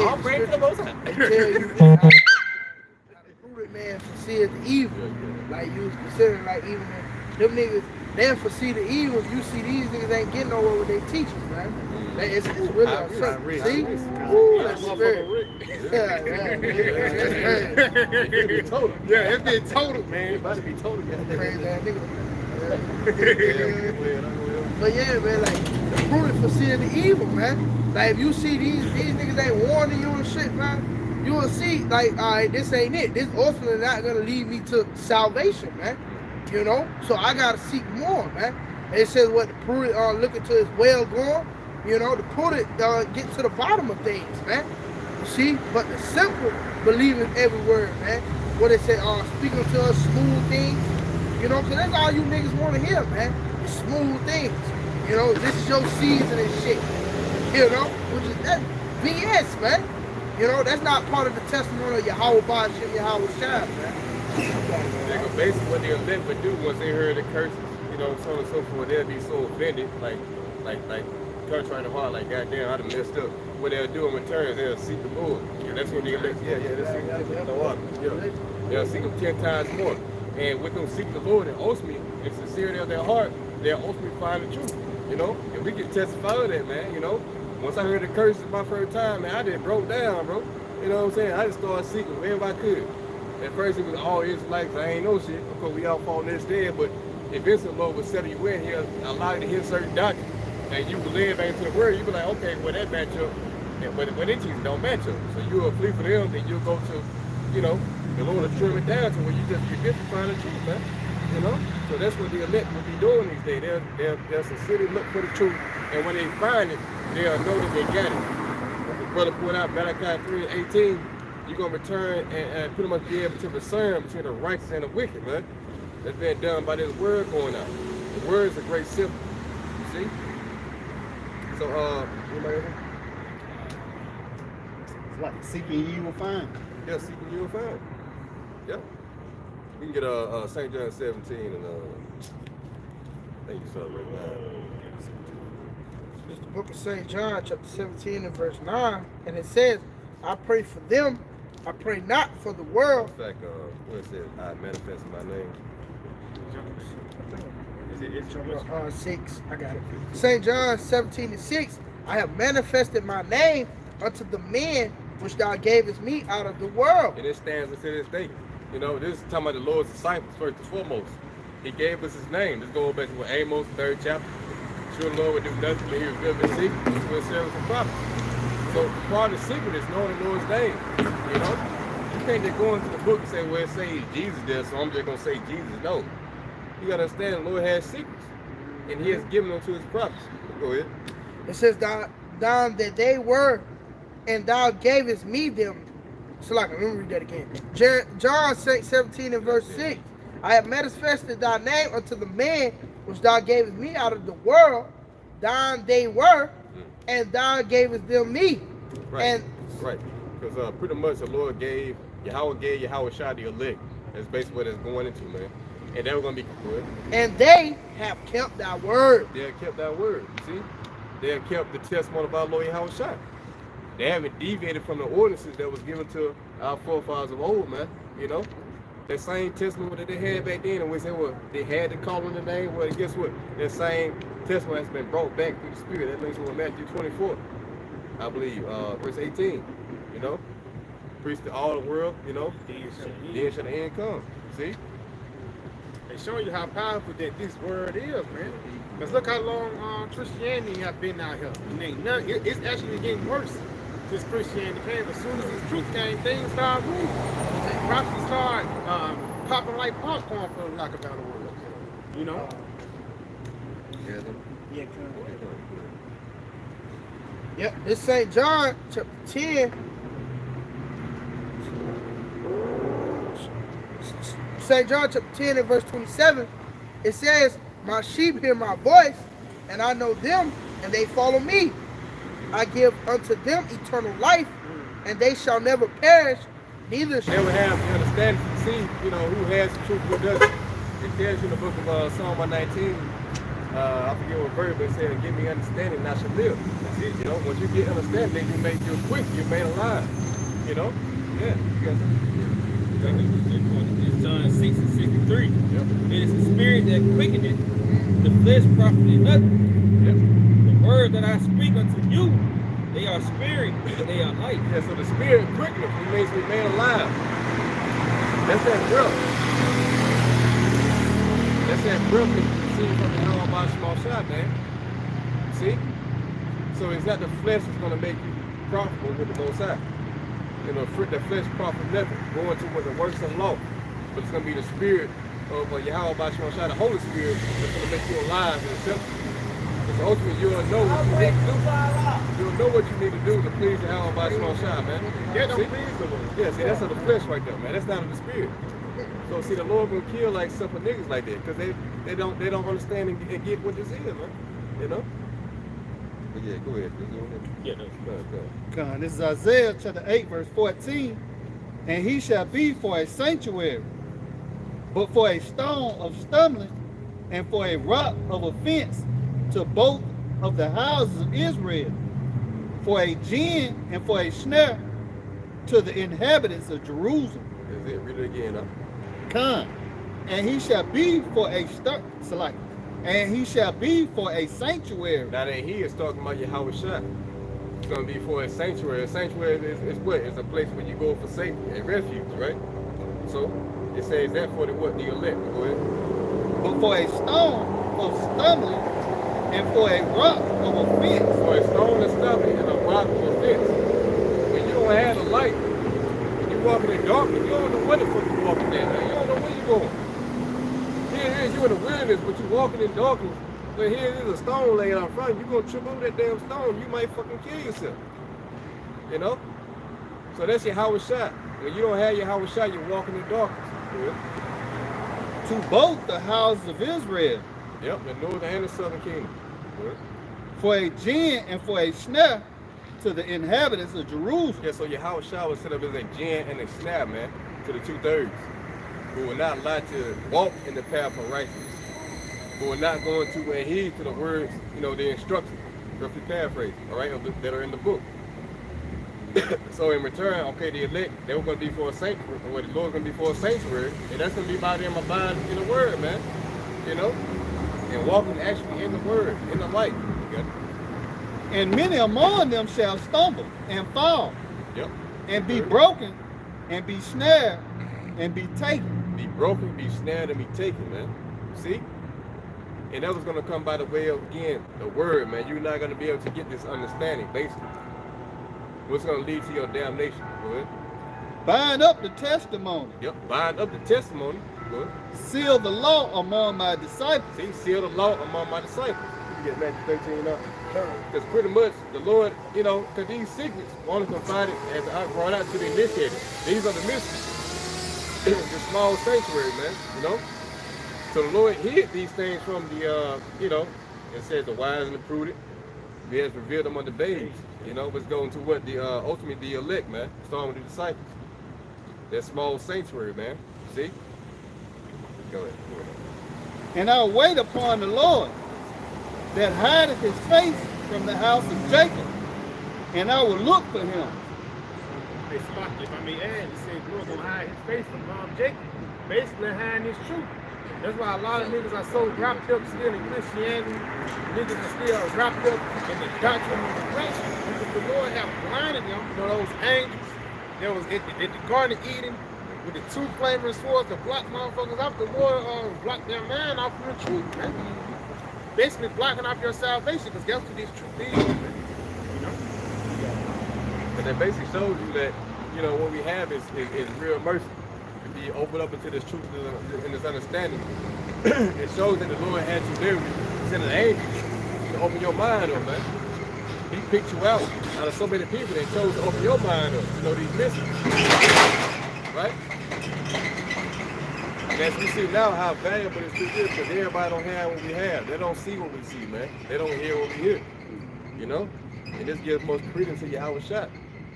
I'll bring the Most High. They tell you how the prudent man foreseeth the evil. Like you was considering, like even them niggas, they foresee the evil. You see these niggas ain't getting nowhere with their teachers, man. It's really a fact. See? Ooh, that's spirit. Yeah, it's been total, man. It's about to be total. Crazy ass nigga. But yeah, man, like prudent for seeing the evil, man. Like if you see these niggas ain't warning you and shit, man, you will see like, all right, this ain't it. This ultimately not gonna lead me to salvation, man. You know, so I gotta seek more, man. And it says what the prudent look into his well going. You know, the prudent get to the bottom of things, man. You see, but the simple believe in every word, man. What they say, speaking to us smooth things. You know, because that's all you niggas want to hear, man. It's smooth things. You know, this is your season and shit. You know, which is that BS, man. You know, that's not part of the testimony of YAHAWAH, YAHAWASHI, man. Basically, what the elect would do once they heard the curses, you know, so on and so forth, they'll be so offended, like trying to heart, like, goddamn, I done messed up. What they'll do in return is they'll seek the Lord. And that's when the elect, they'll seek him 10 times more. And with them seek the Lord and ultimately, in sincerity of their heart, they'll ultimately find the truth, you know? And we can testify of that, man, you know? Once I heard the curses my first time, man, I just broke down, bro. You know what I'm saying? I just started seeking wherever I could. At first, it was all Israelites. I ain't know shit. Of course, we all fall in this dead, but eventually, the Lord will settle you in here, allow you to hear certain doctrine, and you will live back into the word. You be like, okay, well, that match up, but when it teaching don't match up. So you will flee for them, then you'll go to, you know, the Lord will trim it down to where you just get to find the truth, man. You know? So that's what the elect will be doing these days. They'll sincerely look for the truth, and when they find it, they'll know that they got it. The brother pointed out Malachi 3:18. You're going to return and pretty much be able to discern between the righteous and the wicked, man. That's been done by this word going out. The word is a great symbol. You see? So, anybody else? It's like seeking you will find. Yeah, seeking you will find. Yeah. We can get St. John 17 and I think you saw it right now. It's the book of St. John, chapter 17 and verse 9. And it says, I pray for them. I pray not for the world. In fact, what it says, I manifest in my name. It's 6. I got it. St. John 17 and 6. I have manifested my name unto the men which thou gavest me out of the world. And it stands unto this day. You know, this is talking about the Lord's disciples first and foremost. He gave us his name. Let's go back to Amos, 3rd chapter. Sure, the Lord would do nothing, but he revealed his secret to his servants and prophets. So part of the secret is knowing the Lord's name. You know, you can't just go into the book and say, well, it says Jesus there, so I'm just gonna say Jesus. No, you gotta understand the Lord has secrets, and He has given them to His prophets. Go ahead. It says, down that they were, and thou gavest me them. So like, let me read that again. John 17 and verse 6. I have manifested thy name unto the men which thou gavest me out of the world. Down they were, and thou gavest them me. Right. And right. Because pretty much the Lord gave YAHAWASHI the elect. That's basically what it's going into, man. And they were going to be good. And they have kept thy word. They have kept thy word. You see? They have kept the testimony of our Lord YAHAWASHI. They haven't deviated from the ordinances that was given to our forefathers of old, man. You know? That same testimony that they had back then, and we said, well, they had to call on the name. Well, guess what? That same testimony has been brought back through the Spirit. That makes it Matthew 24, I believe, verse 18. You know, preach to all the world. You know, then shall the end come. See? They show you how powerful that this word is, man. Because look how long Christianity have been out here. And ain't none, it's actually getting worse since Christianity came. As soon as this truth came, things started moving. Prophecies started popping like popcorn, for lack of a better word. You know? Yeah, yep, this St. John chapter 10. St. John chapter 10 and verse 27. It says, my sheep hear my voice, and I know them, and they follow me. I give unto them eternal life, and they shall never perish, neither shall they will have the understanding to see, you know, who has the truth, who doesn't. It tells you in the book of Psalm 119, I forget what verse, but it says, give me understanding, and I shall live. That's it, you know. Once you get understanding, you're quick, you're made alive. You know? Yeah. You got It's John 6 and 63. Yep. It is the spirit that quickeneth, the flesh profited nothing. Yep. The word that I speak unto you, they are spirit, and they are life. Yeah, so the spirit quickeneth, He makes me made alive. That's that breath. That's that breath that you see from the YAHAWASHI, man. See? So it's not the flesh that's going to make you profitable with the Most High. You know, the flesh profit nothing. Going to with the works of law. But it's going to be the spirit of Yahawah BAHASHAM, the Holy Spirit, that's going to make you alive and acceptable. Because ultimately you'll know what you need to do. You'll know what you need to do to please Yahawah BAHASHAM, man. Yeah, don't please the Lord. Yeah, see, that's of the flesh right there, man. That's not of the spirit. So see, the Lord gonna kill like simple niggas like that, because they don't understand and get what this is, man. You know? But yeah, go ahead. Yeah, no. Go ahead. This is Isaiah chapter 8, verse 14. And he shall be for a sanctuary, but for a stone of stumbling, and for a rock of offense to both of the houses of Israel, for a gin and for a snare to the inhabitants of Jerusalem. That's it. Read it again, huh? Come, and he shall be for a and he shall be for a sanctuary. Now that he is talking about YAHAWASHI. It's gonna be for a sanctuary. A sanctuary is what? It's a place where you go for safety and refuge, right? So it says that for the what? The elect. Go ahead. But for a stone of stumbling and for a rock of offense. For a stone of stumbling and a rock of offense. When you don't have the light, when you're walking in darkness, you don't know what the fuck you're walking in. You don't know where you're going. Here it is, you're in the wilderness, but you're walking in darkness. But here it is, a stone laying out front. You're gonna trip over that damn stone. You might fucking kill yourself. You know? So that's YAHAWASHI. When you don't have YAHAWASHI, you're walking in darkness. Yeah. To both the houses of Israel. Yep, the northern and the southern kingdom. Yeah. For a gin and for a snare to the inhabitants of Jerusalem. Yeah, so YAHAWASHI was set up as a gin and a snare, man, to the 2/3. Who were not allowed to walk in the path of righteousness. Who are not going to adhere to the words, you know, the instructions, roughly paraphrase, all right, that are in the book. So in return, okay, the elect, they were going to be for a sanctuary, or the Lord's going to be for a sanctuary, and that's going to be by them abiding in the word, man, you know, and walking actually in the word, in the light. Okay? And many among them shall stumble and fall, Yep. and be broken, and be snared, and be taken. Be broken, be snared, and be taken, man. See? And that was going to come by the way of, again, the word, man. You're not going to be able to get this understanding, basically. What's going to lead to your damnation? Go ahead. Bind up the testimony. Yep. Bind up the testimony. Go ahead. Seal the law among my disciples. See, seal the law among my disciples. You get Matthew 13 up. Because pretty much the Lord, you know, because these secrets only confided as I brought out to the initiated. These are the mysteries. The small sanctuary, man, you know? So the Lord hid these things from the, you know, it says the wise and the prudent. He has revealed them unto babes, you know, which going to what? The, ultimately the elect, man, starting with the disciples. That small sanctuary, man, see? Go ahead. And I will wait upon the Lord that hideth his face from the house of Jacob, and I will look for him. Hey, Spot, if I may add, it says Lord gonna hide his face from Jacob, basically hiding his truth. That's why a lot of niggas are so wrapped up still in Christianity. Niggas are still wrapped up in the doctrine of resurrection because the Lord have blinded them. You know those angels that was at the Garden of Eden with the two flaming swords to block motherfuckers off. The Lord blocked their mind off of the truth, man. Basically blocking off your salvation because that's what this truth is, man. You know? And that basically shows you that, you know, what we have is real mercy. To be opened up into this truth and this understanding. It shows that the Lord had you there, send an angel to open your mind up, man. He picked you out of so many people that chose to open your mind up, you know, these mysteries. Right? And as we see now how valuable this truth is, because everybody don't have what we have. They don't see what we see, man. They don't hear what we hear. You know? And this gives most credence to YAHAWASHI,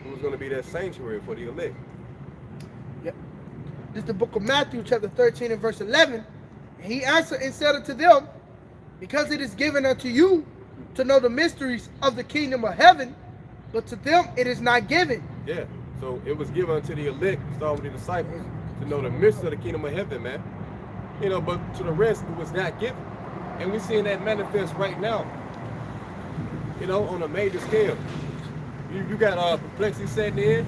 who's going to be that sanctuary for the elect. Yep. This is the book of Matthew, chapter 13 and verse 11. And he answered and said unto them, because it is given unto you to know the mysteries of the kingdom of heaven, but to them it is not given. Yeah, so it was given unto the elect, starting with the disciples, to know the mysteries of the kingdom of heaven, man. You know, but to the rest it was not given. And we're seeing that manifest right now, you know, on a major scale. You got perplexity setting in.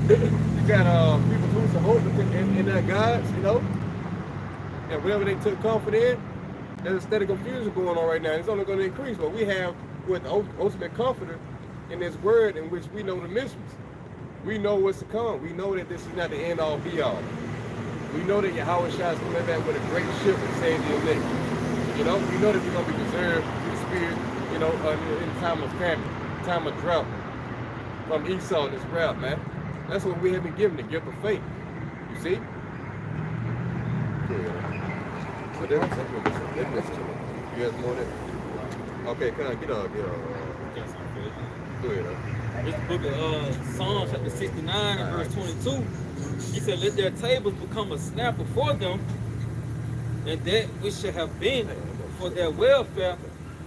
You got people losing hope in their gods, you know. And whatever they took comfort in, there's a steady confusion going on right now. It's only going to increase, but we have with the ultimate comforter in this word in which we know the mysteries. We know what's to come. We know that this is not the end all be all. We know that Yahawah is coming back with a great ship and save the elect. You know, we know that we're going to be preserved through the Spirit, you know, in time of famine, time of drought, from Esau, this route, man. That's what we have been given, the gift of faith. You see? So that's what you have more than. Okay, can I get on? Go ahead. It's the book of Psalms chapter 69 and verse 22. He said, let their tables become a snare before them, and that which shall have been for their welfare,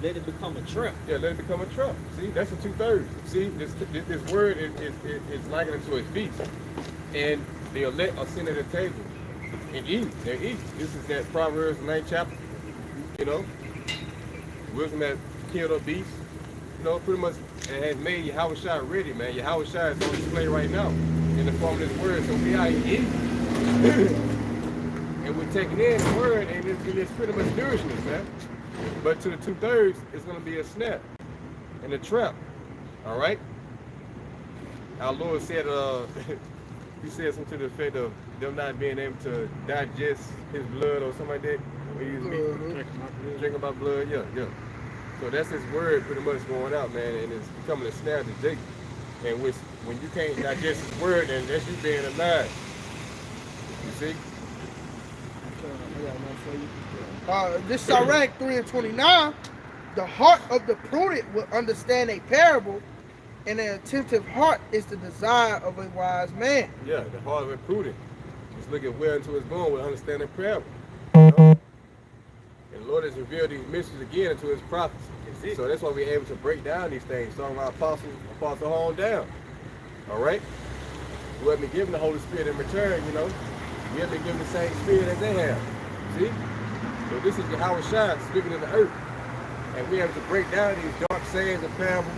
let it become a trap. Yeah, let it become a trap. See, that's the 2/3. See, this word is likened to a feast. And the elect are sitting at the table and eat. They eat. This is that Proverbs 9th chapter. You know, wisdom that killed a beast. You know, pretty much it has made Yahawah ready, man. Yahawah is on display right now in the form of this word. So we out here eating. And we're taking in the word, and it's pretty much nourishing us, man. But to the 2/3, it's going to be a snap and a trap. All right? Our Lord said, he said something to the effect of them not being able to digest his blood or something like that. Drinking my blood, yeah. So that's his word pretty much going out, man, and it's becoming a snare to Jacob. And which, when you can't digest his word, then that's you being a lie. You see? This Sirach 3:29, the heart of the prudent will understand a parable, and an attentive heart is the desire of a wise man. Yeah, the heart of a prudent. Just looking well into his bone with understanding parable. You know? And the Lord has revealed these mysteries again into his prophets. So that's why we're able to break down these things, starting our Apostle on down. All right? We have been given the Holy Spirit in return, you know. We have been given the same spirit as they have. See? So this is Yahawah speaking in the earth. And we have to break down these dark sayings and parables,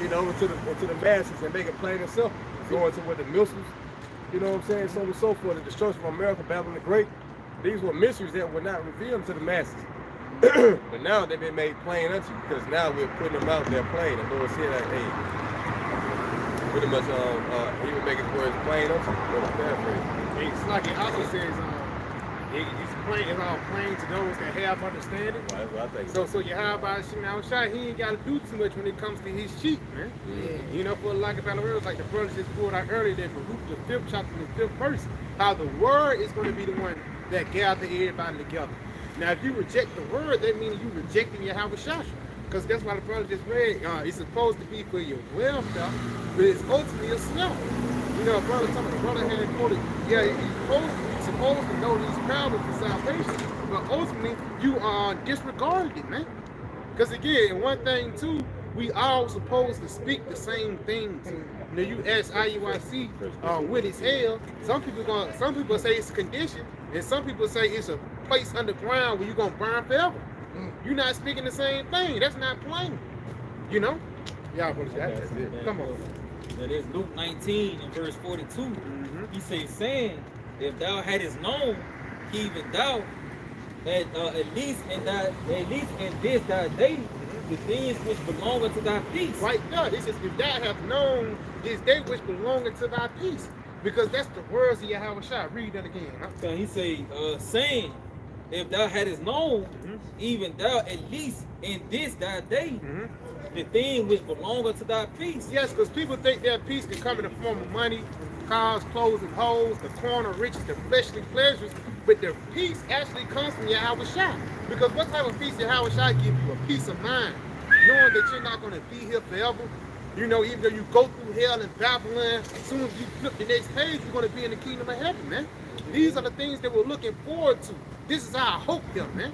you know, into the masses and make it plain and simple. Going to what the missiles, you know what I'm saying, so on and so forth, the destruction of America, Babylon the Great. These were mysteries that were not revealed to the masses. But now they've been made plain unto you, because now we're putting them out there plain. The Lord said that, hey, pretty much he would make his words plain unto you. It's like it also says, it's plain, it's all plain to those that have understanding. Well, that's what I think. So Yahawah, he ain't got to do too much when it comes to his sheep, man. You know, for like about the words, like the brothers just pulled out earlier, that Baruch, the 5th chapter, the 5th verse, how the word is going to be the one that gather everybody together. Now, if you reject the word, that means you rejecting Yahawah. Because that's why the brother just read, it's supposed to be for your welfare, but it's ultimately a snare. You know, brother had quoted, yeah, you're supposed to know these parables for salvation, but ultimately you are disregarding it, man. Because again, one thing too, we all supposed to speak the same things. Now you ask IUIC what is hell. Some people say it's a condition, and some people say it's a place underground where you're gonna burn forever. You're not speaking the same thing. That's not plain. You know? Yeah, what is that? That's it. Come on. That is Luke 19 and verse 42. He says, saying, if thou hadst known, even thou, at least in this thy day, the things which belong unto thy peace. Right there, this is if thou have known this day which belong unto thy peace. Because that's the words of Yahawah. Read that again. Huh? So he say, saying, if thou hadst known, even thou at least in this thy day, the thing which belong unto thy peace. Yes, because people think their peace can come in the form of money, cars, clothes, and hoes, the corner riches, the fleshly pleasures, but the peace actually comes from Yahawah. Because what type of peace Yahawah give you? A peace of mind, knowing that you're not going to be here forever. You know, even though you go through hell and Babylon, as soon as you flip the next page, you're going to be in the kingdom of heaven, man. These are the things that we're looking forward to. This is our hope here, man.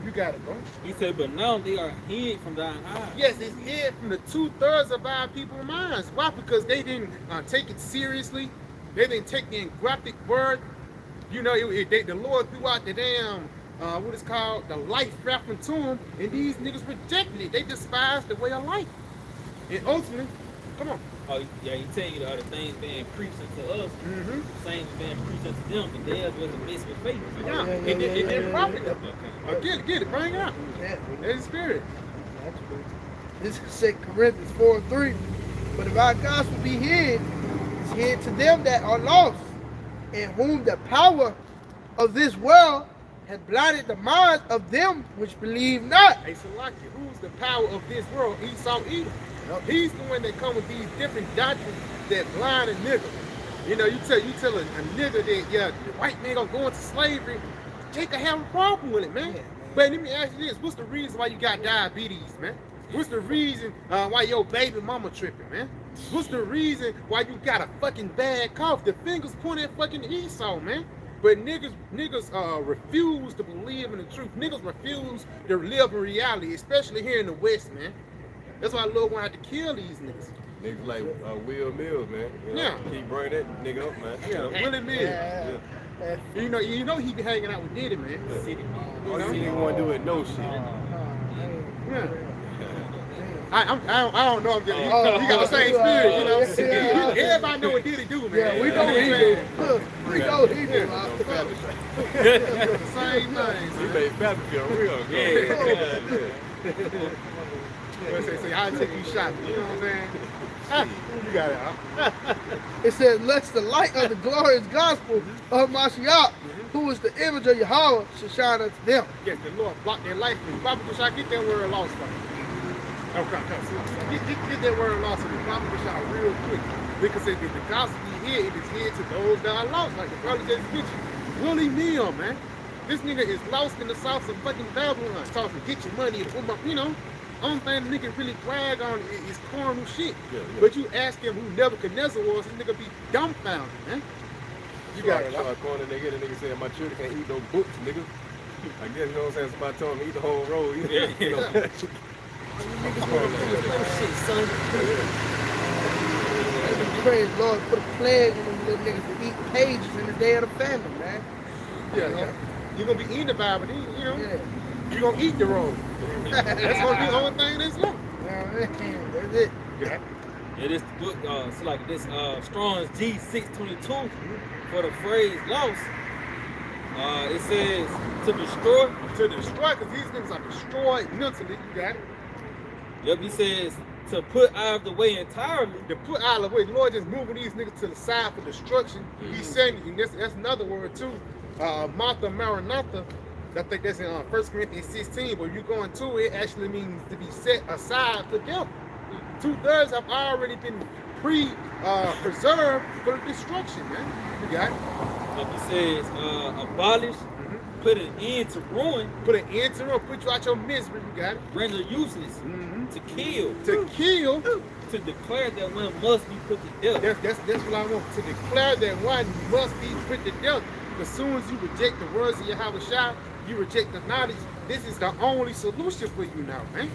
You got it, bro. He said, but now they are hid from thine eyes. Yes, it's hid from the 2/3 of our people's minds. Why? Because they didn't take it seriously. They didn't take the graphic word. You know, the Lord threw out the damn, what is called, the life reference to them, and these niggas rejected it. They despised the way of life. And ultimately, Come on. Oh, yeah, he tell you the things being preached unto us, Mm-hmm. same being preached unto them, but theirs wasn't mixed with faith. Yeah, yeah, it didn't profit them. Okay. Get it, bring it out. Yeah. There's the spirit. That's true. This is 2 Corinthians 4:3. But if our gospel be hid, it's hid to them that are lost, in whom the power of this world hath blinded the minds of them which believe not. Hey, Salaki, who's the power of this world? Esau Edom. He's the one that comes with these different doctrines that blind a nigga. You know, you tell a nigga that, yeah, the white man gonna go into slavery, Jake could have a problem with it, man. Yeah, man. But let me ask you this, what's the reason why you got diabetes, man? What's the reason why your baby mama tripping, man? What's the reason why you got a fucking bad cough? The fingers point at fucking Esau, man. But niggas refuse to believe in the truth. Niggas refuse to live in reality, especially here in the West, man. That's why Lord gonna have to kill these niggas. Niggas like Will Mills, man. You know, Yeah. Keep bringing that nigga up, man. Yeah, Willie Mills. Yeah. You know he be hanging out with Diddy, man. All this nigga want to do is no shit. Yeah. I don't know if he got the same spirit, you know. Yeah. Everybody know what Diddy do, man. Yeah, we know he do. Look, we know he do. The same thing. He made Fabby feel real good. Say, I'll take you shopping, you know what I'm saying? You got it, huh? It says, lest the light of the glorious gospel of Mashiach, who is the image of Yahawah, should shine unto them. Yes, the Lord block their life. Papa Bashar, get that word lost from me. Okay, get that word lost from me. Papa Bashar real quick. Because if the gospel be here, it is here to those that are lost. Like the brother just mentioned. Willie Mill, man. This nigga is lost in the south of fucking Babylon. Talking, get your money, you know. Only thing the nigga really brag on is carnal shit. Yeah. But you ask him who Nebuchadnezzar was, this nigga be dumbfounded, man. You got it. Corner nigga, the nigga said, my children can't eat no books, nigga. I guess, you know what I'm saying? Somebody told him to eat the whole roll. You know? Praise the Lord, put a plague on them little niggas to eat pages in the day of the famine, man. Yeah. You're going to be eating the Bible, you know. Yeah. You're going to eat the roll. That's going to be the only thing that's left. That's it. Yeah. Yeah, this book, it's like this Strong's G622 for the phrase lost. It says to destroy. To destroy, because these niggas are destroyed mentally. You got it. Yep, he says to put out of the way entirely. To put out of the way. The Lord just moving these niggas to the side for destruction. He's saying, and that's another word too. Martha Maranatha. I think that's in 1 Corinthians 16, but you go into it, actually means to be set aside for death. 2/3 have already been preserved for destruction, man. You got it? Like he says, abolish, put an end to ruin, Put an end to it, put you out your misery, you got it? render useless, to kill, To kill, to declare that one must be put to death. that's what I want. To declare that one must be put to death. As soon as you reject the words of YAHAWASHI, you reject the knowledge, this is the only solution for you now, man.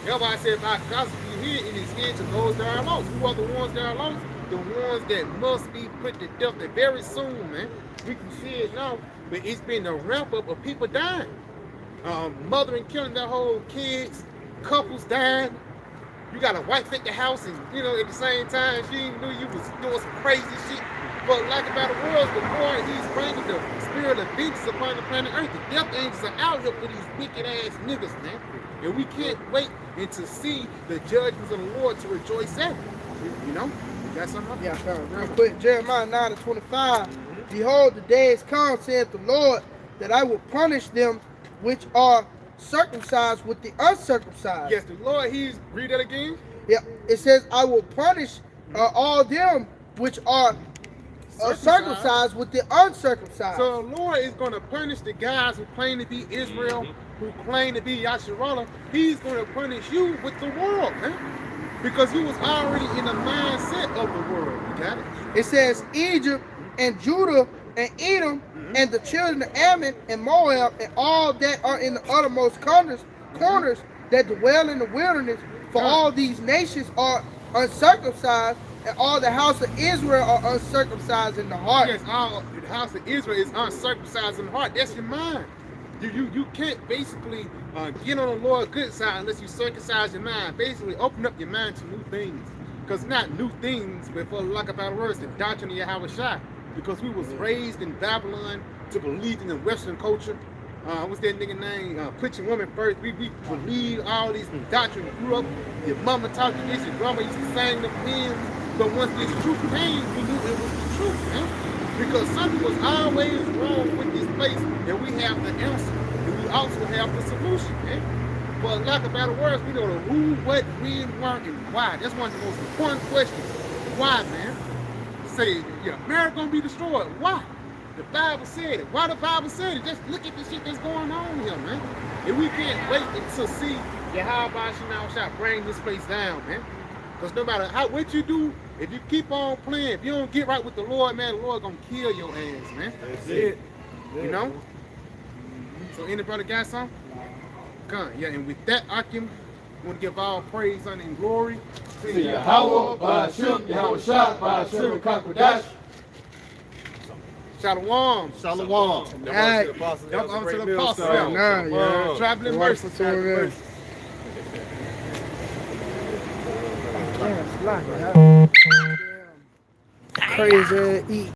Everybody said about gospel here, it is here to those that are lost. Who are the ones that are lost? The ones that must be put to death. That very soon, man. We can see it now, but it's been a ramp up of people dying. Mothering, killing their whole kids, couples dying. You got a wife at the house, and you know, at the same time, she didn't know you was doing some crazy shit. But like about the world, the Lord, he's bringing the spirit of vengeance upon the planet Earth. The death angels are out here for these wicked ass niggas, man. And we can't wait and to see the judgments of the Lord to rejoice at. You know? You got something up? Yeah, real quick. Jeremiah 9:25. Behold, the days come, saith the Lord, that I will punish them which are circumcised with the uncircumcised. Yes, the Lord, he's, read that again. Yeah, it says, I will punish all them which are circumcised with the uncircumcised. So the Lord is going to punish the guys who claim to be Israel, who claim to be Yasharallah. He's going to punish you with the world, man. Because you was already in the mindset of the world. You got it? It says Egypt and Judah and Edom and the children of Ammon and Moab and all that are in the uttermost corners that dwell in the wilderness. For all these nations are uncircumcised, and all the house of Israel are uncircumcised in the heart. Yes, all the house of Israel is uncircumcised in the heart. That's your mind. You can't basically get on the Lord's good side unless you circumcise your mind. Basically, open up your mind to new things. Because not new things, but for lack of better words, the doctrine of YAHAWASHI. Because we was raised in Babylon to believe in the Western culture. What's that nigga name? Put your woman first. We believe all these doctrines. Grew up, your mama taught you this, your grandma used to sing the hymns. But once this truth came, we knew it was the truth, man. Because something was always wrong with this place, and we have the answer. And we also have the solution, man. For lack of better words, we know the who, what, when, where, and why. That's one of the most important questions. Why, man? Say, yeah, America gonna be destroyed. Why? The Bible said it. Why the Bible said it? Just look at the shit that's going on here, man. And we can't wait to see YAHAWASHI bring this place down, man. Because no matter what you do, if you keep on playing, if you don't get right with the Lord, man, the Lord gonna kill your ass, man. That's it. You know? So any brother got something? Come, yeah, and with that, Akim, we want to give all praise, honor, and glory to Yahawah, BAHASHAM, YAHAWASHI, BAHASHAM, QADASH. Shalom. Shalom. Y'all to the apostle. Traveling mercy. Crazy eat.